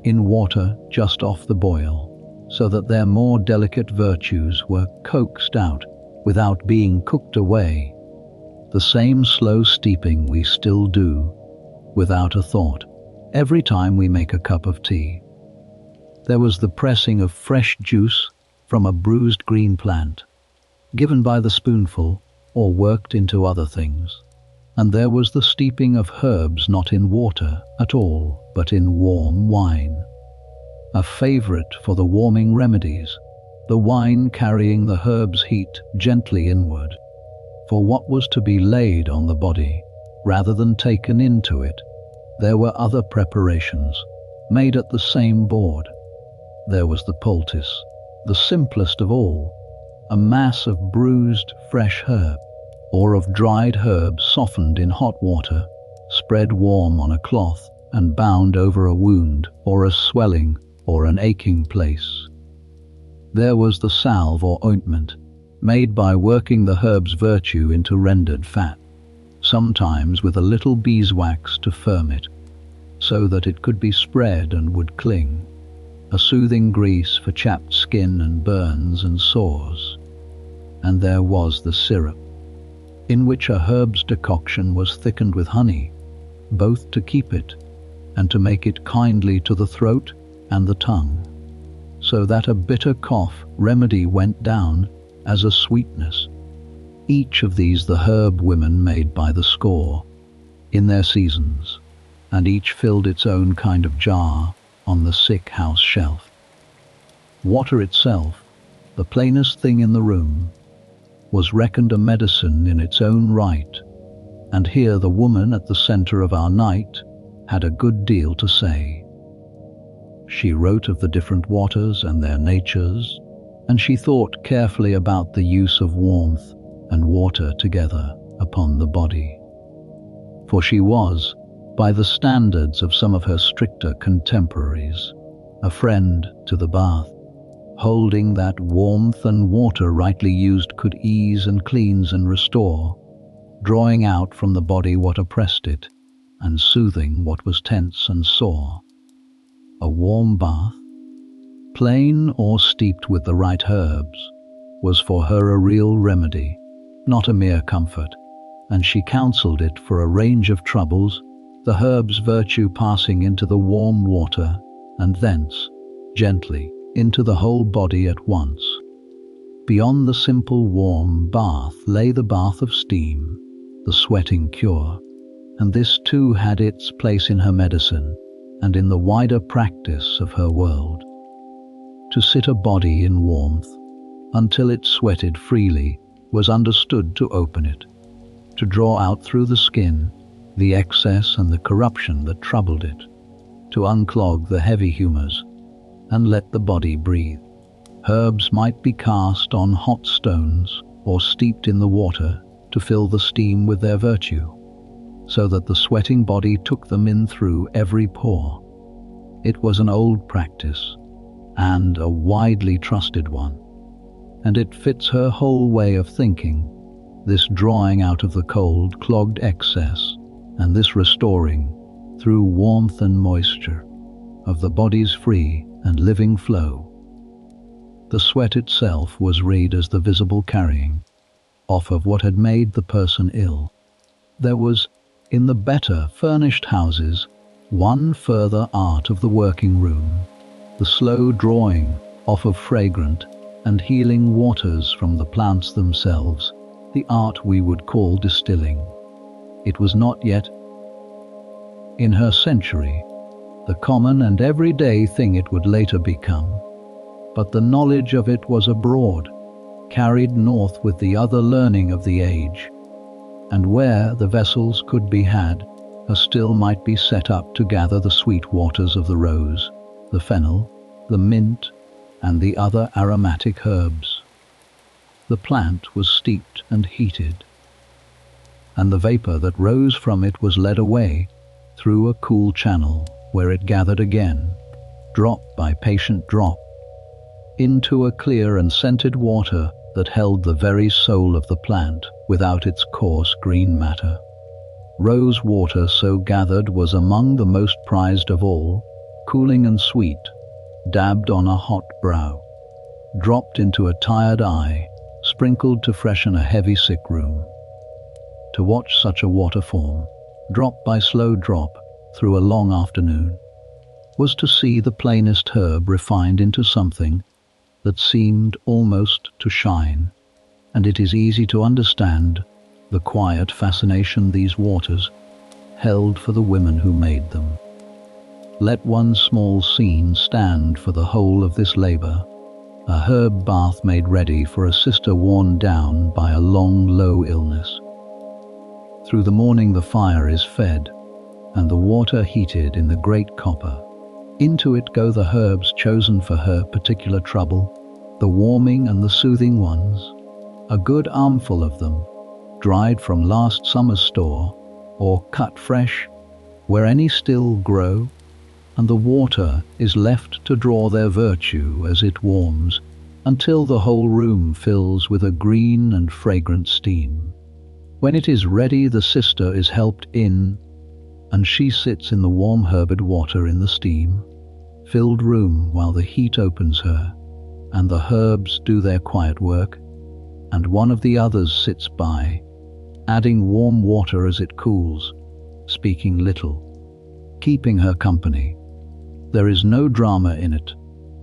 in water just off the boil, so that their more delicate virtues were coaxed out without being cooked away. The same slow steeping we still do, without a thought, every time we make a cup of tea. There was the pressing of fresh juice from a bruised green plant, given by the spoonful or worked into other things. And there was the steeping of herbs not in water at all, but in warm wine. A favourite for the warming remedies, the wine carrying the herbs' heat gently inward, for what was to be laid on the body, rather than taken into it. There were other preparations, made at the same board. There was the poultice, The simplest of all, a mass of bruised, fresh herb, or of dried herbs softened in hot water, spread warm on a cloth and bound over a wound or a swelling or an aching place. There was the salve or ointment, made by working the herb's virtue into rendered fat, sometimes with a little beeswax to firm it, so that it could be spread and would cling, a soothing grease for chapped skin and burns and sores. And there was the syrup, in which a herb's decoction was thickened with honey, both to keep it and to make it kindly to the throat and the tongue, so that a bitter cough remedy went down as a sweetness. Each of these the herb women made by the score, in their seasons, and each filled its own kind of jar on the sick house shelf. Water itself, the plainest thing in the room, was reckoned a medicine in its own right, and here the woman at the center of our night had a good deal to say. She wrote of the different waters and their natures, and she thought carefully about the use of warmth and water together upon the body. For she was, by the standards of some of her stricter contemporaries, a friend to the bath, holding that warmth and water rightly used could ease and cleanse and restore, drawing out from the body what oppressed it, and soothing what was tense and sore. A warm bath, plain or steeped with the right herbs, was for her a real remedy, not a mere comfort, and she counselled it for a range of troubles, the herb's virtue passing into the warm water, and thence, gently, into the whole body at once. Beyond the simple warm bath lay the bath of steam, the sweating cure, and this too had its place in her medicine and in the wider practice of her world. To sit a body in warmth until it sweated freely was understood to open it, to draw out through the skin the excess and the corruption that troubled it, to unclog the heavy humours and let the body breathe. Herbs might be cast on hot stones or steeped in the water to fill the steam with their virtue, so that the sweating body took them in through every pore. It was an old practice, and a widely trusted one, and it fits her whole way of thinking, this drawing out of the cold, clogged excess, and this restoring, through warmth and moisture, of the body's free and living flow. The sweat itself was read as the visible carrying off of what had made the person ill. There was, in the better furnished houses, one further art of the working room, the slow drawing off of fragrant and healing waters from the plants themselves, the art we would call distilling. It was not yet, in her century, the common and everyday thing it would later become, but the knowledge of it was abroad, carried north with the other learning of the age, and where the vessels could be had, a still might be set up to gather the sweet waters of the rose, the fennel, the mint, and the other aromatic herbs. The plant was steeped and heated, and the vapour that rose from it was led away through a cool channel, where it gathered again, drop by patient drop, into a clear and scented water that held the very soul of the plant without its coarse green matter. Rose water so gathered was among the most prized of all, cooling and sweet, dabbed on a hot brow, dropped into a tired eye, sprinkled to freshen a heavy sick room. To watch such a water form, drop by slow drop, through a long afternoon, was to see the plainest herb refined into something that seemed almost to shine, and it is easy to understand the quiet fascination these waters held for the women who made them. Let one small scene stand for the whole of this labour, a herb bath made ready for a sister worn down by a long, low illness. Through the morning the fire is fed, and the water heated in the great copper. Into it go the herbs chosen for her particular trouble, the warming and the soothing ones, a good armful of them, dried from last summer's store, or cut fresh, where any still grow, and the water is left to draw their virtue as it warms, until the whole room fills with a green and fragrant steam. When it is ready, the sister is helped in, and she sits in the warm herbed water in the steam-filled room while the heat opens her, and the herbs do their quiet work, and one of the others sits by, adding warm water as it cools, speaking little, keeping her company. There is no drama in it,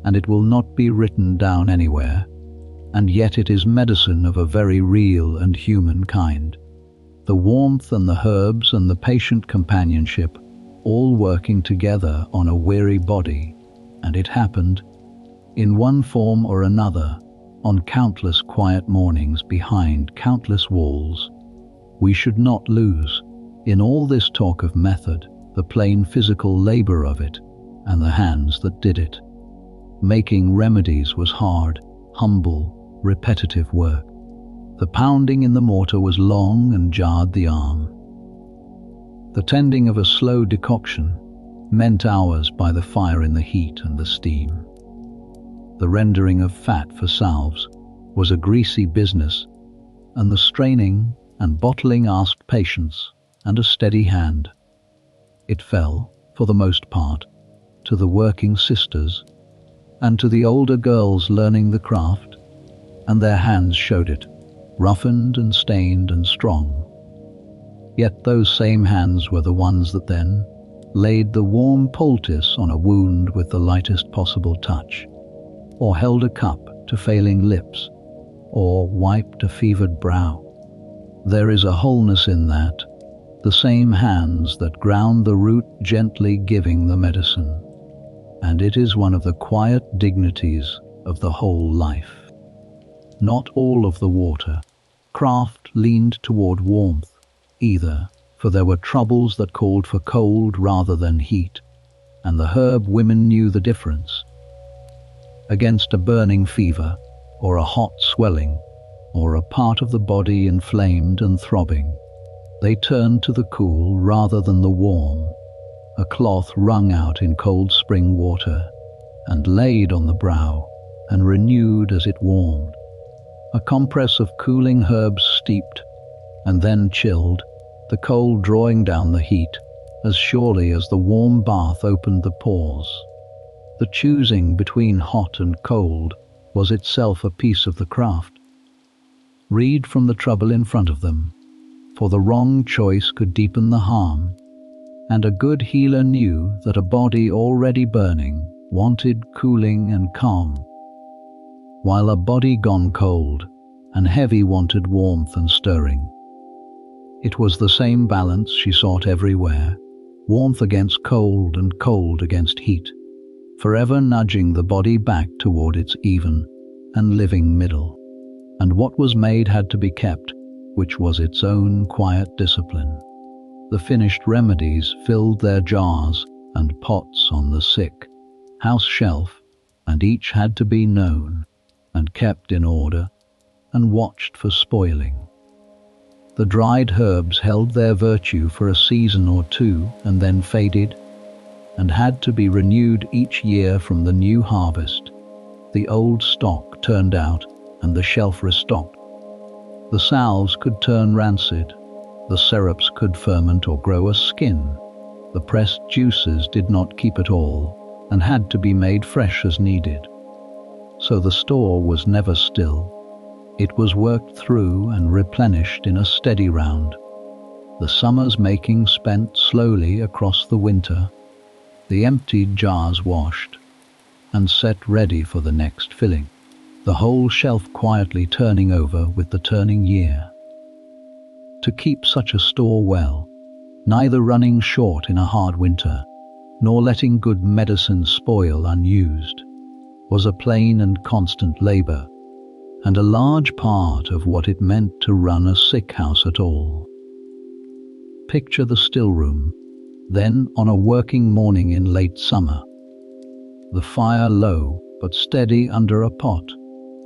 and it will not be written down anywhere, and yet it is medicine of a very real and human kind. The warmth and the herbs and the patient companionship, all working together on a weary body, and it happened, in one form or another, on countless quiet mornings behind countless walls. We should not lose, in all this talk of method, the plain physical labor of it, and the hands that did it. Making remedies was hard, humble, repetitive work. The pounding in the mortar was long and jarred the arm. The tending of a slow decoction meant hours by the fire in the heat and the steam. The rendering of fat for salves was a greasy business, and the straining and bottling asked patience and a steady hand. It fell, for the most part, to the working sisters and to the older girls learning the craft, and their hands showed it, roughened and stained and strong. Yet those same hands were the ones that then laid the warm poultice on a wound with the lightest possible touch, or held a cup to failing lips, or wiped a fevered brow. There is a wholeness in that, the same hands that ground the root gently giving the medicine, and it is one of the quiet dignities of the whole life. Not all of the water craft leaned toward warmth, either, for there were troubles that called for cold rather than heat, and the herb women knew the difference. Against a burning fever, or a hot swelling, or a part of the body inflamed and throbbing, they turned to the cool rather than the warm, a cloth wrung out in cold spring water, and laid on the brow, and renewed as it warmed. A compress of cooling herbs steeped, and then chilled, the cold drawing down the heat, as surely as the warm bath opened the pores. The choosing between hot and cold was itself a piece of the craft. Read from the trouble in front of them, for the wrong choice could deepen the harm, and a good healer knew that a body already burning wanted cooling and calm, while a body gone cold and heavy wanted warmth and stirring. It was the same balance she sought everywhere, warmth against cold and cold against heat, forever nudging the body back toward its even and living middle. And what was made had to be kept, which was its own quiet discipline. The finished remedies filled their jars and pots on the sick house shelf, and each had to be known and kept in order and watched for spoiling. The dried herbs held their virtue for a season or two and then faded, and had to be renewed each year from the new harvest. The old stock turned out and the shelf restocked. The salves could turn rancid, the syrups could ferment or grow a skin. The pressed juices did not keep at all, and had to be made fresh as needed. So the store was never still. It was worked through and replenished in a steady round. The summer's making spent slowly across the winter, the emptied jars washed, and set ready for the next filling, the whole shelf quietly turning over with the turning year. To keep such a store well, neither running short in a hard winter, nor letting good medicine spoil unused, was a plain and constant labor, and a large part of what it meant to run a sick house at all. Picture the stillroom, then on a working morning in late summer, the fire low but steady under a pot,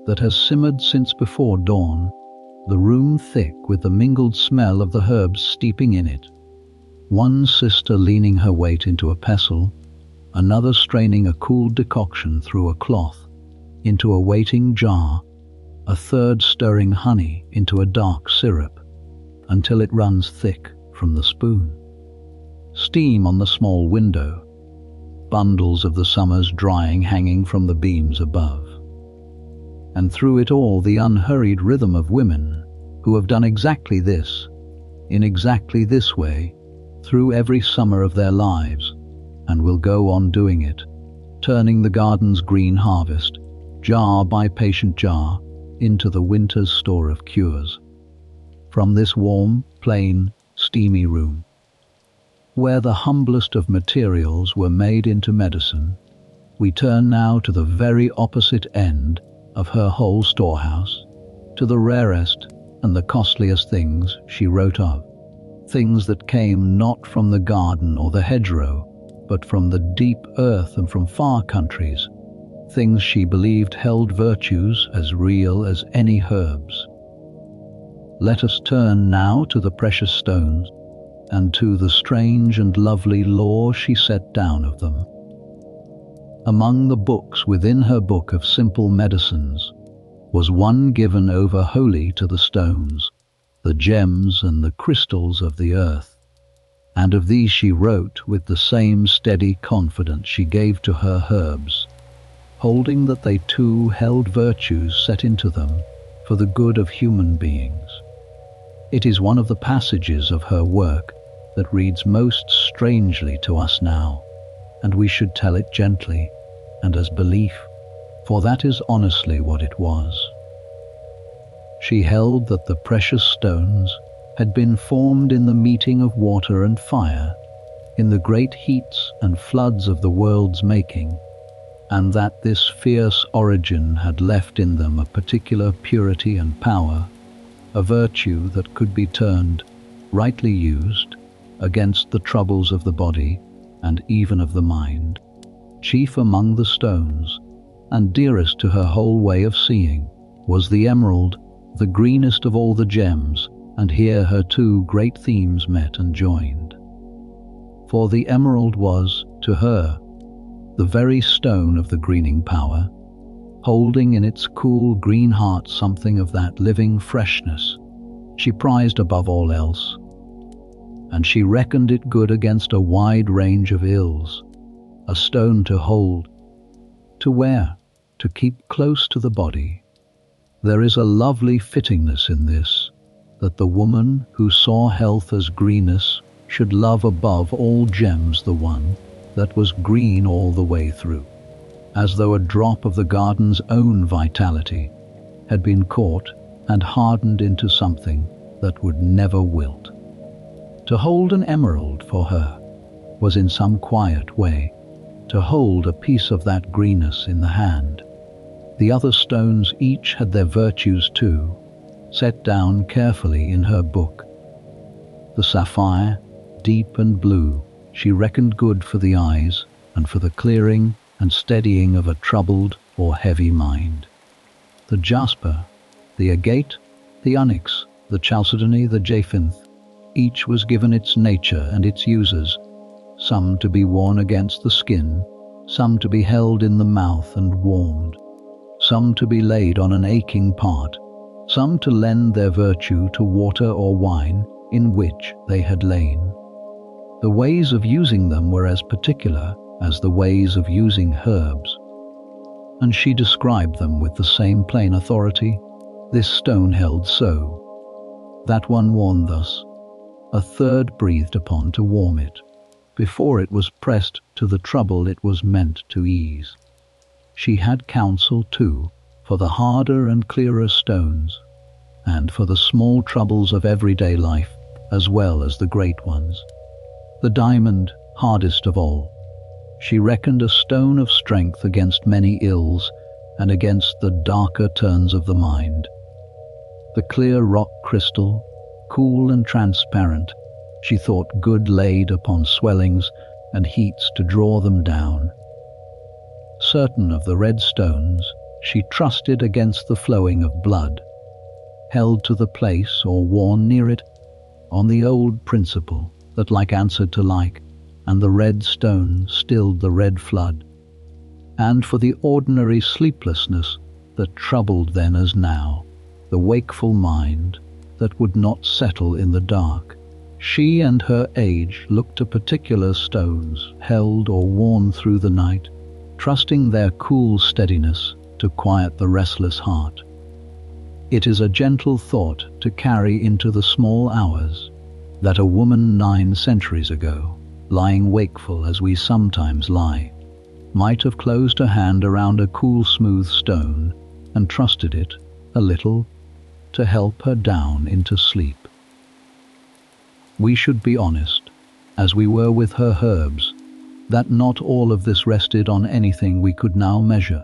that has simmered since before dawn, the room thick with the mingled smell of the herbs steeping in it. One sister leaning her weight into a pestle, another straining a cool decoction through a cloth into a waiting jar, a third stirring honey into a dark syrup until it runs thick from the spoon. Steam on the small window, bundles of the summer's drying hanging from the beams above. And through it all the unhurried rhythm of women who have done exactly this, in exactly this way, through every summer of their lives, and will go on doing it, turning the garden's green harvest, jar by patient jar, into the winter's store of cures. From this warm, plain, steamy room, where the humblest of materials were made into medicine, we turn now to the very opposite end of her whole storehouse, to the rarest and the costliest things she wrote of, things that came not from the garden or the hedgerow, but from the deep earth and from far countries, things she believed held virtues as real as any herbs. Let us turn now to the precious stones, and to the strange and lovely lore she set down of them. Among the books within her book of simple medicines was one given over wholly to the stones, the gems and the crystals of the earth, and of these she wrote with the same steady confidence she gave to her herbs, holding that they too held virtues set into them for the good of human beings. It is one of the passages of her work that reads most strangely to us now, and we should tell it gently and as belief, for that is honestly what it was. She held that the precious stones had been formed in the meeting of water and fire, in the great heats and floods of the world's making, and that this fierce origin had left in them a particular purity and power, a virtue that could be turned, rightly used, against the troubles of the body and even of the mind. Chief among the stones, and dearest to her whole way of seeing, was the emerald, the greenest of all the gems, and here her two great themes met and joined. For the emerald was, to her, the very stone of the greening power, holding in its cool green heart something of that living freshness she prized above all else, and she reckoned it good against a wide range of ills, a stone to hold, to wear, to keep close to the body. There is a lovely fittingness in this, that the woman who saw health as greenness should love above all gems the one that was green all the way through, as though a drop of the garden's own vitality had been caught and hardened into something that would never wilt. To hold an emerald for her was in some quiet way to hold a piece of that greenness in the hand. The other stones each had their virtues too, set down carefully in her book. The sapphire, deep and blue, she reckoned good for the eyes and for the clearing and steadying of a troubled or heavy mind. The jasper, the agate, the onyx, the chalcedony, the jacinth, each was given its nature and its uses, some to be worn against the skin, some to be held in the mouth and warmed, some to be laid on an aching part, some to lend their virtue to water or wine in which they had lain. The ways of using them were as particular as the ways of using herbs, and she described them with the same plain authority. This stone held so, that one worn thus, a third breathed upon to warm it, before it was pressed to the trouble it was meant to ease. She had counsel, too, for the harder and clearer stones, and for the small troubles of everyday life, as well as the great ones. The diamond, hardest of all, she reckoned a stone of strength against many ills and against the darker turns of the mind. The clear rock crystal, cool and transparent, she thought good laid upon swellings and heats to draw them down. Certain of the red stones, she trusted against the flowing of blood, held to the place or worn near it, on the old principle that like answered to like, and the red stone stilled the red flood, and for the ordinary sleeplessness that troubled then as now the wakeful mind that would not settle in the dark, she and her age looked to particular stones held or worn through the night, trusting their cool steadiness to quiet the restless heart. It is a gentle thought to carry into the small hours that a woman 9 centuries ago, lying wakeful as we sometimes lie, might have closed her hand around a cool smooth stone and trusted it a little to help her down into sleep. We should be honest, as we were with her herbs, that not all of this rested on anything we could now measure,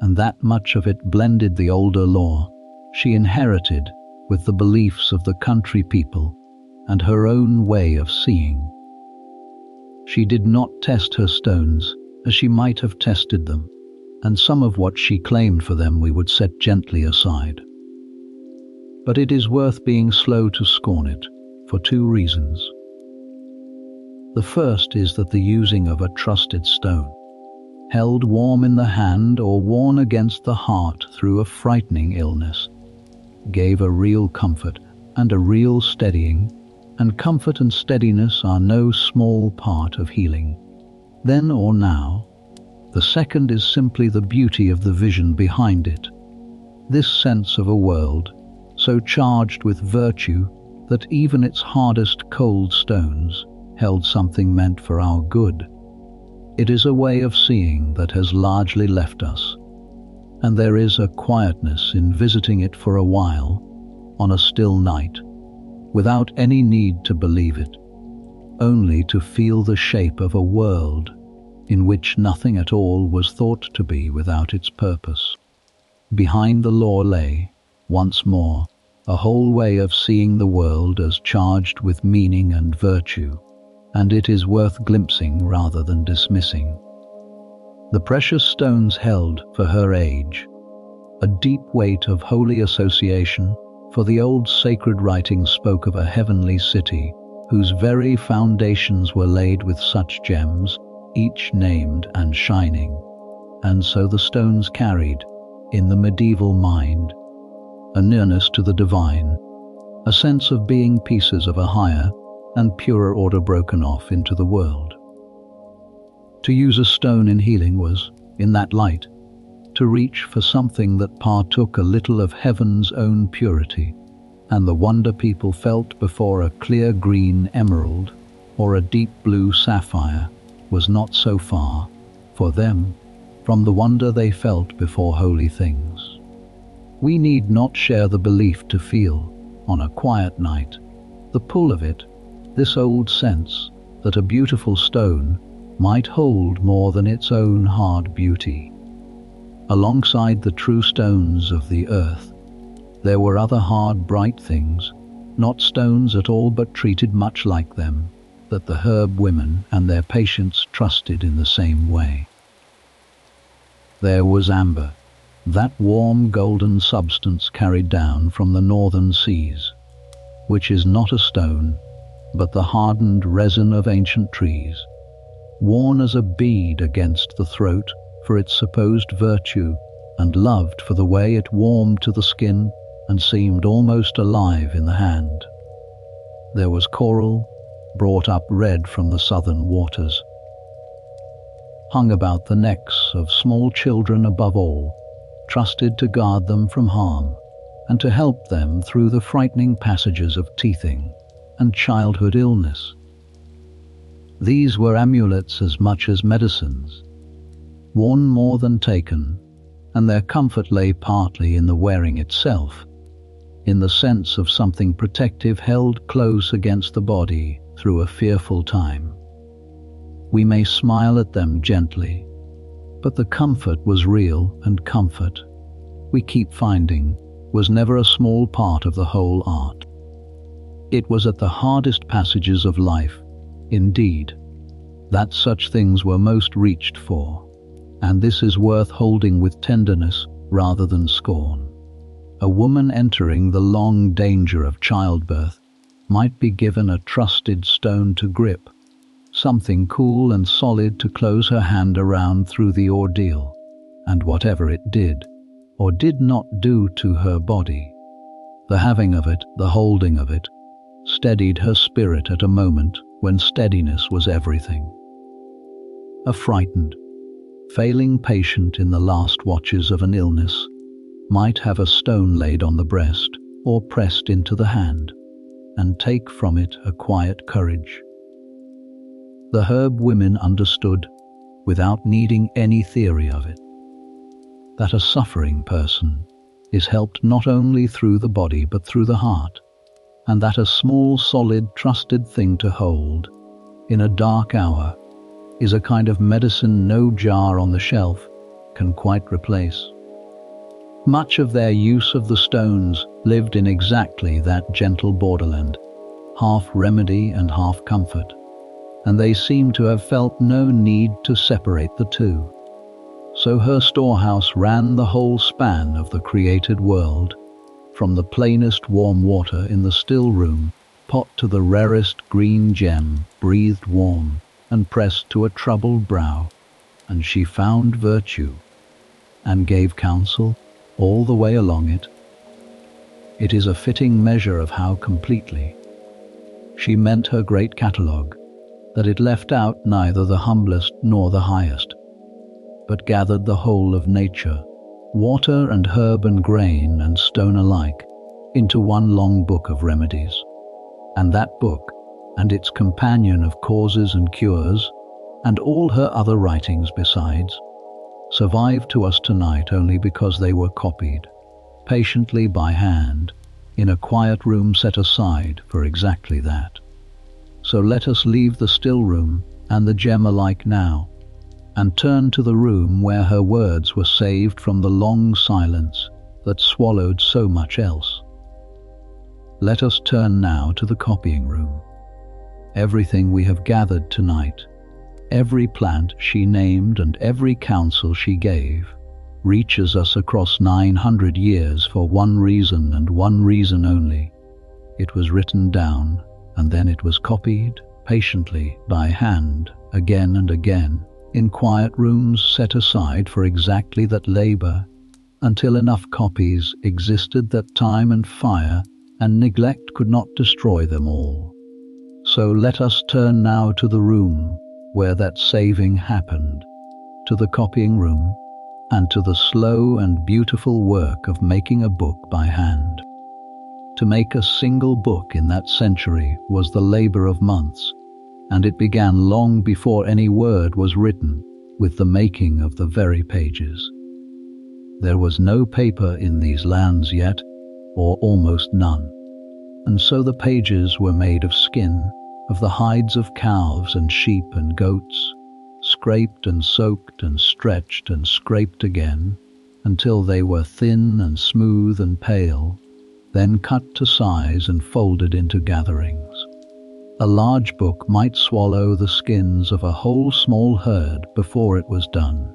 and that much of it blended the older lore she inherited with the beliefs of the country people and her own way of seeing. She did not test her stones as she might have tested them, and some of what she claimed for them we would set gently aside. But it is worth being slow to scorn it, for 2 reasons. The first is that the using of a trusted stone, held warm in the hand or worn against the heart through a frightening illness, gave a real comfort and a real steadying, and comfort and steadiness are no small part of healing, then or now. The second is simply the beauty of the vision behind it, this sense of a world so charged with virtue that even its hardest cold stones held something meant for our good. It is a way of seeing that has largely left us, and there is a quietness in visiting it for a while on a still night, without any need to believe it, only to feel the shape of a world in which nothing at all was thought to be without its purpose. Behind the lore lay, once more, a whole way of seeing the world as charged with meaning and virtue, and it is worth glimpsing rather than dismissing. The precious stones held, for her age, a deep weight of holy association, for the old sacred writings spoke of a heavenly city whose very foundations were laid with such gems, each named and shining. And so the stones carried, in the medieval mind, a nearness to the divine, a sense of being pieces of a higher and purer order broken off into the world. To use a stone in healing was, in that light, to reach for something that partook a little of heaven's own purity, and the wonder people felt before a clear green emerald or a deep blue sapphire was not so far, for them, from the wonder they felt before holy things. We need not share the belief to feel, on a quiet night, the pull of it, this old sense that a beautiful stone might hold more than its own hard beauty. Alongside the true stones of the earth, there were other hard, bright things, not stones at all but treated much like them, that the herb women and their patients trusted in the same way. There was amber, that warm golden substance carried down from the northern seas, which is not a stone, but the hardened resin of ancient trees, worn as a bead against the throat for its supposed virtue, and loved for the way it warmed to the skin and seemed almost alive in the hand. There was coral, brought up red from the southern waters, hung about the necks of small children above all, trusted to guard them from harm and to help them through the frightening passages of teething and childhood illness. These were amulets as much as medicines, worn more than taken, and their comfort lay partly in the wearing itself, in the sense of something protective held close against the body through a fearful time. We may smile at them gently, but the comfort was real, and comfort, we keep finding, was never a small part of the whole art. It was at the hardest passages of life, indeed, that such things were most reached for, and this is worth holding with tenderness rather than scorn. A woman entering the long danger of childbirth might be given a trusted stone to grip, something cool and solid to close her hand around through the ordeal, and whatever it did or did not do to her body, the having of it, the holding of it, steadied her spirit at a moment when steadiness was everything. A frightened, failing patient in the last watches of an illness might have a stone laid on the breast or pressed into the hand, and take from it a quiet courage. The herb women understood, without needing any theory of it, that a suffering person is helped not only through the body but through the heart, and that a small, solid, trusted thing to hold in a dark hour is a kind of medicine no jar on the shelf can quite replace. Much of their use of the stones lived in exactly that gentle borderland, half remedy and half comfort, and they seem to have felt no need to separate the two. So her storehouse ran the whole span of the created world, from the plainest warm water in the still room pot to the rarest green gem breathed warm and pressed to a troubled brow, and she found virtue and gave counsel all the way along it. It is a fitting measure of how completely she meant her great catalogue, that it left out neither the humblest nor the highest, but gathered the whole of nature, water and herb and grain and stone alike, into one long book of remedies. And that book, and its companion of causes and cures, and all her other writings besides, survive to us tonight only because they were copied, patiently by hand, in a quiet room set aside for exactly that. So let us leave the still room and the gem alike now, and turn to the room where her words were saved from the long silence that swallowed so much else. Let us turn now to the copying room. Everything we have gathered tonight, every plant she named and every counsel she gave, reaches us across 900 years for one reason and one reason only. It was written down, and then it was copied, patiently, by hand, again and again, in quiet rooms set aside for exactly that labor, until enough copies existed that time and fire and neglect could not destroy them all. So let us turn now to the room where that saving happened, to the copying room, and to the slow and beautiful work of making a book by hand. To make a single book in that century was the labor of months, and it began long before any word was written, with the making of the very pages. There was no paper in these lands yet, or almost none, and so the pages were made of skin, of the hides of calves and sheep and goats, scraped and soaked and stretched and scraped again, until they were thin and smooth and pale, then cut to size and folded into gatherings. A large book might swallow the skins of a whole small herd before it was done.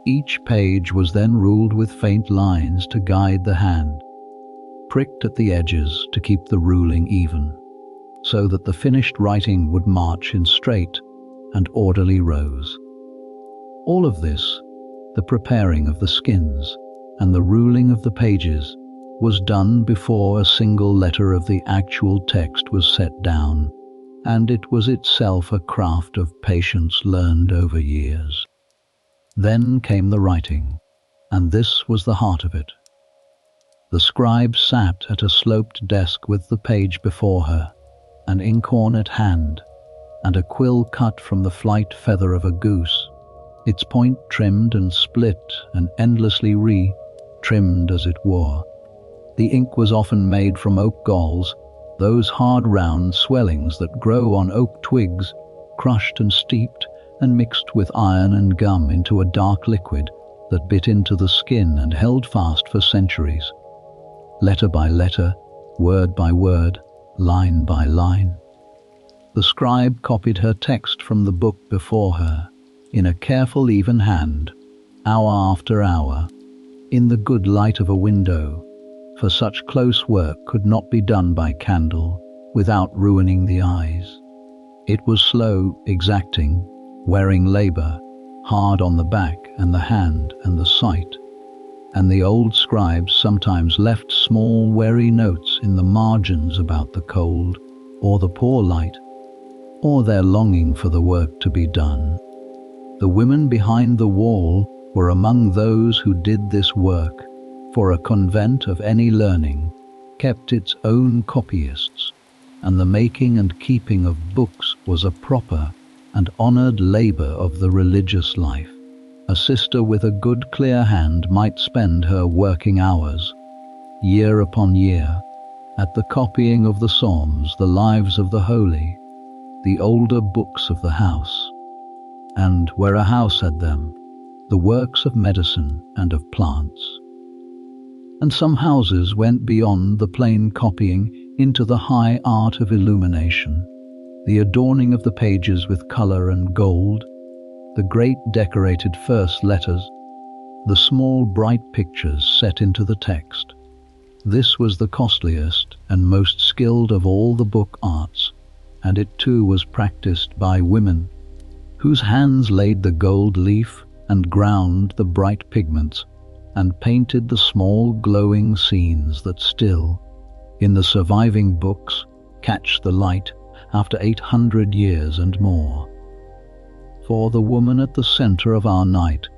Each page was then ruled with faint lines to guide the hand, pricked at the edges to keep the ruling even, so that the finished writing would march in straight and orderly rows. All of this, the preparing of the skins and the ruling of the pages, was done before a single letter of the actual text was set down, and it was itself a craft of patience learned over years. Then came the writing, and this was the heart of it. The scribe sat at a sloped desk with the page before her, an inkhorn at hand, and a quill cut from the flight feather of a goose, its point trimmed and split and endlessly re-trimmed as it wore. The ink was often made from oak galls, those hard round swellings that grow on oak twigs, crushed and steeped and mixed with iron and gum into a dark liquid that bit into the skin and held fast for centuries. Letter by letter, word by word, line by line, the scribe copied her text from the book before her, in a careful even hand, hour after hour, in the good light of a window, for such close work could not be done by candle without ruining the eyes. It was slow, exacting, wearing labour, hard on the back and the hand and the sight, and the old scribes sometimes left small wary notes in the margins about the cold, or the poor light, or their longing for the work to be done. The women behind the wall were among those who did this work, for a convent of any learning kept its own copyists, and the making and keeping of books was a proper and honoured labour of the religious life. A sister with a good clear hand might spend her working hours, year upon year, at the copying of the Psalms, the lives of the holy, the older books of the house, and, where a house had them, the works of medicine and of plants. And some houses went beyond the plain copying into the high art of illumination, the adorning of the pages with colour and gold, the great decorated first letters, the small bright pictures set into the text. This was the costliest and most skilled of all the book arts, and it too was practiced by women, whose hands laid the gold leaf and ground the bright pigments, and painted the small glowing scenes that still, in the surviving books, catch the light after 800 years and more. For the woman at the centre of our night,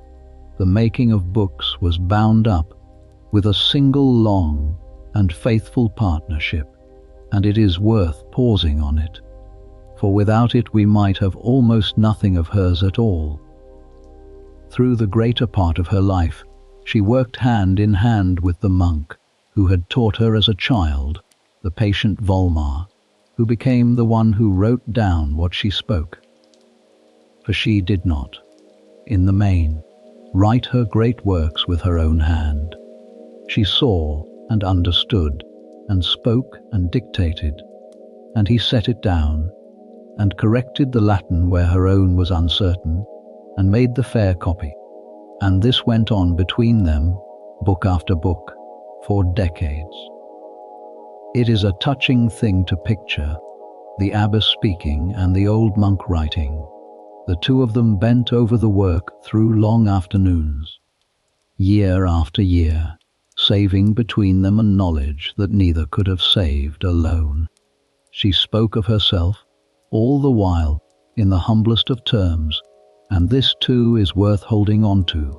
the making of books was bound up with a single long and faithful partnership, and it is worth pausing on it, for without it we might have almost nothing of hers at all. Through the greater part of her life, she worked hand in hand with the monk who had taught her as a child, the patient Volmar, who became the one who wrote down what she spoke. For she did not, in the main, write her great works with her own hand. She saw and understood, and spoke and dictated, and he set it down, and corrected the Latin where her own was uncertain, and made the fair copy. And this went on between them, book after book, for decades. It is a touching thing to picture, the abbess speaking and the old monk writing, the two of them bent over the work through long afternoons, year after year, saving between them a knowledge that neither could have saved alone. She spoke of herself, all the while, in the humblest of terms, and this too is worth holding on to.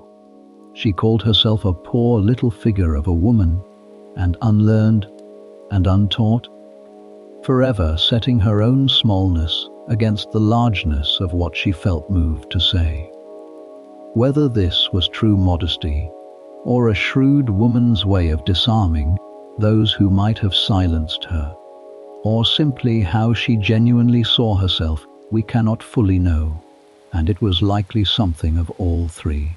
She called herself a poor little figure of a woman, and unlearned and untaught, forever setting her own smallness against the largeness of what she felt moved to say. Whether this was true modesty, or a shrewd woman's way of disarming those who might have silenced her, or simply how she genuinely saw herself, we cannot fully know, and it was likely something of all three.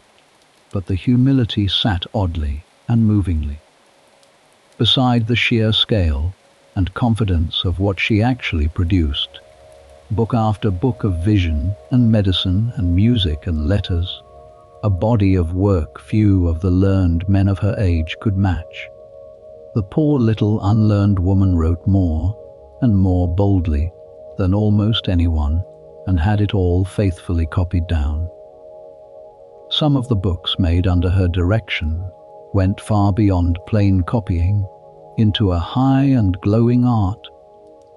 But the humility sat oddly and movingly. Beside the sheer scale and confidence of what she actually produced, book after book of vision and medicine and music and letters, a body of work few of the learned men of her age could match. The poor little unlearned woman wrote more and more boldly than almost anyone, and had it all faithfully copied down. Some of the books made under her direction went far beyond plain copying into a high and glowing art,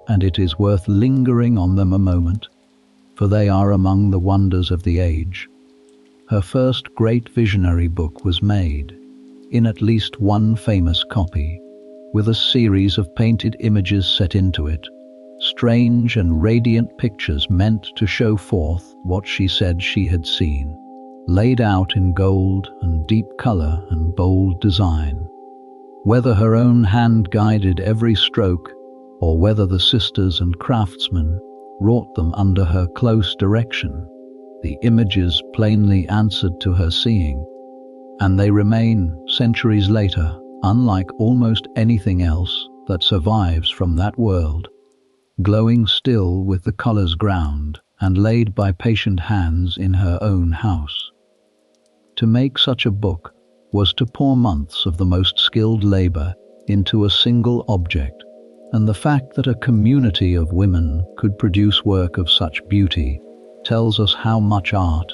and it is worth lingering on them a moment, for they are among the wonders of the age. Her first great visionary book was made, in at least one famous copy, with a series of painted images set into it, strange and radiant pictures meant to show forth what she said she had seen, laid out in gold and deep colour and bold design. Whether her own hand guided every stroke, or whether the sisters and craftsmen wrought them under her close direction, the images plainly answered to her seeing, and they remain, centuries later, unlike almost anything else that survives from that world, glowing still with the colours ground and laid by patient hands in her own house. To make such a book was to pour months of the most skilled labor into a single object, and the fact that a community of women could produce work of such beauty tells us how much art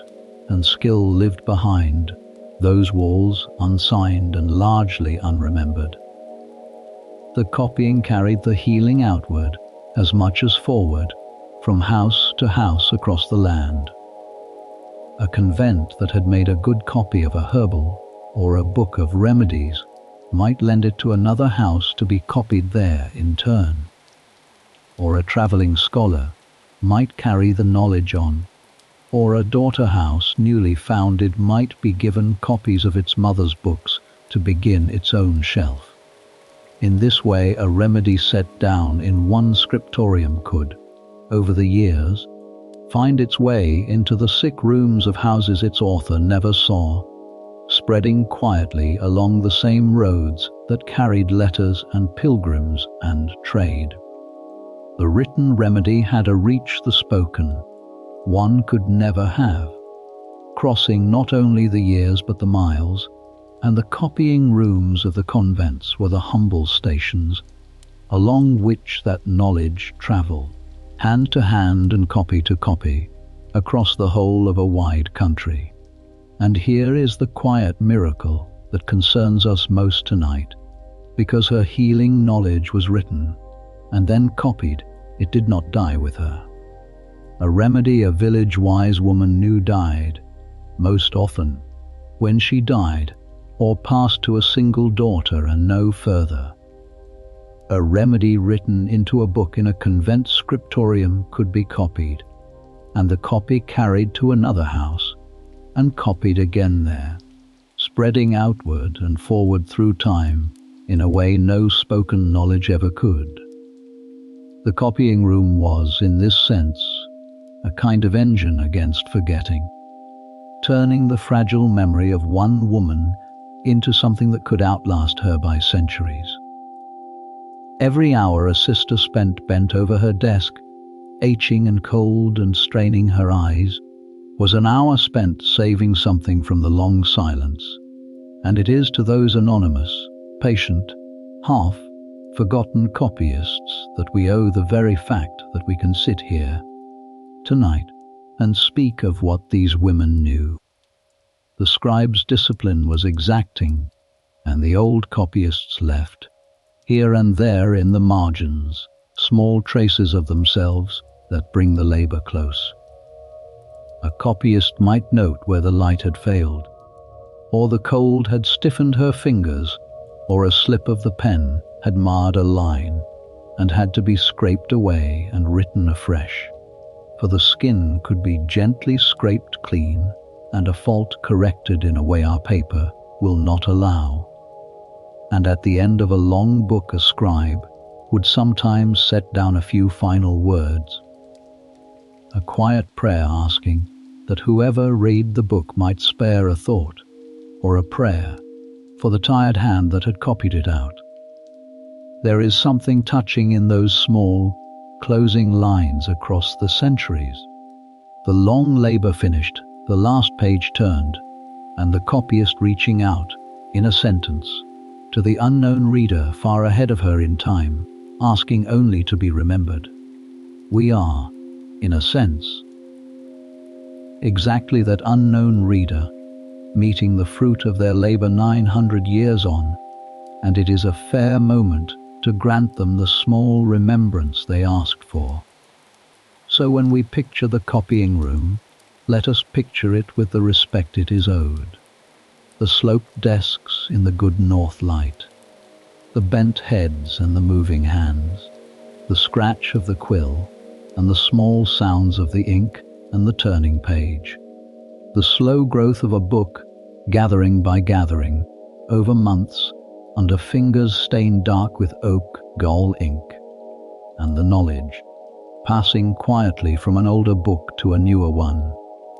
and skill lived behind those walls, unsigned and largely unremembered. The copying carried the healing outward as much as forward, from house to house across the land. A convent that had made a good copy of a herbal or a book of remedies might lend it to another house to be copied there in turn. Or a traveling scholar might carry the knowledge on, or a daughter house newly founded might be given copies of its mother's books to begin its own shelf. In this way, a remedy set down in one scriptorium could, over the years, find its way into the sick rooms of houses its author never saw, spreading quietly along the same roads that carried letters and pilgrims and trade. The written remedy had a reach the spoken one could never have, crossing not only the years but the miles, and the copying rooms of the convents were the humble stations along which that knowledge travelled, hand to hand and copy to copy, across the whole of a wide country. And here is the quiet miracle that concerns us most tonight. Because her healing knowledge was written and then copied, it did not die with her. A remedy a village wise woman knew died, most often, when she died, or passed to a single daughter and no further. A remedy written into a book in a convent scriptorium could be copied, and the copy carried to another house, and copied again there, spreading outward and forward through time in a way no spoken knowledge ever could. The copying room was, in this sense, a kind of engine against forgetting, turning the fragile memory of one woman into something that could outlast her by centuries. Every hour a sister spent bent over her desk, aching and cold and straining her eyes, was an hour spent saving something from the long silence, and it is to those anonymous, patient, half-forgotten copyists that we owe the very fact that we can sit here tonight and speak of what these women knew. The scribe's discipline was exacting, and the old copyists left, here and there in the margins, small traces of themselves that bring the labor close. A copyist might note where the light had failed, or the cold had stiffened her fingers, or a slip of the pen had marred a line and had to be scraped away and written afresh. For the skin could be gently scraped clean and a fault corrected in a way our paper will not allow. And at the end of a long book a scribe would sometimes set down a few final words, a quiet prayer asking that whoever read the book might spare a thought or a prayer for the tired hand that had copied it out. There is something touching in those small, closing lines across the centuries. The long labor finished, the last page turned, and the copyist reaching out, in a sentence, to the unknown reader far ahead of her in time, asking only to be remembered. We are, in a sense, exactly that unknown reader, meeting the fruit of their labor 900 years on, and it is a fair moment to grant them the small remembrance they asked for. So when we picture the copying room, let us picture it with the respect it is owed. The sloped desks in the good north light, the bent heads and the moving hands, the scratch of the quill and the small sounds of the ink and the turning page, the slow growth of a book, gathering by gathering, over months, under fingers stained dark with oak gall ink, and the knowledge, passing quietly from an older book to a newer one,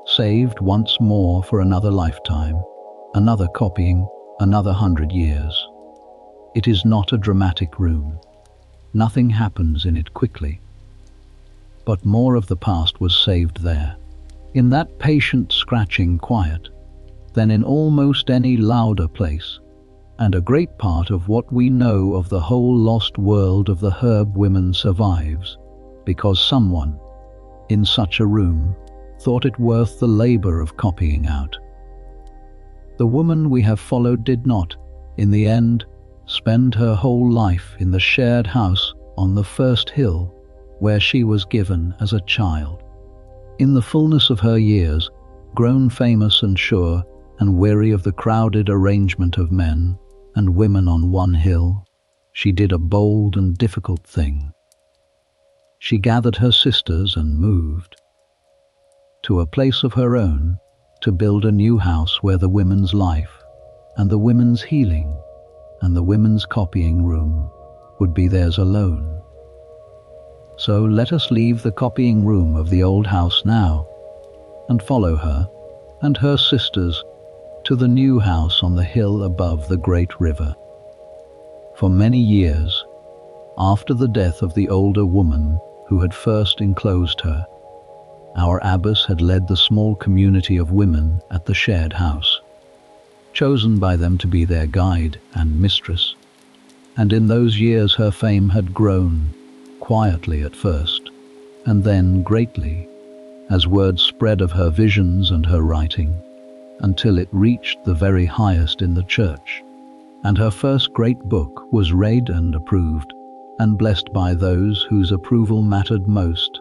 saved once more for another lifetime, another copying, another 100 years. It is not a dramatic room. Nothing happens in it quickly. but more of the past was saved there, in that patient scratching quiet, than in almost any louder place. And a great part of what we know of the whole lost world of the herb women survives, because someone, in such a room, thought it worth the labor of copying out. The woman we have followed did not, in the end, spend her whole life in the shared house on the first hill where she was given as a child. In the fullness of her years, grown famous and sure, and weary of the crowded arrangement of men and women on one hill, she did a bold and difficult thing. She gathered her sisters and moved to a place of her own to build a new house where the women's life and the women's healing and the women's copying room would be theirs alone. So let us leave the copying room of the old house now and follow her and her sisters to the new house on the hill above the great river. For many years, after the death of the older woman who had first enclosed her, our abbess had led the small community of women at the shared house, chosen by them to be their guide and mistress. And in those years her fame had grown, quietly at first, and then greatly, as word spread of her visions and her writing, until it reached the very highest in the church, and her first great book was read and approved, and blessed by those whose approval mattered most,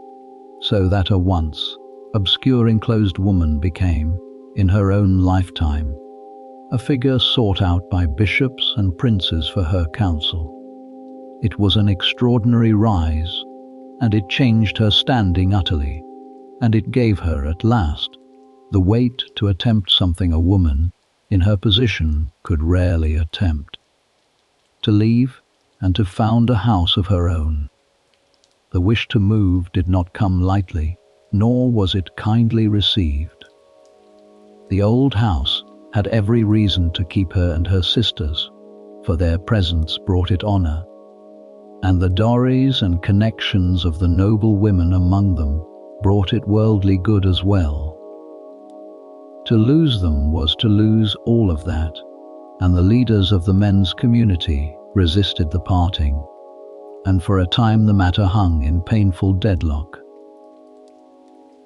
so that a once obscure enclosed woman became, in her own lifetime, a figure sought out by bishops and princes for her counsel. It was an extraordinary rise, and it changed her standing utterly, and it gave her at last the weight to attempt something a woman in her position could rarely attempt: to leave and to found a house of her own. The wish to move did not come lightly, nor was it kindly received. The old house had every reason to keep her and her sisters, for their presence brought it honor, and the dowries and connections of the noble women among them brought it worldly good as well. To lose them was to lose all of that, and the leaders of the men's community resisted the parting, and for a time the matter hung in painful deadlock.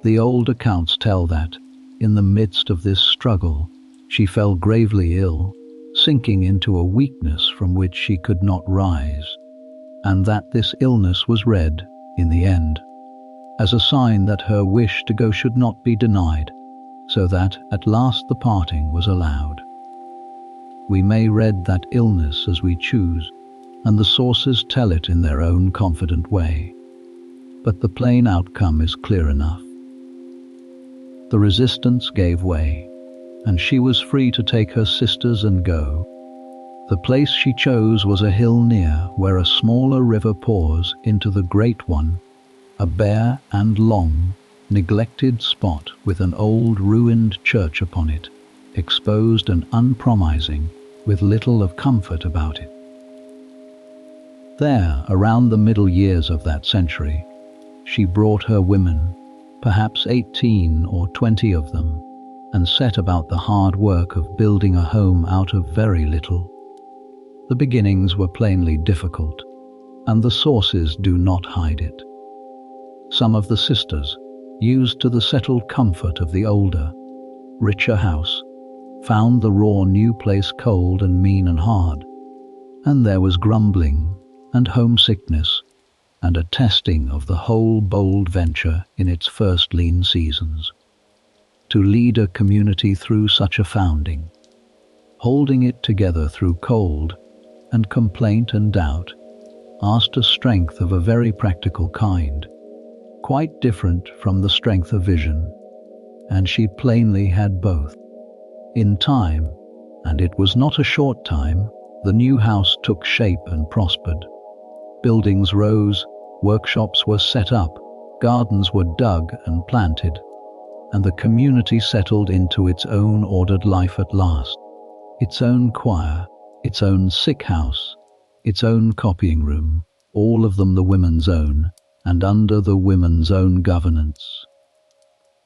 The old accounts tell that, in the midst of this struggle, she fell gravely ill, sinking into a weakness from which she could not rise, and that this illness was read, in the end, as a sign that her wish to go should not be denied, so that at last the parting was allowed. We may read that illness as we choose, and the sources tell it in their own confident way, but the plain outcome is clear enough. The resistance gave way, and she was free to take her sisters and go. The place she chose was a hill near where a smaller river pours into the great one, a bare and long, neglected spot with an old ruined church upon it, exposed and unpromising, with little of comfort about it. There, around the middle years of that century, she brought her women, perhaps 18 or 20 of them, and set about the hard work of building a home out of very little. The beginnings were plainly difficult, and the sources do not hide it. Some of the sisters, used to the settled comfort of the older, richer house, found the raw new place cold and mean and hard, and there was grumbling and homesickness and a testing of the whole bold venture in its first lean seasons. To lead a community through such a founding, holding it together through cold and complaint and doubt, asked a strength of a very practical kind, quite different from the strength of vision, and she plainly had both. In time, and it was not a short time, the new house took shape and prospered. Buildings rose, workshops were set up, gardens were dug and planted, and the community settled into its own ordered life at last. Its own choir, its own sick house, its own copying room, all of them the women's own, and under the women's own governance.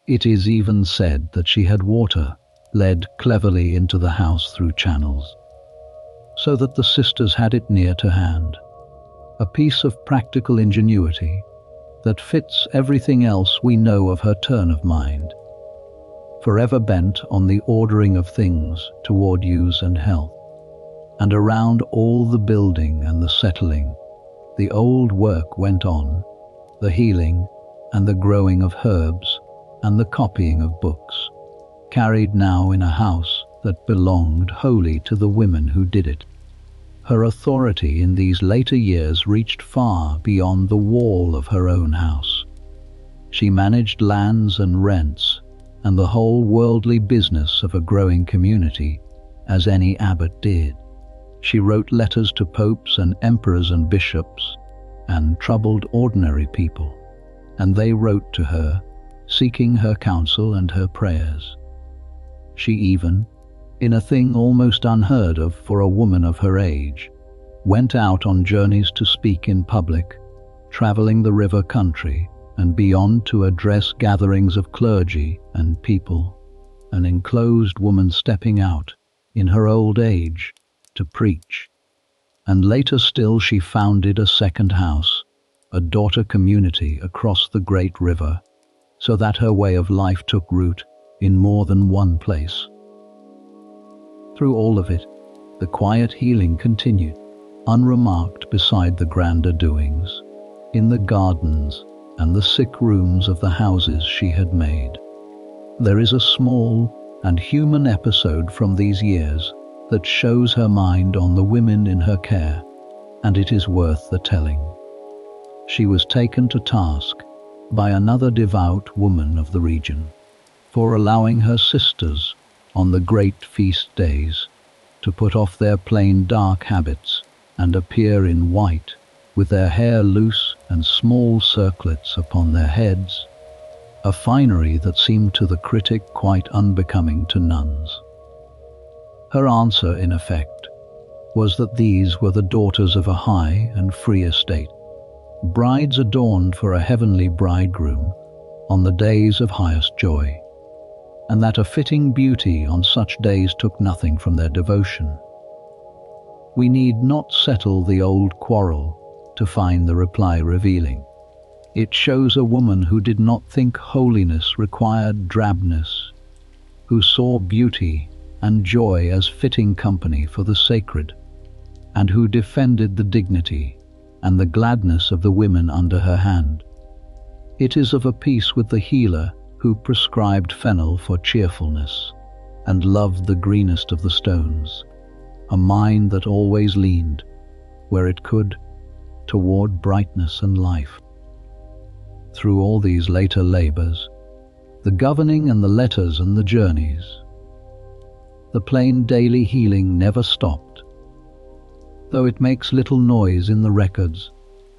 It is even said that she had water led cleverly into the house through channels, so that the sisters had it near to hand, a piece of practical ingenuity that fits everything else we know of her turn of mind, forever bent on the ordering of things toward use and health. And around all the building and the settling, the old work went on, the healing and the growing of herbs and the copying of books, carried now in a house that belonged wholly to the women who did it. Her authority in these later years reached far beyond the wall of her own house. She managed lands and rents and the whole worldly business of a growing community, as any abbot did. She wrote letters to popes and emperors and bishops, and troubled ordinary people, and they wrote to her, seeking her counsel and her prayers. She even, in a thing almost unheard of for a woman of her age, went out on journeys to speak in public, traveling the river country and beyond to address gatherings of clergy and people, an enclosed woman stepping out, in her old age, to preach. And later still she founded a second house, a daughter community across the great river, so that her way of life took root in more than one place. Through all of it, the quiet healing continued, unremarked beside the grander doings, in the gardens and the sick rooms of the houses she had made. There is a small and human episode from these years that shows her mind on the women in her care, and it is worth the telling. She was taken to task by another devout woman of the region for allowing her sisters on the great feast days to put off their plain dark habits and appear in white, with their hair loose and small circlets upon their heads, a finery that seemed to the critic quite unbecoming to nuns. Her answer, in effect, was that these were the daughters of a high and free estate, brides adorned for a heavenly bridegroom on the days of highest joy, and that a fitting beauty on such days took nothing from their devotion. We need not settle the old quarrel to find the reply revealing. It shows a woman who did not think holiness required drabness, who saw beauty and joy as fitting company for the sacred, and who defended the dignity and the gladness of the women under her hand. It is of a piece with the healer who prescribed fennel for cheerfulness and loved the greenest of the stones, a mind that always leaned, where it could, toward brightness and life. Through all these later labors, the governing and the letters and the journeys, the plain daily healing never stopped. Though it makes little noise in the records,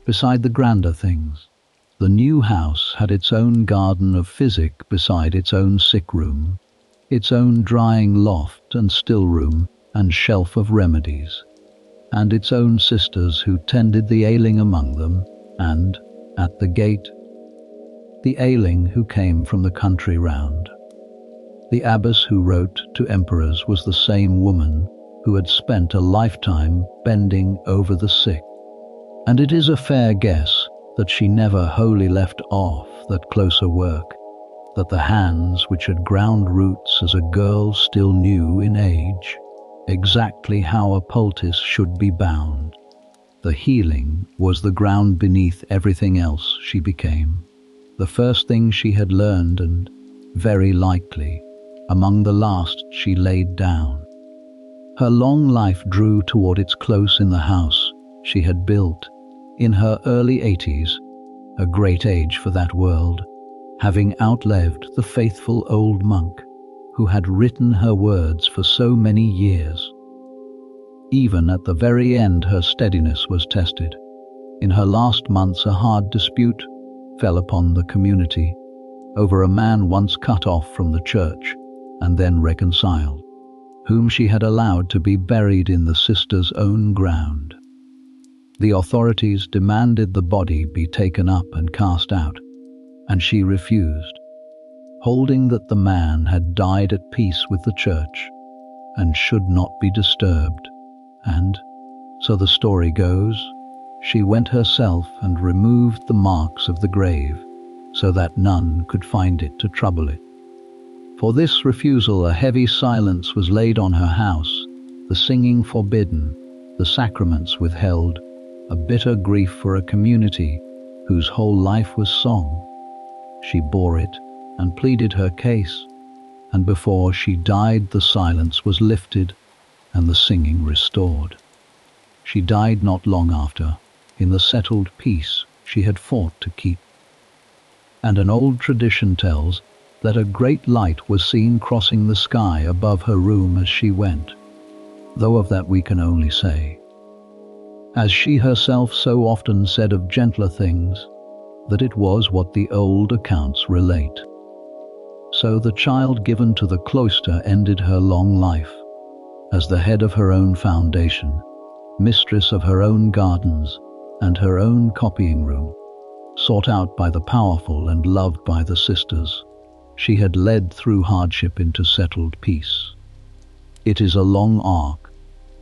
beside the grander things, the new house had its own garden of physic beside its own sick room, its own drying loft and stillroom and shelf of remedies, and its own sisters who tended the ailing among them, and, at the gate, the ailing who came from the country round. The abbess who wrote to emperors was the same woman who had spent a lifetime bending over the sick, and it is a fair guess that she never wholly left off that closer work, that the hands which had ground roots as a girl still knew in age exactly how a poultice should be bound. The healing was the ground beneath everything else she became, the first thing she had learned and, very likely, among the last she laid down. Her long life drew toward its close in the house she had built, in her early 80s, a great age for that world, having outlived the faithful old monk who had written her words for so many years. Even at the very end her steadiness was tested. In her last months a hard dispute fell upon the community over a man once cut off from the church and then reconciled, whom she had allowed to be buried in the sisters' own ground. The authorities demanded the body be taken up and cast out, and she refused, holding that the man had died at peace with the church and should not be disturbed. And, so the story goes, she went herself and removed the marks of the grave so that none could find it to trouble it. For this refusal a heavy silence was laid on her house, the singing forbidden, the sacraments withheld, a bitter grief for a community whose whole life was song. She bore it and pleaded her case, and before she died the silence was lifted and the singing restored. She died not long after, in the settled peace she had fought to keep. And an old tradition tells that a great light was seen crossing the sky above her room as she went, though of that we can only say, as she herself so often said of gentler things, that it was what the old accounts relate. So the child given to the cloister ended her long life, as the head of her own foundation, mistress of her own gardens and her own copying room, sought out by the powerful and loved by the sisters. She had led through hardship into settled peace. It is a long arc,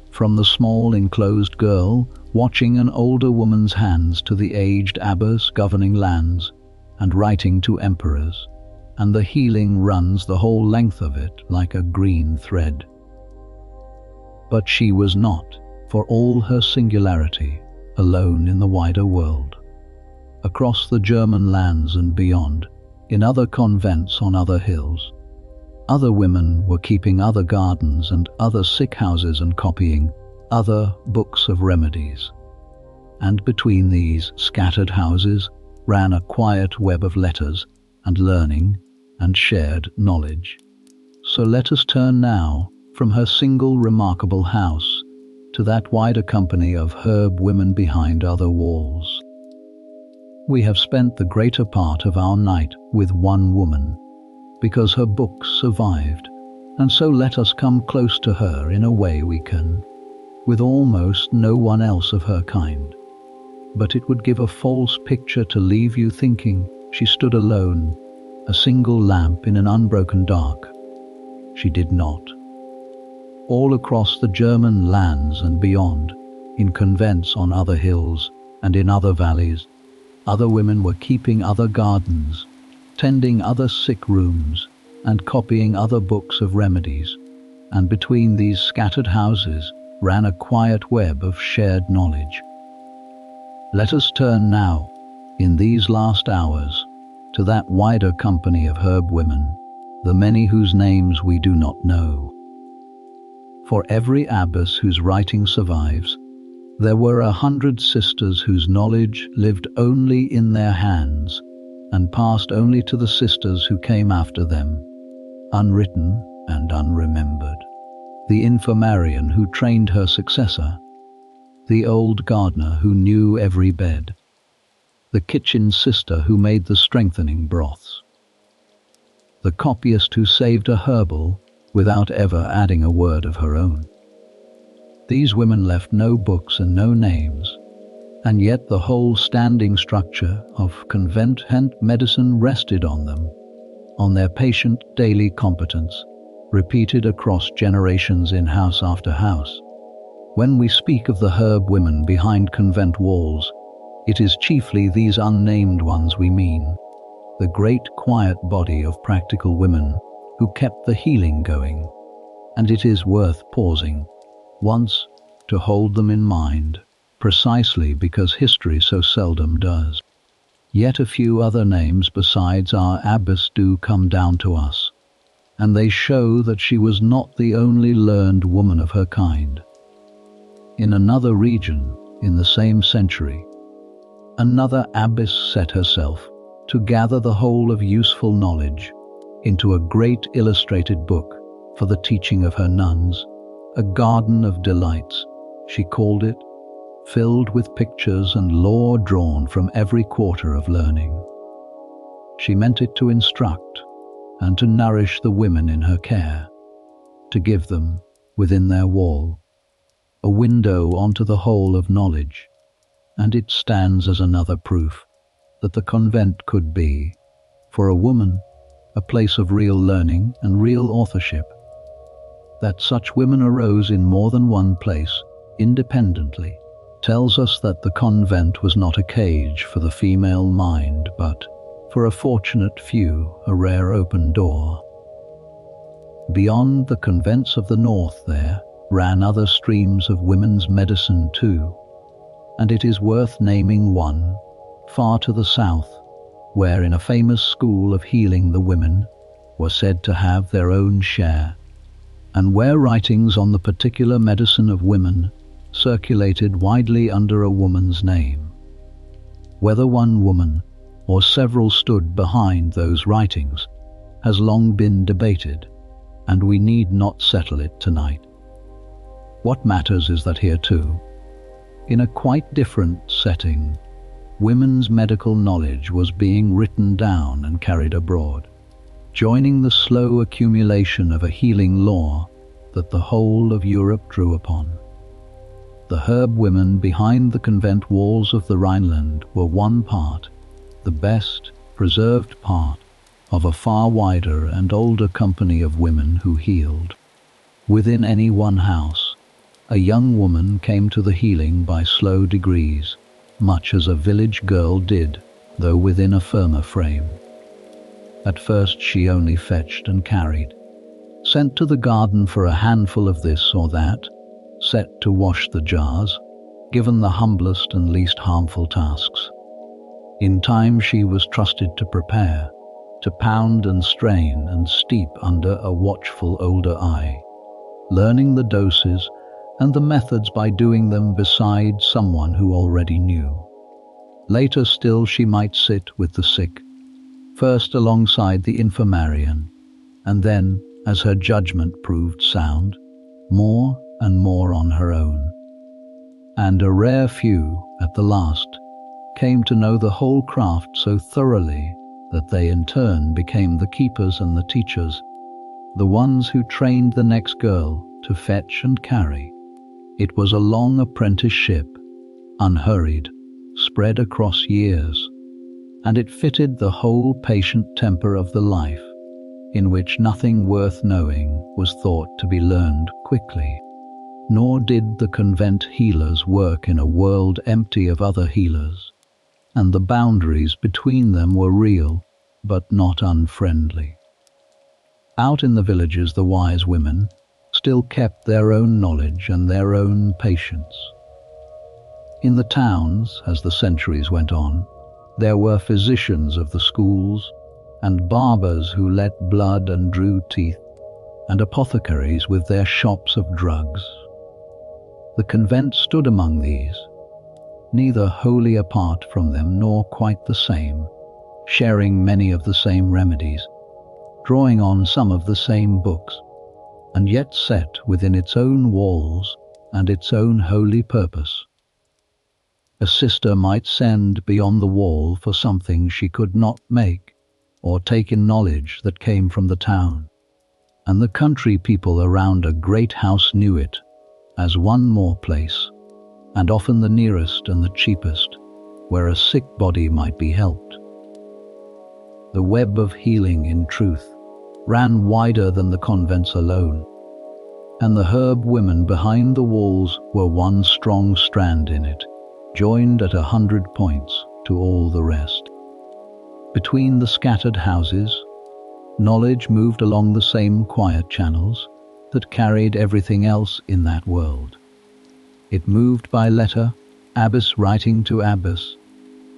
from the small enclosed girl watching an older woman's hands to the aged abbess governing lands and writing to emperors, and the healing runs the whole length of it like a green thread. But she was not, for all her singularity, alone in the wider world. Across the German lands and beyond, in other convents on other hills, other women were keeping other gardens and other sick houses and copying other books of remedies. And between these scattered houses ran a quiet web of letters and learning and shared knowledge. So let us turn now from her single remarkable house to that wider company of herb women behind other walls. We have spent the greater part of our night with one woman, because her books survived, and so let us come close to her in a way we can, with almost no one else of her kind. But it would give a false picture to leave you thinking she stood alone, a single lamp in an unbroken dark. She did not. All across the German lands and beyond, in convents on other hills and in other valleys, other women were keeping other gardens, tending other sick rooms, and copying other books of remedies, and between these scattered houses ran a quiet web of shared knowledge. Let us turn now, in these last hours, to that wider company of herb women, the many whose names we do not know. For every abbess whose writing survives, there were 100 sisters whose knowledge lived only in their hands and passed only to the sisters who came after them, unwritten and unremembered. The infirmarian who trained her successor, the old gardener who knew every bed, the kitchen sister who made the strengthening broths, the copyist who saved a herbal without ever adding a word of her own. These women left no books and no names, and yet the whole standing structure of convent and medicine rested on them, on their patient daily competence, repeated across generations in house after house. When we speak of the herb women behind convent walls, it is chiefly these unnamed ones we mean, the great quiet body of practical women who kept the healing going, and it is worth pausing once to hold them in mind, precisely because history so seldom does. Yet a few other names besides our abbess do come down to us, and they show that she was not the only learned woman of her kind. In another region, in the same century, another abbess set herself to gather the whole of useful knowledge into a great illustrated book for the teaching of her nuns, a garden of delights, she called it, filled with pictures and lore drawn from every quarter of learning. She meant it to instruct and to nourish the women in her care, to give them, within their wall, a window onto the whole of knowledge, and it stands as another proof that the convent could be, for a woman, a place of real learning and real authorship. That such women arose in more than one place, independently, tells us that the convent was not a cage for the female mind, but, for a fortunate few, a rare open door. Beyond the convents of the north there ran other streams of women's medicine too, and it is worth naming one, far to the south, where in a famous school of healing the women were said to have their own share, and where writings on the particular medicine of women circulated widely under a woman's name. Whether one woman or several stood behind those writings has long been debated, and we need not settle it tonight. What matters is that here too, in a quite different setting, women's medical knowledge was being written down and carried abroad, joining the slow accumulation of a healing lore that the whole of Europe drew upon. The herb women behind the convent walls of the Rhineland were one part, the best preserved part, of a far wider and older company of women who healed. Within any one house, a young woman came to the healing by slow degrees, much as a village girl did, though within a firmer frame. At first she only fetched and carried, sent to the garden for a handful of this or that, set to wash the jars, given the humblest and least harmful tasks. In time she was trusted to prepare, to pound and strain and steep under a watchful older eye, learning the doses and the methods by doing them beside someone who already knew. Later still she might sit with the sick, first alongside the infirmarian, and then, as her judgment proved sound, more and more on her own. And a rare few, at the last, came to know the whole craft so thoroughly that they in turn became the keepers and the teachers, the ones who trained the next girl to fetch and carry. It was a long apprenticeship, unhurried, spread across years, and it fitted the whole patient temper of the life, in which nothing worth knowing was thought to be learned quickly. Nor did the convent healers work in a world empty of other healers, and the boundaries between them were real, but not unfriendly. Out in the villages the wise women still kept their own knowledge and their own patience. In the towns, as the centuries went on, there were physicians of the schools, and barbers who let blood and drew teeth, and apothecaries with their shops of drugs. The convent stood among these, neither wholly apart from them nor quite the same, sharing many of the same remedies, drawing on some of the same books, and yet set within its own walls and its own holy purpose. A sister might send beyond the wall for something she could not make, or take in knowledge that came from the town, and the country people around a great house knew it as one more place, and often the nearest and the cheapest, where a sick body might be helped. The web of healing, in truth, ran wider than the convents alone, and the herb women behind the walls were one strong strand in it, joined at 100 points to all the rest. Between the scattered houses, knowledge moved along the same quiet channels that carried everything else in that world. It moved by letter, abbess writing to abbess,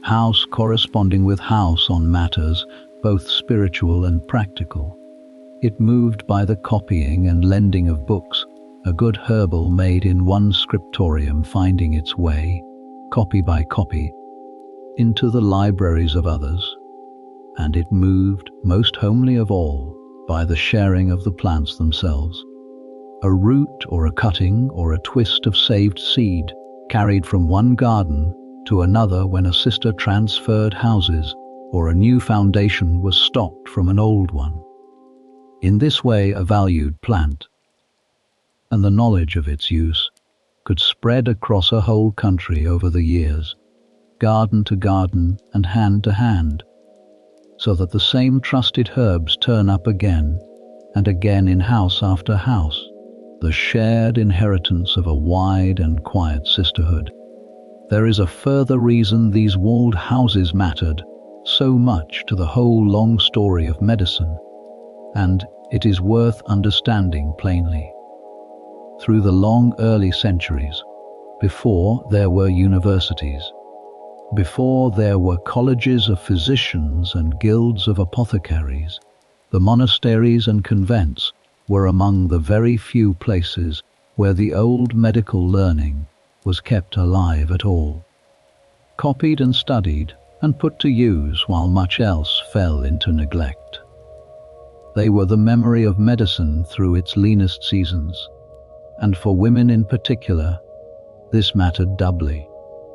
house corresponding with house on matters both spiritual and practical. It moved by the copying and lending of books, a good herbal made in one scriptorium finding its way, copy by copy, into the libraries of others. And it moved, most homely of all, by the sharing of the plants themselves. A root or a cutting or a twist of saved seed carried from one garden to another when a sister transferred houses or a new foundation was stopped from an old one. In this way a valued plant, and the knowledge of its use, could spread across a whole country over the years, garden to garden and hand to hand, so that the same trusted herbs turn up again and again in house after house, the shared inheritance of a wide and quiet sisterhood. There is a further reason these walled houses mattered so much to the whole long story of medicine, and it is worth understanding plainly. Through the long early centuries, before there were universities, before there were colleges of physicians and guilds of apothecaries, the monasteries and convents were among the very few places where the old medical learning was kept alive at all, copied and studied and put to use while much else fell into neglect. They were the memory of medicine through its leanest seasons, and for women in particular, this mattered doubly,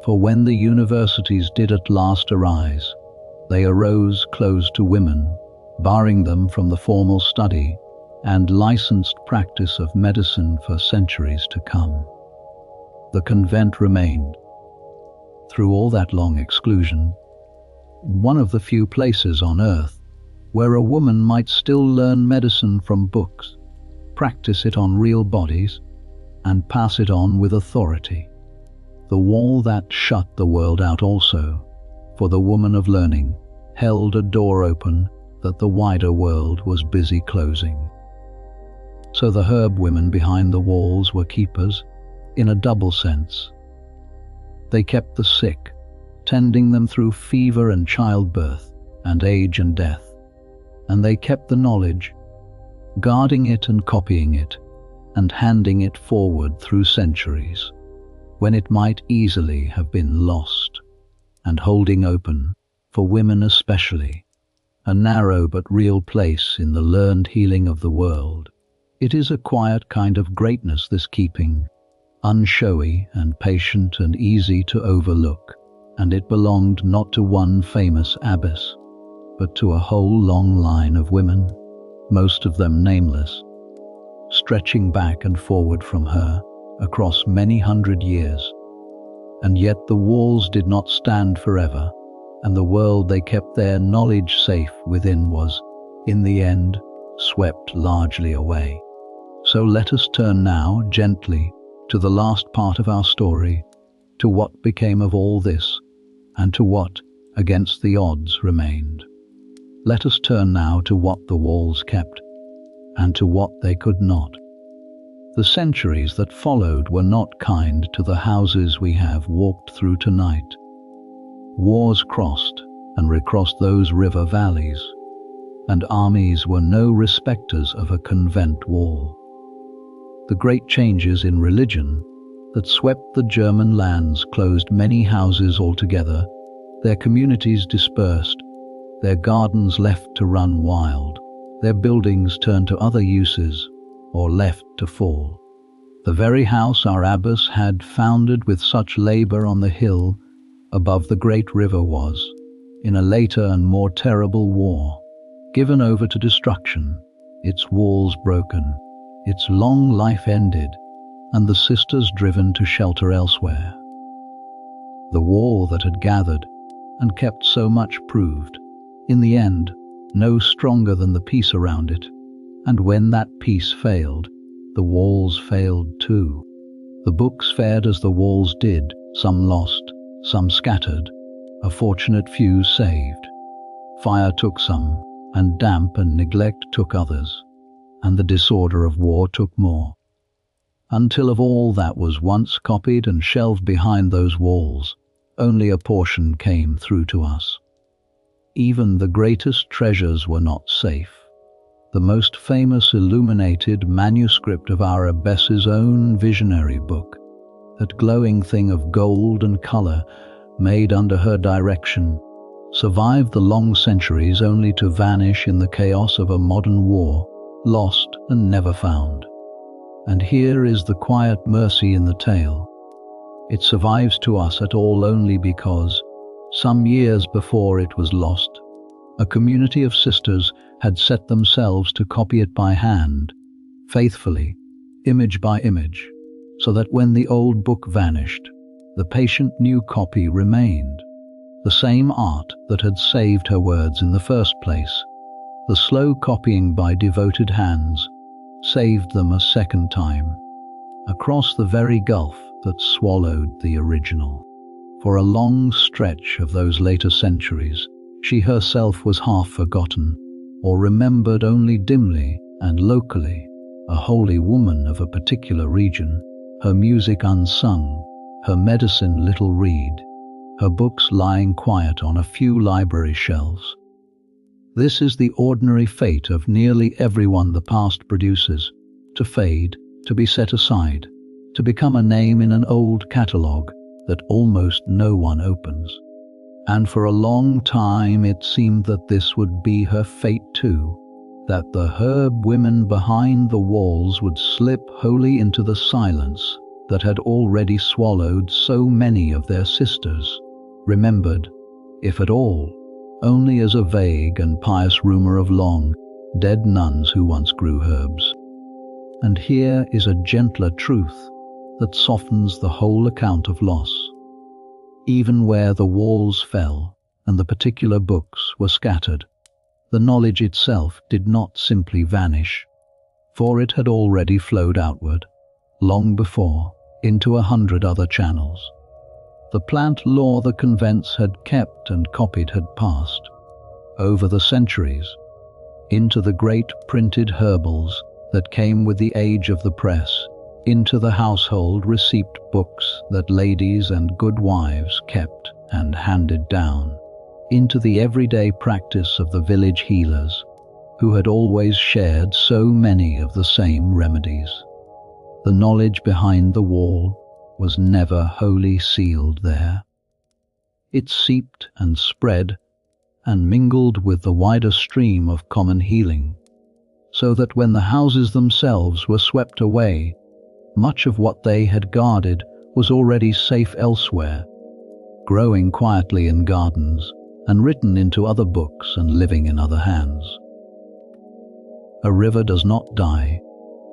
for when the universities did at last arise, they arose closed to women, barring them from the formal study and licensed practice of medicine for centuries to come. The convent remained, through all that long exclusion, one of the few places on earth where a woman might still learn medicine from books, practice it on real bodies, and pass it on with authority. The wall that shut the world out also, for the woman of learning, held a door open that the wider world was busy closing. So the herb women behind the walls were keepers, in a double sense. They kept the sick, tending them through fever and childbirth, and age and death, and they kept the knowledge, guarding it and copying it, and handing it forward through centuries, when it might easily have been lost, and holding open, for women especially, a narrow but real place in the learned healing of the world. It is a quiet kind of greatness, this keeping, unshowy and patient and easy to overlook, and it belonged not to one famous abbess, but to a whole long line of women, most of them nameless, stretching back and forward from her across many hundred years. And yet the walls did not stand forever, and the world they kept their knowledge safe within was, in the end, swept largely away. So let us turn now gently to the last part of our story, to what became of all this, and to what, against the odds, remained. Let us turn now to what the walls kept, and to what they could not. The centuries that followed were not kind to the houses we have walked through tonight. Wars crossed and recrossed those river valleys, and armies were no respecters of a convent wall. The great changes in religion that swept the German lands closed many houses altogether, their communities dispersed, their gardens left to run wild, their buildings turned to other uses, or left to fall. The very house our abbess had founded with such labor on the hill above the great river was, in a later and more terrible war, given over to destruction, its walls broken, its long life ended, and the sisters driven to shelter elsewhere. The wall that had gathered and kept so much proved, in the end, no stronger than the peace around it, and when that peace failed, the walls failed too. The books fared as the walls did, some lost, some scattered, a fortunate few saved. Fire took some, and damp and neglect took others, and the disorder of war took more, until of all that was once copied and shelved behind those walls, only a portion came through to us. Even the greatest treasures were not safe. The most famous illuminated manuscript of our abbess's own visionary book, that glowing thing of gold and color made under her direction, survived the long centuries only to vanish in the chaos of a modern war, lost and never found. And here is the quiet mercy in the tale. It survives to us at all only because, some years before it was lost, a community of sisters had set themselves to copy it by hand, faithfully, image by image, so that when the old book vanished, the patient new copy remained, the same art that had saved her words in the first place. The slow copying by devoted hands saved them a second time, across the very gulf that swallowed the original. For a long stretch of those later centuries, she herself was half forgotten, or remembered only dimly and locally, a holy woman of a particular region, her music unsung, her medicine little read, her books lying quiet on a few library shelves. This is the ordinary fate of nearly everyone the past produces, to fade, to be set aside, to become a name in an old catalogue that almost no one opens. And for a long time it seemed that this would be her fate too, that the herb women behind the walls would slip wholly into the silence that had already swallowed so many of their sisters, remembered, if at all, only as a vague and pious rumour of long, dead nuns who once grew herbs. And here is a gentler truth that softens the whole account of loss. Even where the walls fell and the particular books were scattered, the knowledge itself did not simply vanish, for it had already flowed outward, long before, into 100 other channels. The plant lore the convents had kept and copied had passed, over the centuries, into the great printed herbals that came with the age of the press, into the household receipt books that ladies and good wives kept and handed down, into the everyday practice of the village healers, who had always shared so many of the same remedies. The knowledge behind the wall was never wholly sealed there. It seeped and spread and mingled with the wider stream of common healing, so that when the houses themselves were swept away, much of what they had guarded was already safe elsewhere, growing quietly in gardens and written into other books and living in other hands. A river does not die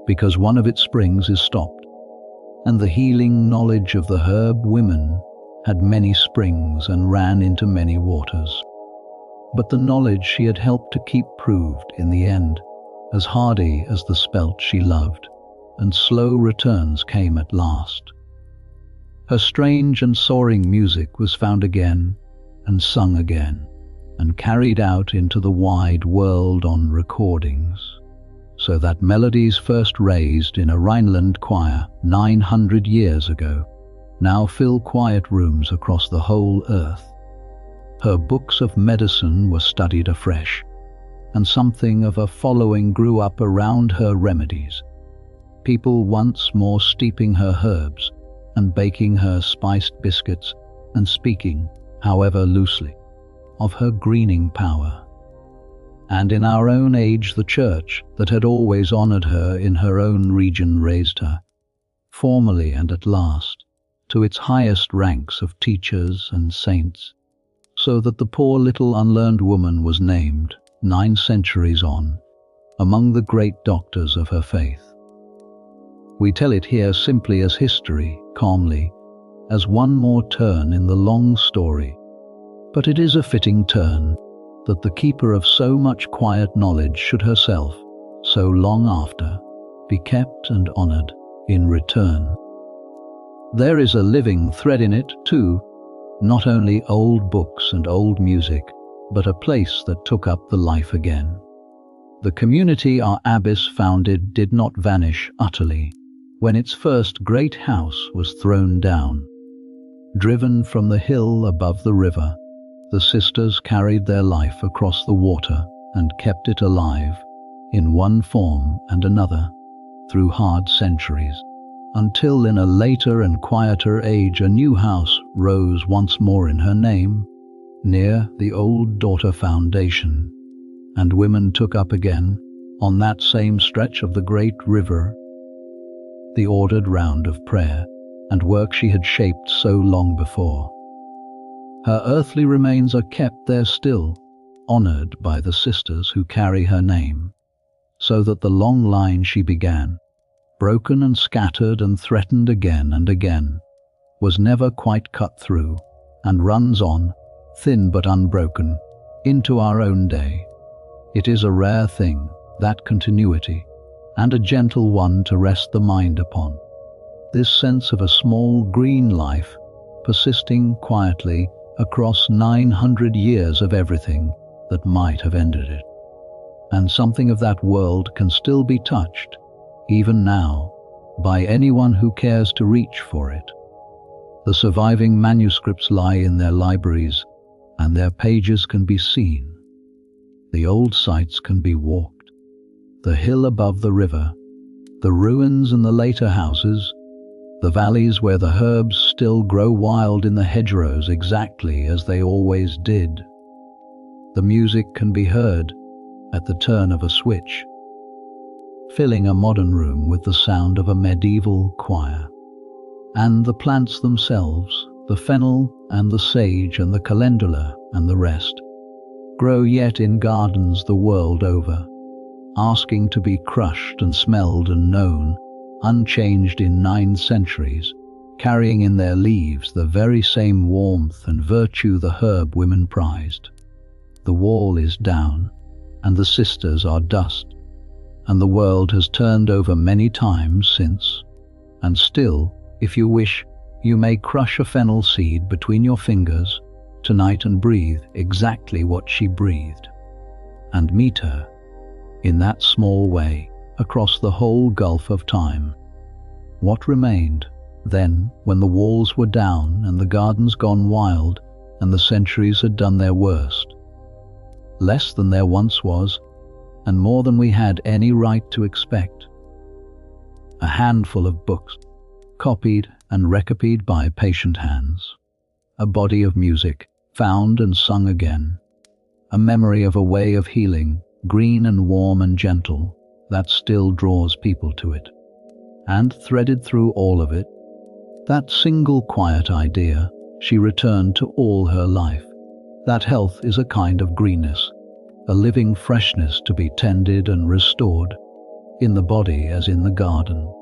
because one of its springs is stopped, and the healing knowledge of the herb women had many springs and ran into many waters. But the knowledge she had helped to keep proved, in the end, as hardy as the spelt she loved, and slow returns came at last. Her strange and soaring music was found again, and sung again, and carried out into the wide world on recordings, so that melodies first raised in a Rhineland choir 900 years ago now fill quiet rooms across the whole earth. Her books of medicine were studied afresh, and something of a following grew up around her remedies, people once more steeping her herbs and baking her spiced biscuits and speaking, however loosely, of her greening power. And in our own age the Church, that had always honoured her in her own region, raised her, formally and at last, to its highest ranks of teachers and saints, so that the poor little unlearned woman was named, 9 centuries on, among the great doctors of her faith. We tell it here simply as history, calmly, as one more turn in the long story, but it is a fitting turn that the keeper of so much quiet knowledge should herself, so long after, be kept and honoured in return. There is a living thread in it, too, not only old books and old music, but a place that took up the life again. The community our abbess founded did not vanish utterly when its first great house was thrown down. Driven from the hill above the river, the sisters carried their life across the water and kept it alive, in one form and another, through hard centuries, until in a later and quieter age a new house rose once more in her name, near the old daughter foundation, and women took up again, on that same stretch of the great river, the ordered round of prayer and work she had shaped so long before. Her earthly remains are kept there still, honoured by the sisters who carry her name, so that the long line she began, broken and scattered and threatened again and again, was never quite cut through, and runs on, thin but unbroken, into our own day. It is a rare thing, that continuity, and a gentle one to rest the mind upon. This sense of a small green life, persisting quietly across 900 years of everything that might have ended it. And something of that world can still be touched, even now, by anyone who cares to reach for it. The surviving manuscripts lie in their libraries, and their pages can be seen. The old sites can be walked. The hill above the river, the ruins and the later houses, the valleys where the herbs still grow wild in the hedgerows exactly as they always did. The music can be heard at the turn of a switch, filling a modern room with the sound of a medieval choir. And the plants themselves, the fennel and the sage and the calendula and the rest, grow yet in gardens the world over, asking to be crushed and smelled and known, unchanged in 9 centuries, carrying in their leaves the very same warmth and virtue the herb women prized. The wall is down, and the sisters are dust, and the world has turned over many times since, and still, if you wish, you may crush a fennel seed between your fingers tonight and breathe exactly what she breathed, and meet her, in that small way, across the whole gulf of time. What remained, then, when the walls were down and the gardens gone wild and the centuries had done their worst? Less than there once was, and more than we had any right to expect. A handful of books, copied and recopied by patient hands. A body of music, found and sung again. A memory of a way of healing, green and warm and gentle, that still draws people to it. And threaded through all of it, that single quiet idea she returned to all her life, that health is a kind of greenness, a living freshness to be tended and restored, in the body as in the garden,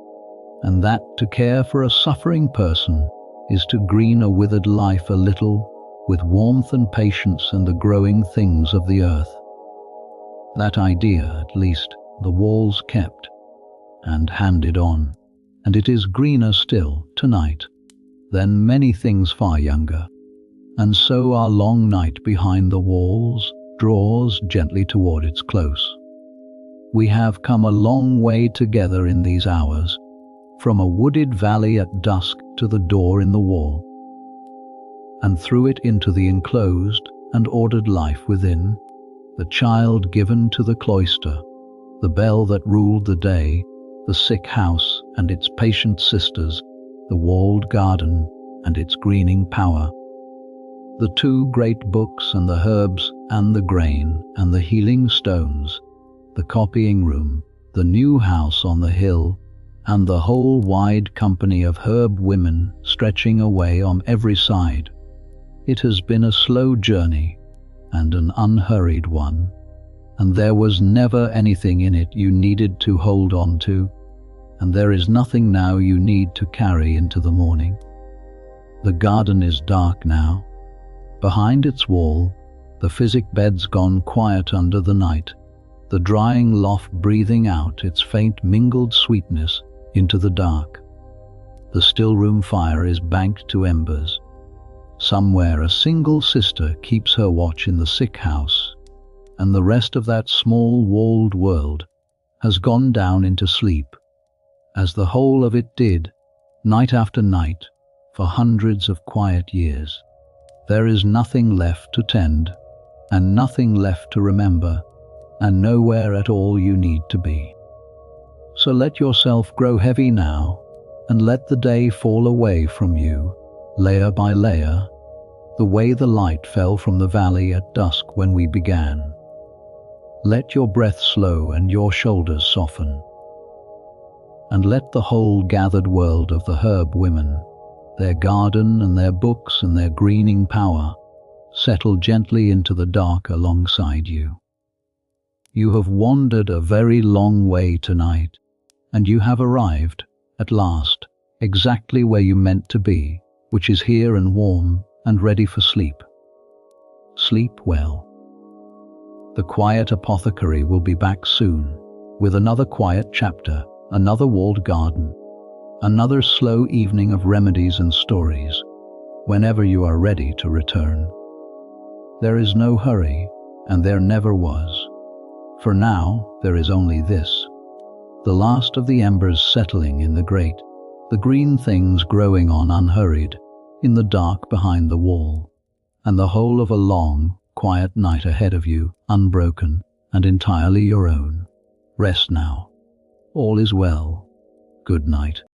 and that to care for a suffering person is to green a withered life a little with warmth and patience and the growing things of the earth. That idea, at least, the walls kept and handed on, and it is greener still tonight than many things far younger. And so our long night behind the walls draws gently toward its close. We have come a long way together in these hours, from a wooded valley at dusk to the door in the wall, and through it into the enclosed and ordered life within, the child given to the cloister, the bell that ruled the day, the sick house and its patient sisters, the walled garden and its greening power, the 2 great books and the herbs and the grain and the healing stones, the copying room, the new house on the hill, and the whole wide company of herb women stretching away on every side. It has been a slow journey and an unhurried one, and there was never anything in it you needed to hold on to, and there is nothing now you need to carry into the morning. The garden is dark now. Behind its wall, the physic bed's gone quiet under the night, the drying loft breathing out its faint mingled sweetness into the dark. The stillroom fire is banked to embers. Somewhere a single sister keeps her watch in the sick house, and the rest of that small walled world has gone down into sleep, as the whole of it did, night after night, for hundreds of quiet years. There is nothing left to tend, and nothing left to remember, and nowhere at all you need to be. So let yourself grow heavy now, and let the day fall away from you, layer by layer, the way the light fell from the valley at dusk when we began. Let your breath slow and your shoulders soften, and let the whole gathered world of the herb women, their garden and their books and their greening power, settle gently into the dark alongside you. You have wandered a very long way tonight, and you have arrived, at last, exactly where you meant to be, which is here and warm and ready for sleep. Sleep well. The Quiet Apothecary will be back soon, with another quiet chapter, another walled garden, another slow evening of remedies and stories, whenever you are ready to return. There is no hurry, and there never was. For now, there is only this: the last of the embers settling in the grate, the green things growing on unhurried, in the dark behind the wall, and the whole of a long, quiet night ahead of you, unbroken and entirely your own. Rest now. All is well. Good night.